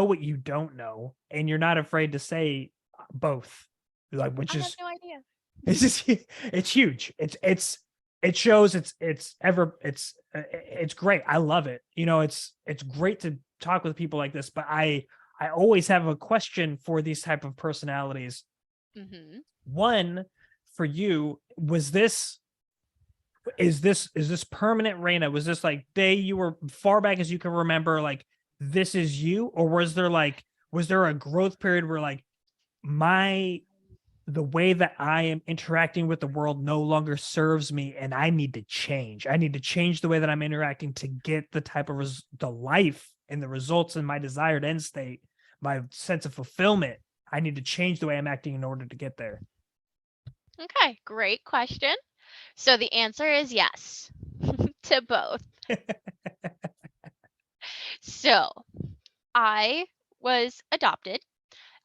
what you don't know, and you're not afraid to say both. Like, which I have is no idea. it's just it's huge. It shows it's great. I love it. It's great to talk with people like this, but I always have a question for these type of personalities. Mm-hmm. One, for you, was this is this permanent, Rayna? Was this like day you were far back as you can remember, like this is you? Or was there a growth period where like the way that I am interacting with the world no longer serves me, and I need to change. I need to change the way that I'm interacting to get the type of the life and the results in my desired end state, my sense of fulfillment. I need to change the way I'm acting in order to get there. Okay, great question. So the answer is yes to both. So I was adopted.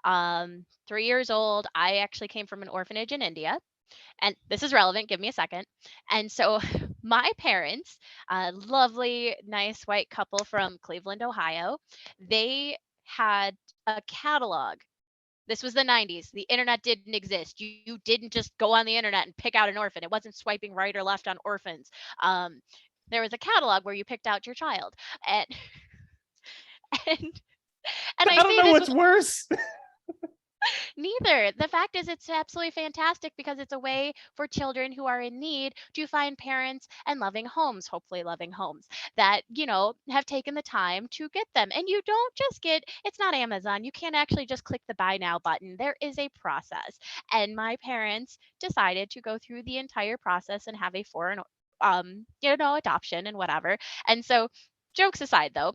3 years old. I actually came from an orphanage in India. And this is relevant. Give me a second. And so my parents, a lovely, nice white couple from Cleveland, Ohio, they had a catalog. This was the 90s. The internet didn't exist. You didn't just go on the internet and pick out an orphan. It wasn't swiping right or left on orphans. Um, there was a catalog where you picked out your child. And and and I I don't say know this what's with worse. neither. The fact is, it's absolutely fantastic because it's a way for children who are in need to find parents and loving homes, hopefully loving homes that, have taken the time to get them. And you don't just it's not Amazon. You can't actually just click the buy now button. There is a process. And my parents decided to go through the entire process and have a foreign, adoption and whatever. And so, jokes aside, though,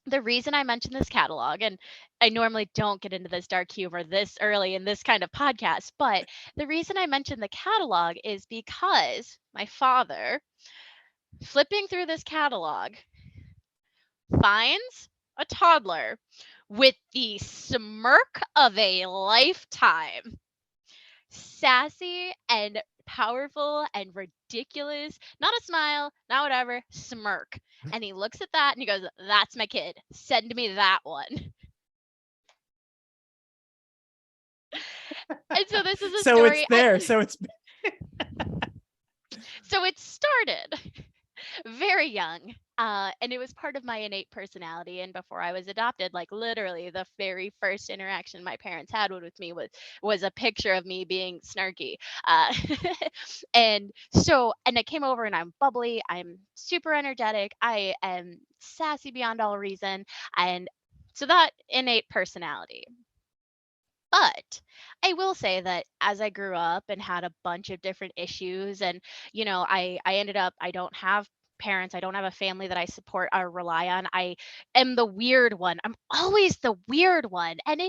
the reason I mentioned this catalog, and I normally don't get into this dark humor this early in this kind of podcast, but the reason I mentioned the catalog is because my father, flipping through this catalog, finds a toddler with the smirk of a lifetime. Sassy and powerful and ridiculous. Not a smile, not whatever, smirk. And he looks at that and he goes, "That's my kid. Send me that one." And so this is a So it's story. there. So it's So it started very young. And it was part of my innate personality. And before I was adopted, like literally the very first interaction my parents had with me was a picture of me being snarky. Uh, and I came over and I'm bubbly. I'm super energetic. I am sassy beyond all reason. And so that innate personality. But I will say that as I grew up and had a bunch of different issues, and I ended up, I don't have parents, I don't have a family that I support or rely on. I am the weird one. I'm always the weird one. And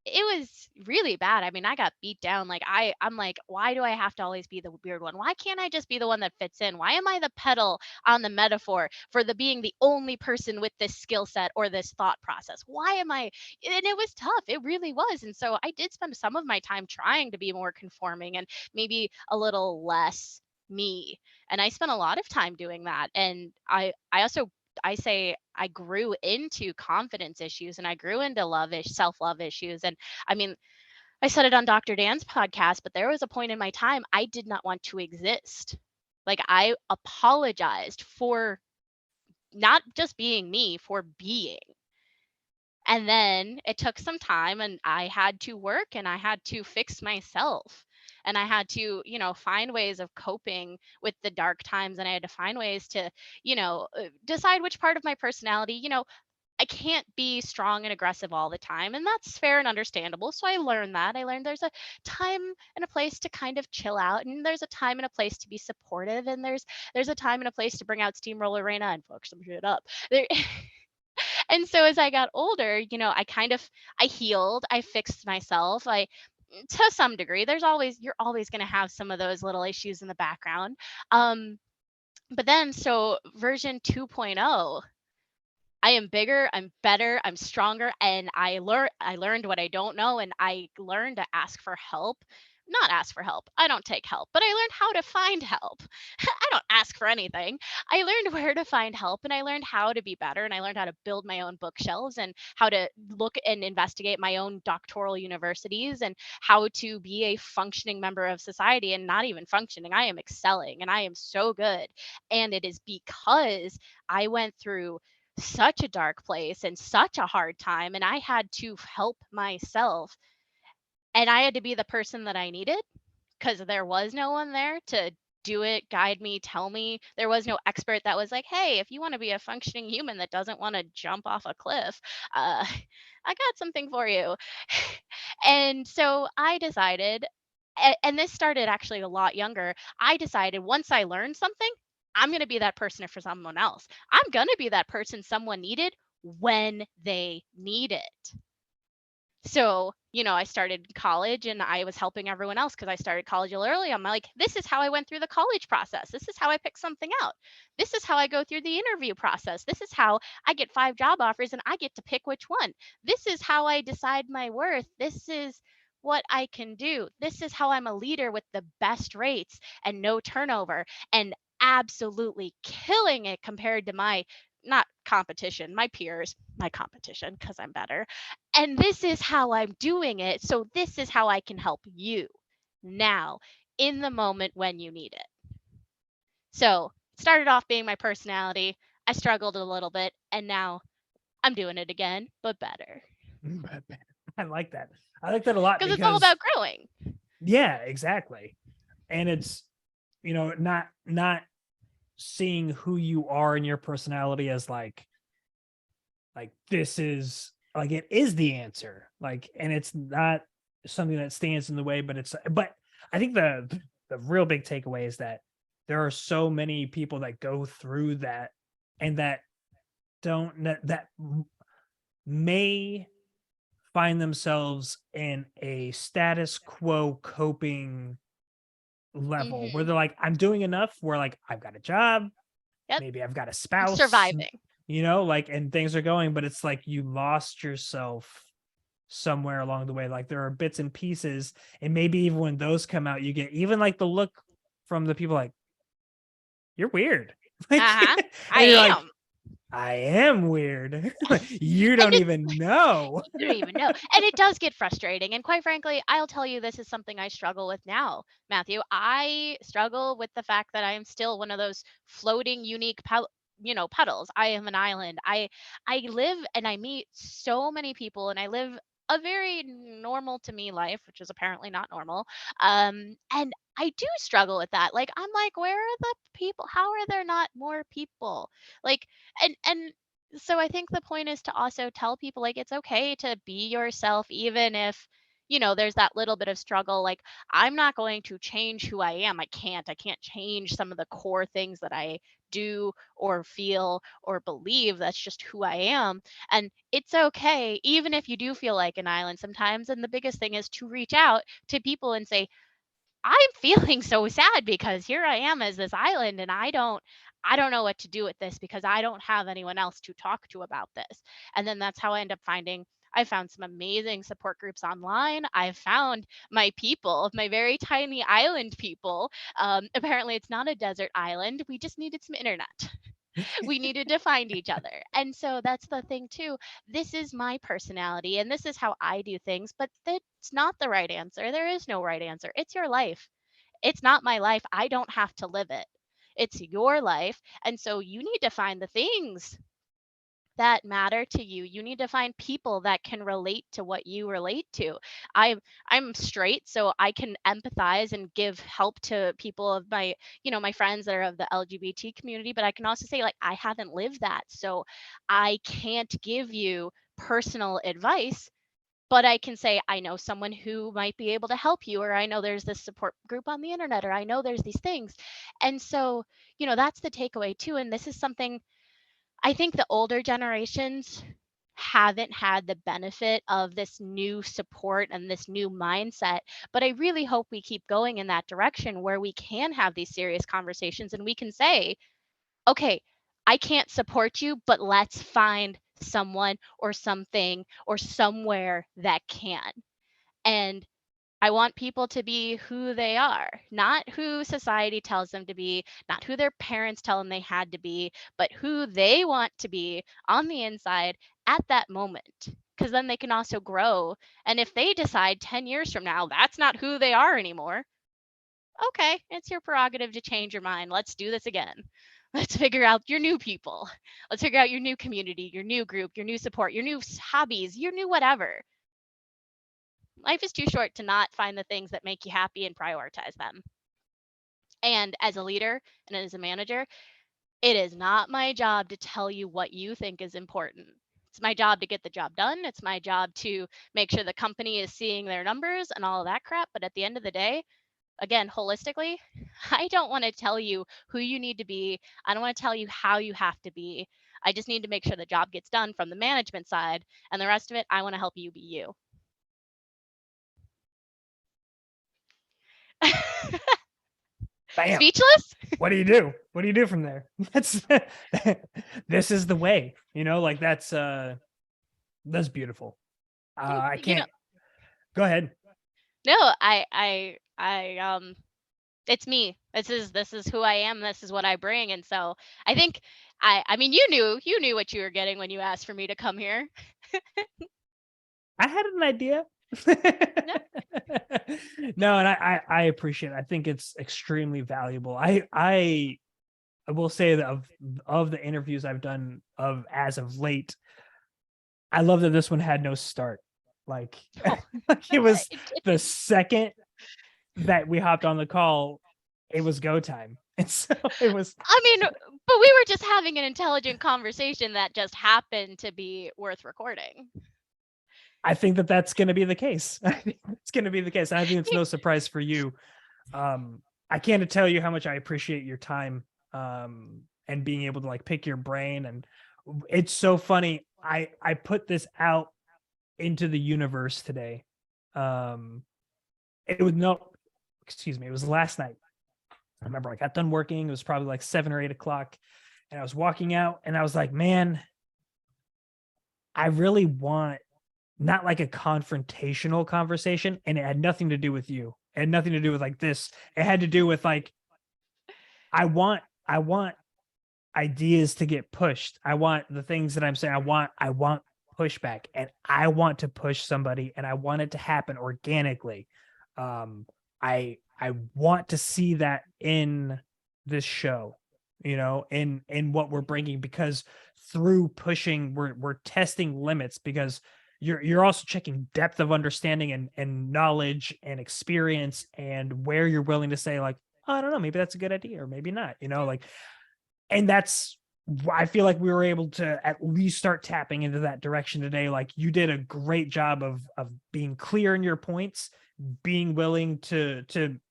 it was really bad. I mean, I got beat down. Like I'm like, why do I have to always be the weird one? Why can't I just be the one that fits in? Why am I the pedal on the metaphor for the being the only person with this skill set or this thought process? Why am I? And it was tough. It really was. And so I did spend some of my time trying to be more conforming and maybe a little less me. And I spent a lot of time doing that. And I also, I say I grew into confidence issues and I grew into self-love issues. And I mean, I said it on Dr. Dan's podcast, but there was a point in my time I did not want to exist. Like I apologized for not just being me, for being. And then it took some time and I had to work and I had to fix myself. And I had to, find ways of coping with the dark times. And I had to find ways to, decide which part of my personality, I can't be strong and aggressive all the time. And that's fair and understandable. So I learned that. I learned there's a time and a place to kind of chill out. And there's a time and a place to be supportive. And there's a time and a place to bring out Steamroller Rayna and fuck some shit up. There, and so as I got older, I healed, I fixed myself. To some degree, you're always going to have some of those little issues in the background. But then so version 2.0 I am bigger, I'm better, I'm stronger, and I learned what I don't know, and I learned to ask for help. Not ask for help. I don't take help, but I learned how to find help. I don't ask for anything. I learned where to find help, and I learned how to be better, and I learned how to build my own bookshelves and how to look and investigate my own doctoral universities and how to be a functioning member of society, and not even functioning. I am excelling and I am so good. And it is because I went through such a dark place and such a hard time, and I had to help myself, and I had to be the person that I needed because there was no one there to do it, guide me, tell me. There was no expert that was like, hey, if you want to be a functioning human that doesn't want to jump off a cliff, uh, I got something for you. And so I decided, and this started actually a lot younger. I decided once I learned something, I'm going to be that person for someone else. I'm going to be that person someone needed when they need it. So, I started college and I was helping everyone else because I started college a little early. I'm like, this is how I went through the college process. This is how I pick something out. This is how I go through the interview process. This is how I get 5 job offers and I get to pick which one. This is how I decide my worth. This is what I can do. This is how I'm a leader with the best rates and no turnover and absolutely killing it compared to my not competition, my peers, my competition because I'm better. And this is how I'm doing it. So this is how I can help you now in the moment when you need it. So it started off being my personality. I struggled a little bit and now I'm doing it again, but better. I like that. I like that a lot Because it's all about growing. Yeah, exactly. And it's, not seeing who you are in your personality as like this is like it is the answer. Like, and it's not something that stands in the way, but I think the real big takeaway is that there are so many people that go through that and that don't that may find themselves in a status quo coping level where they're like, I'm doing enough, where like I've got a job, Yep. maybe I've got a I'm spouse, surviving. like, and things are going, but it's like you lost yourself somewhere along the way. Like there are bits and pieces, and maybe even when those come out, you get even like the look from the people like, you're weird. Like, I and you're like, am. I am weird. You And don't even know. you don't even know. And it does get frustrating. And quite frankly, I'll tell you, this is something I struggle with now, Matthew. I struggle with the fact that I am still one of those floating, unique, puddles. I am an island. I live and I meet so many people, and I live a very normal to me life, which is apparently not normal. And I do struggle with that. Like, I'm like, where are the people? How are there not more people? Like, and so I think the point is to also tell people, like, it's okay to be yourself, even if there's that little bit of struggle. Like, I'm not going to change who I am. I can't change some of the core things that I do or feel or believe. That's just who I am. And it's okay even if you do feel like an island sometimes. And the biggest thing is to reach out to people and say, I'm feeling so sad because here I am as this island, and I don't know what to do with this because I don't have anyone else to talk to about this. And then that's how I found some amazing support groups online. I've found my people, my very tiny island people. Apparently, it's not a desert island. We just needed some internet. We needed to find each other. And so that's the thing too. This is my personality and this is how I do things, but that's not the right answer. There is no right answer. It's your life. It's not my life. I don't have to live it. It's your life. And so you need to find the things that matter to you. You need to find people that can relate to what you relate to. I'm straight, so I can empathize and give help to people of my friends that are of the LGBT community, but I can also say, like, I haven't lived that. So I can't give you personal advice, but I can say I know someone who might be able to help you, or I know there's this support group on the internet, or I know there's these things. And so, that's the takeaway too. And this is something I think the older generations haven't had the benefit of this new support and this new mindset. But I really hope we keep going in that direction where we can have these serious conversations and we can say, okay, I can't support you, but let's find someone or something or somewhere that can. And I want people to be who they are, not who society tells them to be, not who their parents tell them they had to be, but who they want to be on the inside at that moment. Because then they can also grow. And if they decide 10 years from now that's not who they are anymore, okay, it's your prerogative to change your mind. Let's do this again. Let's figure out your new people. Let's figure out your new community, your new group, your new support, your new hobbies, your new whatever. Life is too short to not find the things that make you happy and prioritize them. And as a leader and as a manager, it is not my job to tell you what you think is important. It's my job to get the job done. It's my job to make sure the company is seeing their numbers and all of that crap. But at the end of the day, again, holistically, I don't want to tell you who you need to be. I don't want to tell you how you have to be. I just need to make sure the job gets done from the management side. And the rest of it, I want to help you be you. Bam. Speechless? What do you do? What do you do from there? That's this is the way, like that's beautiful. I You know, can't go ahead. no, it's me. This is who I am. This is what I bring. And so I think I mean you knew what you were getting when you asked for me to come here. I had an idea. No. No, and I appreciate it. I think it's extremely valuable. I will say that of the interviews I've done as of late, I love that this one had no start. Like, like it was the second that we hopped on the call, it was go time. And so it was. I mean, but we were just having an intelligent conversation that just happened to be worth recording. I think that that's going to be the case. I think it's going to be the case. And I think it's no surprise for you. I can't tell you how much I appreciate your time and being able to like pick your brain. And it's so funny. I put this out into the universe today. It was last night. I remember I got done working. It was probably like 7 or 8 o'clock. And I was walking out and I was like, man, I really want not like a confrontational conversation. And it had nothing to do with you. It had nothing to do with like this. It had to do with like, I want ideas to get pushed. I want the things that I'm saying. I want pushback, and I want to push somebody, and I want it to happen organically. I want to see that in this show, in what we're bringing, because through pushing, we're testing limits, because you're also checking depth of understanding and knowledge and experience, and where you're willing to say like, oh, I don't know, maybe that's a good idea or maybe not, like, and that's, I feel like we were able to at least start tapping into that direction today. Like, you did a great job of being clear in your points, being willing to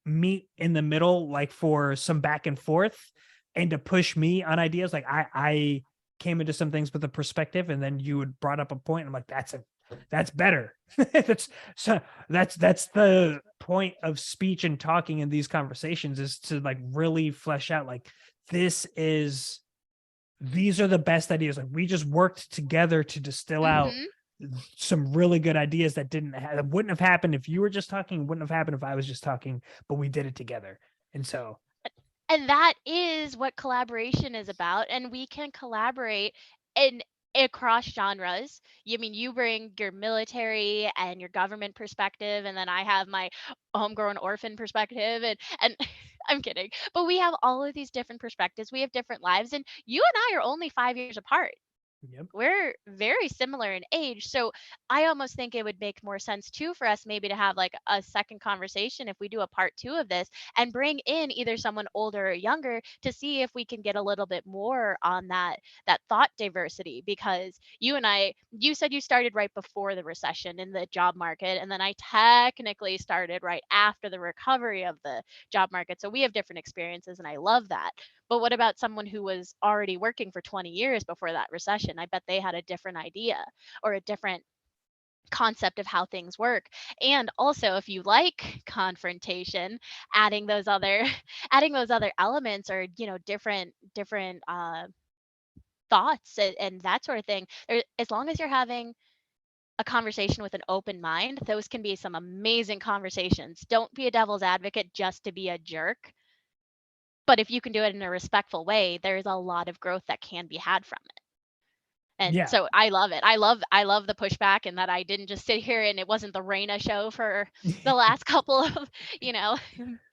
meet in the middle, like for some back and forth, and to push me on ideas. Like I came into some things with a perspective, and then you had brought up a point, and I'm like, that's better. That's the point of speech and talking in these conversations, is to like really flesh out like, these are the best ideas. Like, we just worked together to distill out some really good ideas that wouldn't have happened if you were just talking, wouldn't have happened if I was just talking, but we did it together. And so, And that is what collaboration is about. And we can collaborate in across genres. You bring your military and your government perspective, and then I have my homegrown orphan perspective, and I'm kidding. But we have all of these different perspectives. We have different lives, and you and I are only 5 years apart. yep. We're very similar in age. So I almost think it would make more sense too for us maybe to have like a second conversation if we do a part 2 of this, and bring in either someone older or younger to see if we can get a little bit more on that thought diversity. Because you said you started right before the recession in the job market, and then I technically started right after the recovery of the job market. So we have different experiences, and I love that. But what about someone who was already working for 20 years before that recession? I bet they had a different idea or a different concept of how things work. And also, if you like confrontation, adding those other adding those other elements, or different thoughts and that sort of thing. As long as you're having a conversation with an open mind, those can be some amazing conversations. Don't be a devil's advocate just to be a jerk. But if you can do it in a respectful way, there's a lot of growth that can be had from it. And Yeah. so I love it. I love the pushback, and that I didn't just sit here and it wasn't the Rayna show for the last couple of, you know,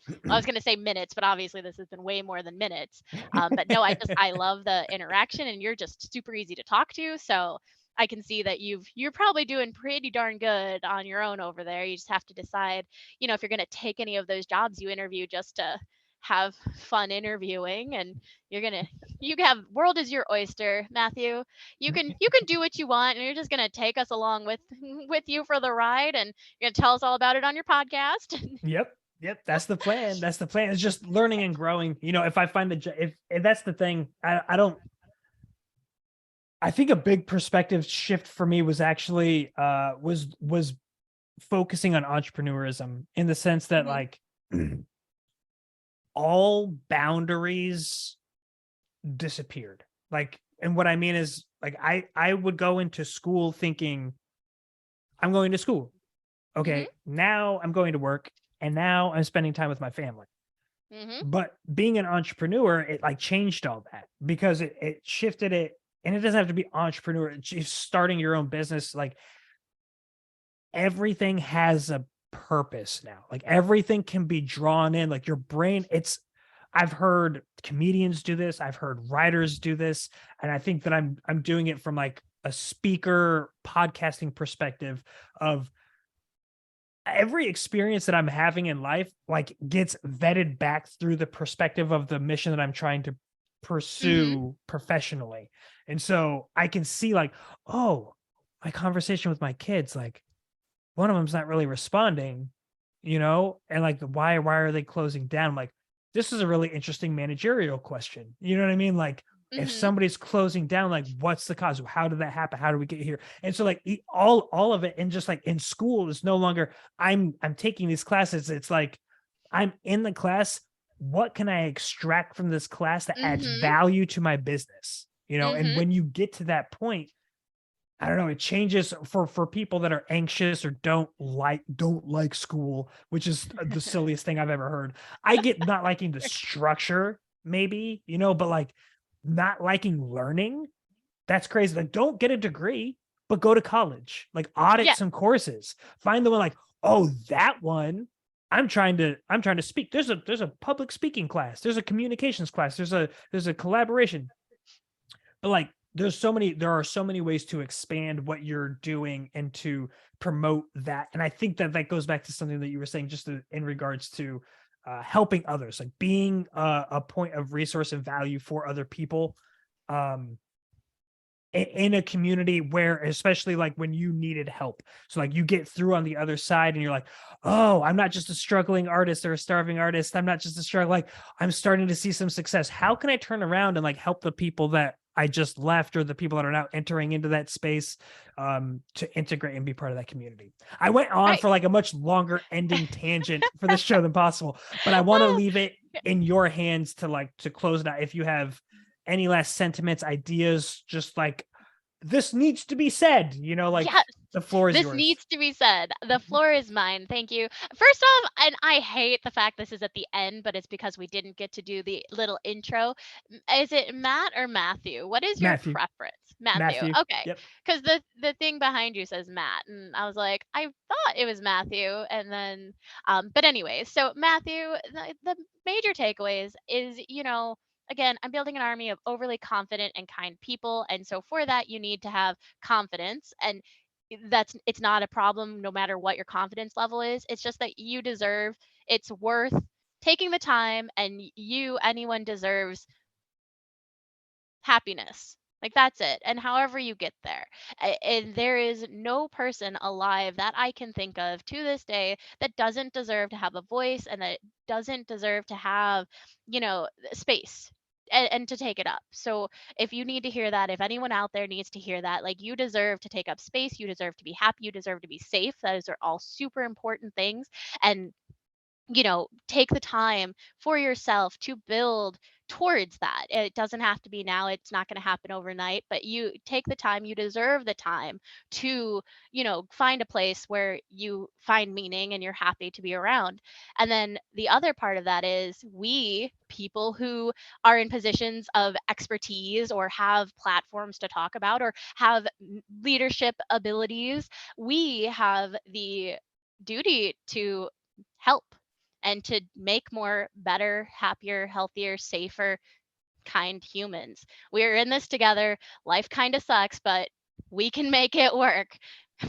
I was going to say minutes, but obviously this has been way more than minutes. But no, I love the interaction, and you're just super easy to talk to. So I can see that you're probably doing pretty darn good on your own over there. You just have to decide, if you're going to take any of those jobs you interview just to have fun interviewing, and you have world is your oyster, Matthew. You can do what you want, and you're just going to take us along with you for the ride, and you're going to tell us all about it on your podcast. Yep. Yep. That's the plan. That's the plan. It's just learning and growing. If I find if that's the thing, I don't, I think a big perspective shift for me was actually, was focusing on entrepreneurism in the sense that Mhm. like all boundaries disappeared. Like, and what I mean is like, I would go into school thinking I'm going to school. Mhm. Okay. Now I'm going to work, and now I'm spending time with my family. Mhm. But being an entrepreneur, it like changed all that because it shifted it. And it doesn't have to be entrepreneur, it's just starting your own business. Like everything has a purpose now. Like everything can be drawn in. Like your brain, I've heard comedians do this, I've heard writers do this, and I think that I'm doing it from like a speaker podcasting perspective of every experience that I'm having in life like gets vetted back through the perspective of the mission that I'm trying to Mhm. pursue professionally. And so I can see like, oh, my conversation with my kids, like one of them's not really responding, and like why are they closing down? I'm like, this is a really interesting managerial question. You know what I mean? Like if Mhm. somebody's closing down, like what's the cause? How did that happen? How do we get here? And so like all of it, and just like in school is no longer I'm taking these classes. It's like I'm in the class. What can I extract from this class that adds Mhm. value to my business? And Mhm. when you get to that point, I don't know, it changes for people that are anxious or don't like school, which is the silliest thing I've ever heard. I get not liking the structure, maybe, but like not liking learning, that's crazy. Like, don't get a degree, but go to college. Like, audit Yeah. some courses. Find the one like, oh, that one. I'm trying to speak. There's a public speaking class. There's a communications class. There's a collaboration. But like there are so many ways to expand what you're doing and to promote that. And I think that that goes back to something that you were saying just in regards to helping others, like being a point of resource and value for other people. Um, in a community where, especially like when you needed help, so like you get through on the other side and you're like, oh, I'm not just a struggling artist or a starving artist, I'm not just a struggle, like I'm starting to see some success. How can I turn around and like help the people that I just left, or the people that are now entering into that space, to integrate and be part of that community? I went on Right. for like a much longer ending tangent for this show than possible, but I want to leave it in your hands to like to close it out. If you have any last sentiments, ideas, just like this needs to be said, like Yes, the floor is this yours. needs to be said. The floor is mine. Thank you. First off, and I hate the fact this is at the end, but it's because we didn't get to do the little intro. Is it Matt or Matthew? What is your Matthew. preference? Matthew. Matthew. Okay. Yep. Because the thing behind you says Matt, and I was like, I thought it was Matthew, and then but anyway, so Matthew, the major takeaways is, again, I'm building an army of overly confident and kind people, and so for that you need to have confidence. And it's not a problem no matter what your confidence level is. It's just that it's worth taking the time, and anyone deserves happiness. Like that's it. And however you get there. And there is no person alive that I can think of to this day that doesn't deserve to have a voice, and that doesn't deserve to have, space and to take it up. So if you need to hear that, if anyone out there needs to hear that, like, you deserve to take up space, you deserve to be happy, you deserve to be safe. Those are all super important things. And take the time for yourself to build towards that. It doesn't have to be now. It's not going to happen overnight, but you take the time, you deserve the time to, find a place where you find meaning and you're happy to be around. And then the other part of that is we people who are in positions of expertise or have platforms to talk about or have leadership abilities, we have the duty to help and to make more better, happier, healthier, safer, kind humans. We're in this together. Life kind of sucks, but we can make it work.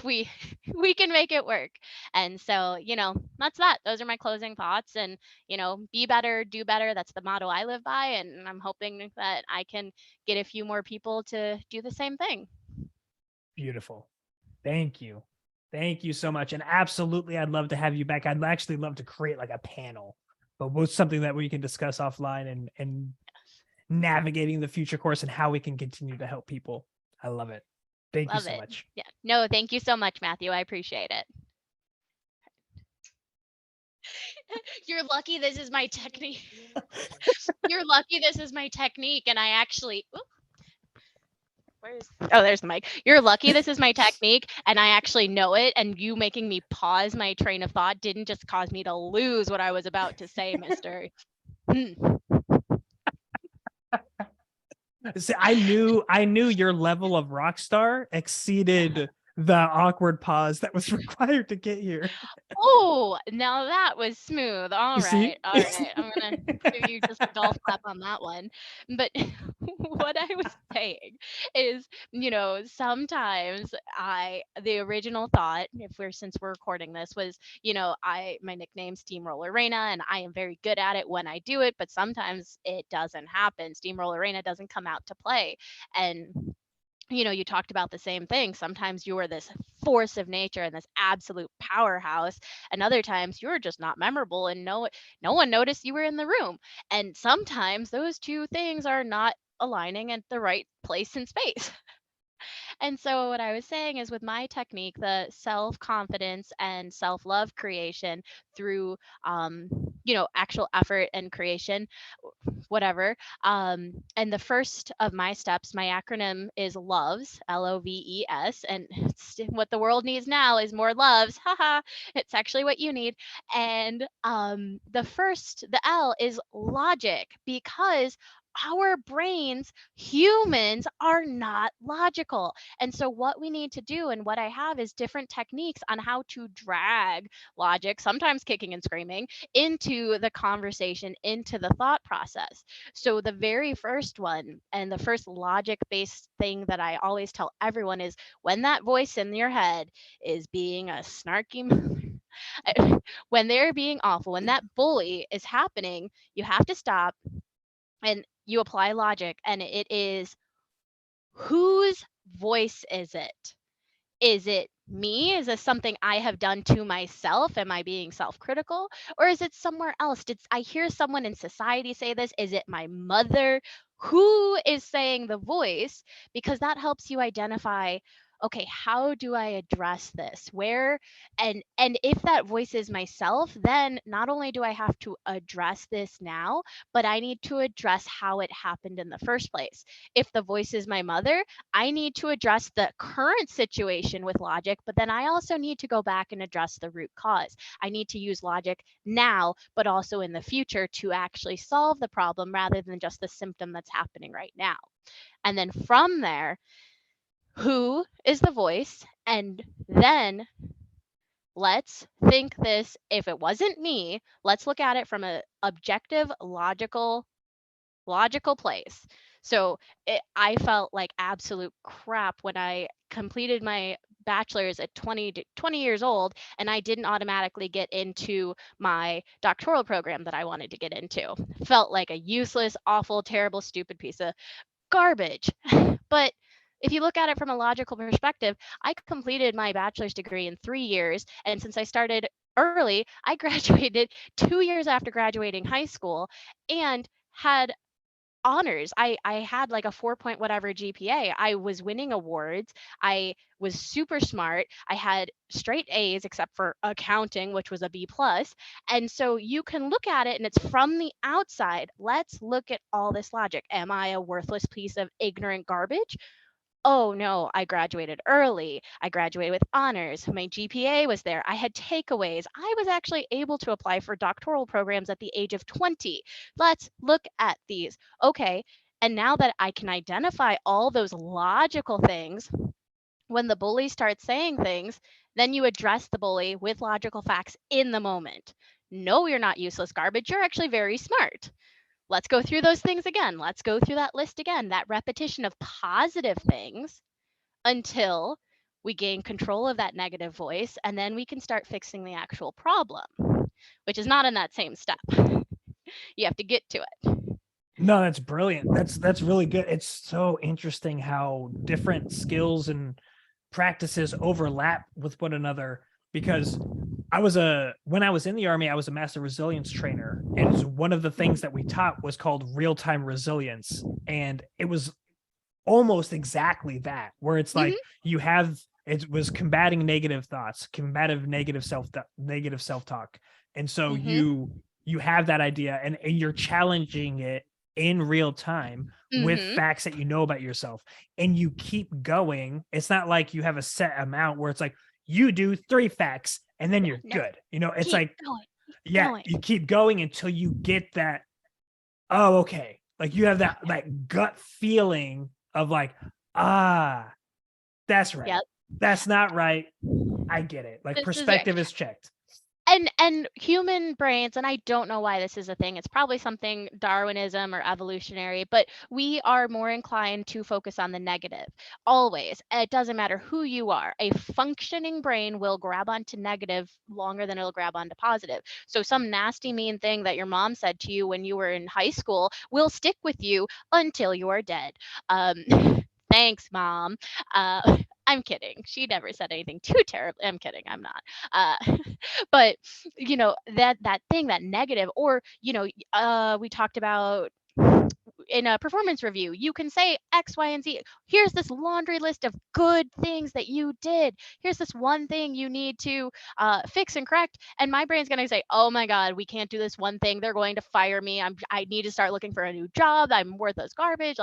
We we can make it work. And so, that's that. Those are my closing thoughts. And, be better, do better. That's the motto I live by. And I'm hoping that I can get a few more people to do the same thing. Beautiful. Thank you. Thank you so much. And absolutely, I'd love to have you back. I'd actually love to create like a panel, but what's something that we can discuss offline and navigating the future course and how we can continue to help people. I love it. Thank you so much. Yeah. No, thank you so much, Matthew. I appreciate it. You're lucky this is my technique. You're lucky this is my technique. And I actually, there's the mic. You're lucky this is my technique and I actually know it. And you making me pause my train of thought didn't just cause me to lose what I was about to say, mister. See, I knew your level of rock star exceeded the awkward pause that was required to get here. Oh, now that was smooth. All You see? right. I'm gonna give you just a golf clap on that one. But what I was saying is, sometimes the original thought, since we're recording this, was, my nickname Steamroller Rayna, and I am very good at it when I do it, but sometimes it doesn't happen. Steamroller Rayna doesn't come out to play. And you talked about the same thing. Sometimes you are this force of nature and this absolute powerhouse, and other times you're just not memorable and no one noticed you were in the room. And sometimes those two things are not aligning at the right place in space. And so what I was saying is, with my technique, the self-confidence and self-love creation through actual effort and creation, whatever. And the first of my steps, my acronym is L.O.V.E.S, L-O-V-E-S. And what the world needs now is more loves. Haha, it's actually what you need. And the L is logic, because our brains, humans, are not logical. And so what we need to do, and what I have, is different techniques on how to drag logic, sometimes kicking and screaming, into the conversation, into the thought process. So the very first one, and the first logic-based thing that I always tell everyone, is when that voice in your head is being a snarky when they're being awful, when that bully is happening, you have to stop and you apply logic. And it is, whose voice is it? Is it me? Is this something I have done to myself? Am I being self-critical? Or is it somewhere else? Did I hear someone in society say this? Is it my mother? Who is saying the voice? Because that helps you identify, okay, how do I address this? Where, and if that voice is myself, then not only do I have to address this now, but I need to address how it happened in the first place. If the voice is my mother, I need to address the current situation with logic, but then I also need to go back and address the root cause. I need to use logic now, but also in the future, to actually solve the problem rather than just the symptom that's happening right now. And then from there, who is the voice? And then let's think this, if it wasn't me, let's look at it from an objective, logical place. So I felt like absolute crap when I completed my bachelor's at 20 years old, and I didn't automatically get into my doctoral program that I wanted to get into. Felt like a useless, awful, terrible, stupid piece of garbage. But if you look at it from a logical perspective, I completed my bachelor's degree in 3 years, and since I started early, I graduated 2 years after graduating high school and had honors. I had like a 4 point whatever GPA. I was winning awards. I was super smart. I had straight A's except for accounting, which was a B plus. And so you can look at it and it's from the outside. Let's look at all this logic. Am I a worthless piece of ignorant garbage? Oh no, I graduated early. I graduated with honors. My GPA was there. I had takeaways. I was actually able to apply for doctoral programs at the age of 20. Let's look at these. Okay. And now that I can identify all those logical things, when the bully starts saying things, then you address the bully with logical facts in the moment. No, you're not useless garbage. You're actually very smart. Let's go through those things again. Let's go through that list again, that repetition of positive things until we gain control of that negative voice, and then we can start fixing the actual problem, which is not in that same step. You have to get to it. No, that's brilliant. That's really good. It's so interesting how different skills and practices overlap with one another, because when I was in the Army, I was a master resilience trainer, and one of the things that we taught was called real-time resilience, and it was almost exactly that, where it's like it was combating negative thoughts, combative negative self-talk. And so you have that idea, and you're challenging it in real time with facts that you know about yourself, and you keep going. It's not like you have a set amount where it's like you do 3 facts and then you're good. It's like you keep going until you get that, oh, okay, like you have that gut feeling of like, that's right. Yep. That's not right. I get it. Like, perspective is checked. And human brains, and I don't know why this is a thing. It's probably something Darwinism or evolutionary, but we are more inclined to focus on the negative. Always. It doesn't matter who you are. A functioning brain will grab onto negative longer than it'll grab onto positive. So some nasty, mean thing that your mom said to you when you were in high school will stick with you until you are dead. Thanks, Mom. I'm kidding. She never said anything too terrible. I'm kidding. I'm not. But that thing, that negative, or we talked about in a performance review, you can say X, Y, and Z. Here's this laundry list of good things that you did. Here's this one thing you need to fix and correct. And my brain's going to say, oh my God, we can't do this one thing. They're going to fire me. I need to start looking for a new job. I'm worthless garbage.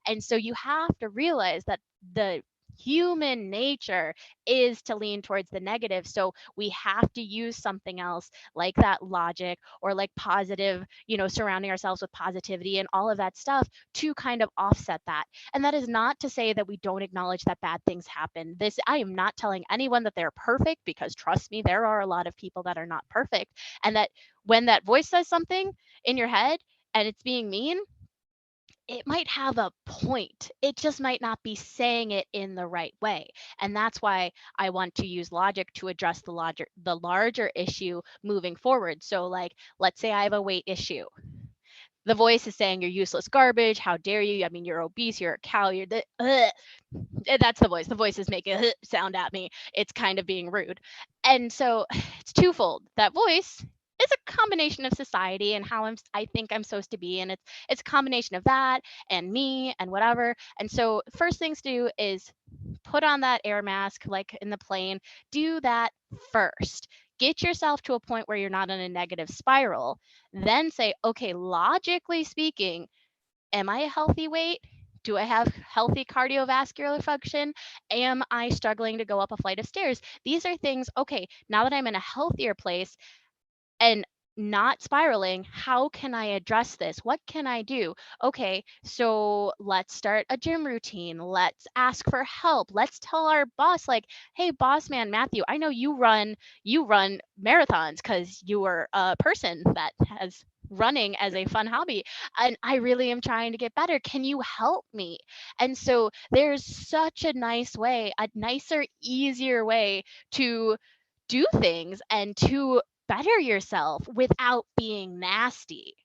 And so you have to realize that the human nature is to lean towards the negative. So we have to use something else like that logic, or like positive, surrounding ourselves with positivity and all of that stuff to kind of offset that. And that is not to say that we don't acknowledge that bad things happen. I am not telling anyone that they're perfect, because trust me, there are a lot of people that are not perfect. And that when that voice says something in your head and it's being mean, it might have a point. It just might not be saying it in the right way. And that's why I want to use logic to address the larger issue moving forward. So like, let's say I have a weight issue. The voice is saying you're useless garbage. How dare you? I mean, you're obese, you're a cow, you're that's the voice. The voice is making a sound at me. It's kind of being rude. And so it's twofold. That voice is a combination of society and how I think I'm supposed to be, and it's a combination of that and me and whatever. And so first things to do is put on that air mask, like in the plane. Do that first. Get yourself to a point where you're not in a negative spiral. Then say, okay, logically speaking, am I a healthy weight? Do I have healthy cardiovascular function? Am I struggling to go up a flight of stairs? These are things, okay, now that I'm in a healthier place and not spiraling, how can I address this? What can I do? Okay, so let's start a gym routine. Let's ask for help. Let's tell our boss, like, hey, boss man Matthew, I know you run marathons because you are a person that has running as a fun hobby, and I really am trying to get better. Can you help me? And so there's such a nice way, a nicer, easier way to do things and to better yourself without being nasty.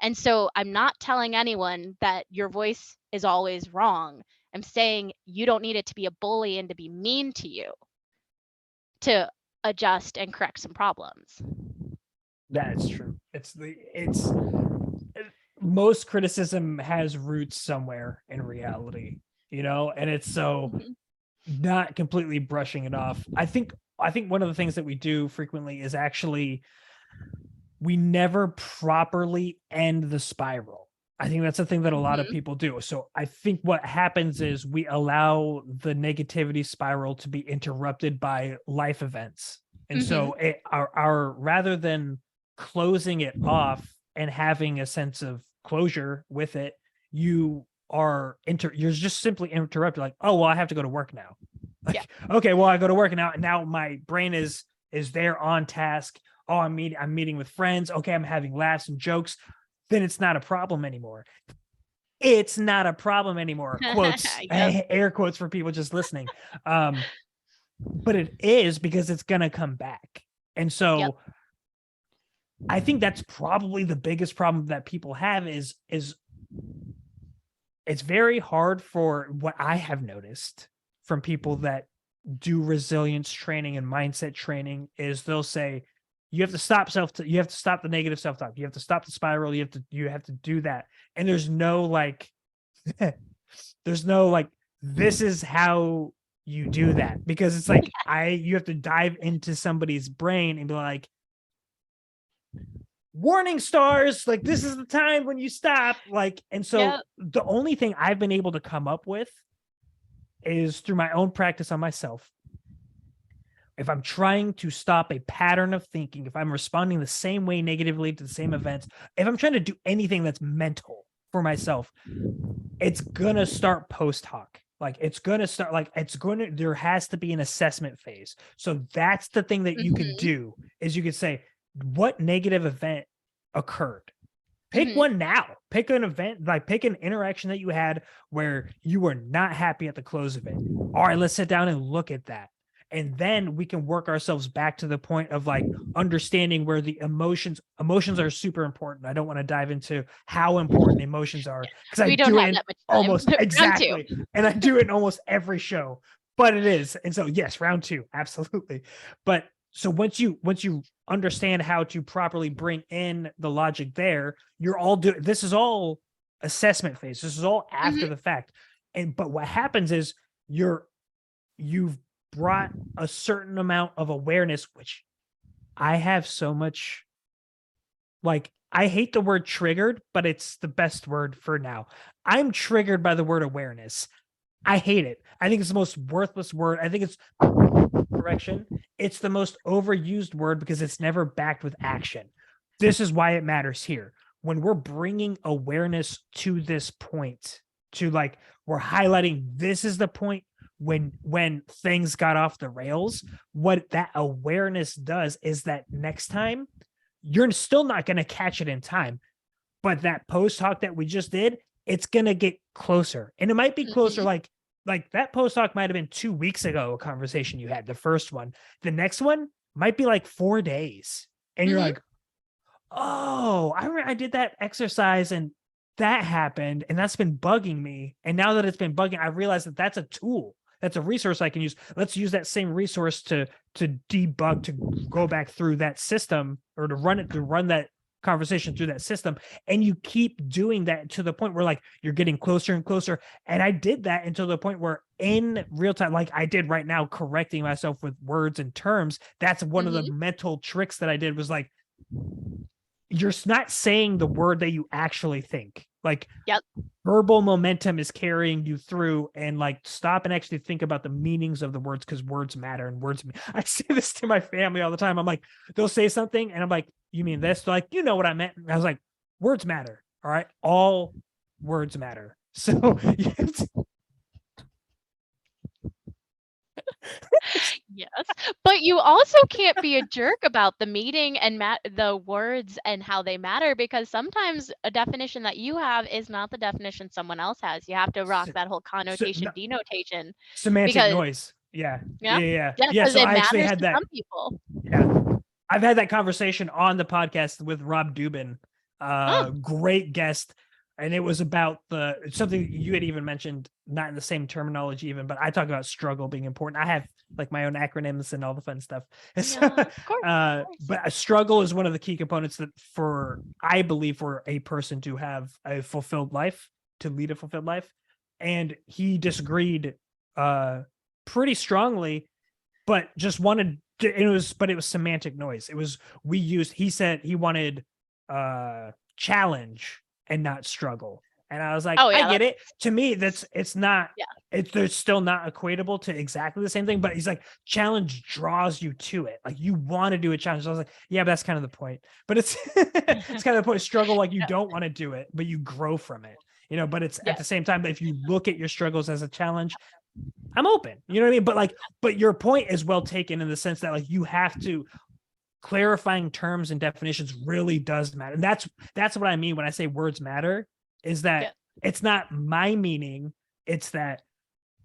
And so I'm not telling anyone that your voice is always wrong. I'm saying you don't need it to be a bully and to be mean to you to adjust and correct some problems. That is true. It's most criticism has roots somewhere in reality, and it's so Mhm. not completely brushing it off. I think one of the things that we do frequently is actually we never properly end the spiral. I think that's the thing that a lot of Mhm. people do. So I think what happens is we allow the negativity spiral to be interrupted by life events. And Mhm. so our rather than closing it off and having a sense of closure with it, you're just simply interrupted, like, oh well, I have to go to work now. Yeah. Like, okay, well, I go to work now, and now my brain is there on task. Oh, I'm meeting with friends. Okay, I'm having laughs and jokes. Then it's not a problem anymore. It's not a problem anymore. Quotes, Yep. air quotes for people just listening. But it is, because it's gonna come back. And Yep. so I think that's probably the biggest problem that people have is it's very hard, for what I have noticed from people that do resilience training and mindset training, is they'll say you have to stop you have to stop the negative self-talk, you have to stop the spiral, you have to do that. And there's no like there's no like, this is how you do that, because it's like you have to dive into somebody's brain and be like, warning stars, like, this is the time when you stop, like. And so Yep. the only thing I've been able to come up with is through my own practice on myself. If I'm trying to stop a pattern of thinking, if I'm responding the same way negatively to the same events, if I'm trying to do anything that's mental for myself, it's gonna start post hoc. Like, it's gonna start, like, there has to be an assessment phase. So that's the thing that you could Mhm. do, is you could say, what negative event occurred? Pick Mhm. one now. Pick an event, like pick an interaction that you had where you were not happy at the close of it. All right, let's sit down and look at that. And then we can work ourselves back to the point of like understanding where the emotions are super important. I don't want to dive into how important emotions are, because I We don't do it have in that much time. almost Round 2. exactly. And I do it in almost every show, but it is. And so, yes, round two, absolutely. But so once you understand how to properly bring in the logic there, this is all assessment phase. This is all after Mhm. the fact. But what happens is you've brought a certain amount of awareness, which I have so much, like, I hate the word triggered, but it's the best word for now. I'm triggered by the word awareness. I hate it. I think it's the most worthless word. I think it's correction. It's the most overused word because it's never backed with action. This is why it matters here. When we're bringing awareness to this point, to like, we're highlighting this is the point when things got off the rails, what that awareness does is that next time you're still not going to catch it in time, but that post talk that we just did, it's going to get closer. And it might be closer, Mhm. like that post talk might have been 2 weeks ago, a conversation you had, the first one. The next one might be like 4 days. And you're Mhm. like, oh, I did that exercise and that happened. And that's been bugging me. And now that it's been bugging, I realize that that's a tool. That's a resource I can use. Let's use that same resource to debug, to go back through that system, or to run that conversation through that system. And you keep doing that to the point where like you're getting closer and closer. And I did that until the point where in real time, like I did right now, correcting myself with words and terms, that's one of the Mhm. mental tricks that I did, was like, you're not saying the word that you actually think. Like, Yep. verbal momentum is carrying you through, and like, stop and actually think about the meanings of the words, because words matter. And I say this to my family all the time. I'm like, they'll say something and I'm like, you mean this? They're like, you know what I meant. And I was like, words matter. All right. All words matter. So Yes. But you also can't be a jerk about the meaning and the words and how they matter, because sometimes a definition that you have is not the definition someone else has. You have to rock that whole no, connotation denotation semantic because noise. Yeah. yeah. Yeah. Yeah. Yeah, Yeah. because So it I actually matters had to that. some people. Yeah. I've had that conversation on the podcast with Rob Dubin, Oh. great guest. and it was about something you had even mentioned, not in the same terminology even, but I talk about struggle being important. I have like my own acronyms and all the fun stuff. Yeah, of course, of course. But a struggle is one of the key components that I believe for a person to have a fulfilled life, to lead a fulfilled life. And he disagreed pretty strongly, but just wanted to, it was semantic noise. He said he wanted challenge and not struggle. And I was like, Oh I yeah, get it. To me, it's not, yeah. they're still not equatable to exactly the same thing, but he's like, challenge draws you to it. Like you want to do a challenge. So I was like, yeah, but that's kind of the point. But it's it's kind of the point. Struggle, like you don't want to do it, but you grow from it. But it's Yeah. at the same time, if you look at your struggles as a challenge, I'm open. You know what I mean? But your point is well taken in the sense that like you have to, clarifying terms and definitions really does matter. And that's what I mean when I say words matter, is that it's not my meaning, it's that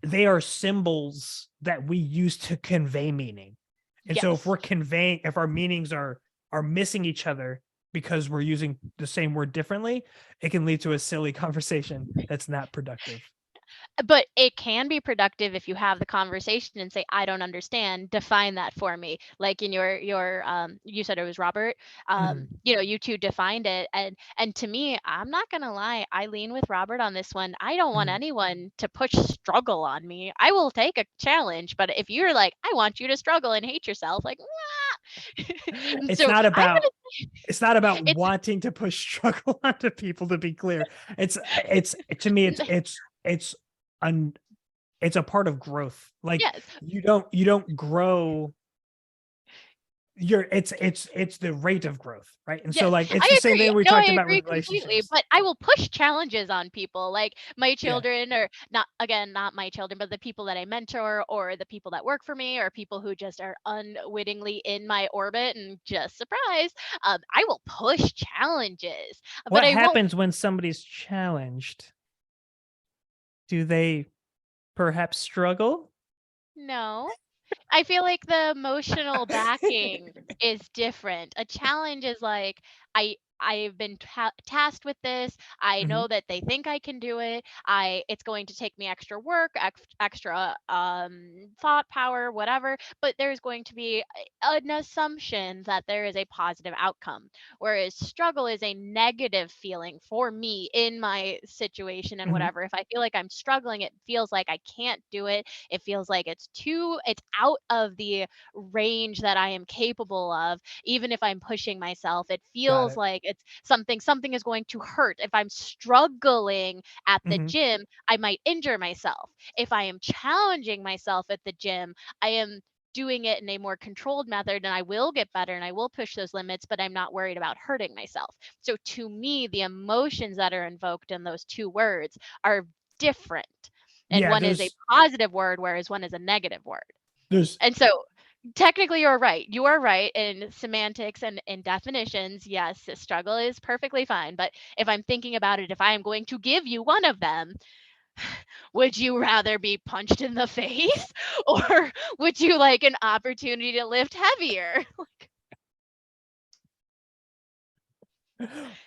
they are symbols that we use to convey meaning. And so if our meanings are missing each other because we're using the same word differently, it can lead to a silly conversation that's not productive. But it can be productive if you have the conversation and say, I don't understand, define that for me. Like in your you said it was Robert. You two defined it. And to me, I'm not gonna lie, I lean with Robert on this one. I don't want anyone to push struggle on me. I will take a challenge, but if you're like, I want you to struggle and hate yourself, like it's not about wanting to push struggle onto people, to be clear. It's to me, it's a part of growth. Like you don't grow. It's the rate of growth, right? And so like it's the same thing we talked about with relationships. Completely, but I will push challenges on people, like my children, or not my children, but the people that I mentor, or the people that work for me, or people who just are unwittingly in my orbit, and just surprise, I will push challenges. What happens when somebody's challenged? Do they perhaps struggle? No. I feel like the emotional backing is different. A challenge is like, I've been tasked with this. I know that they think I can do it. It's going to take me extra work, extra thought power, whatever. But there's going to be an assumption that there is a positive outcome. Whereas struggle is a negative feeling for me in my situation and whatever. If I feel like I'm struggling, it feels like I can't do it. It feels like it's out of the range that I am capable of. Even if I'm pushing myself, it feels like it's something is going to hurt. If I'm struggling at the gym, I might injure myself. If I am challenging myself at the gym, I am doing it in a more controlled method, and I will get better and I will push those limits, but I'm not worried about hurting myself. So to me, the emotions that are invoked in those two words are different. And one is a positive word, whereas one is a negative word. And so technically you're right. You are right in semantics and in definitions. Yes, struggle is perfectly fine. But if I'm thinking about it, if I am going to give you one of them, would you rather be punched in the face, or would you like an opportunity to lift heavier?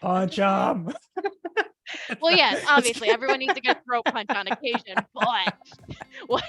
Punch 'em. Well, yes, obviously everyone needs to get a throat punch on occasion, but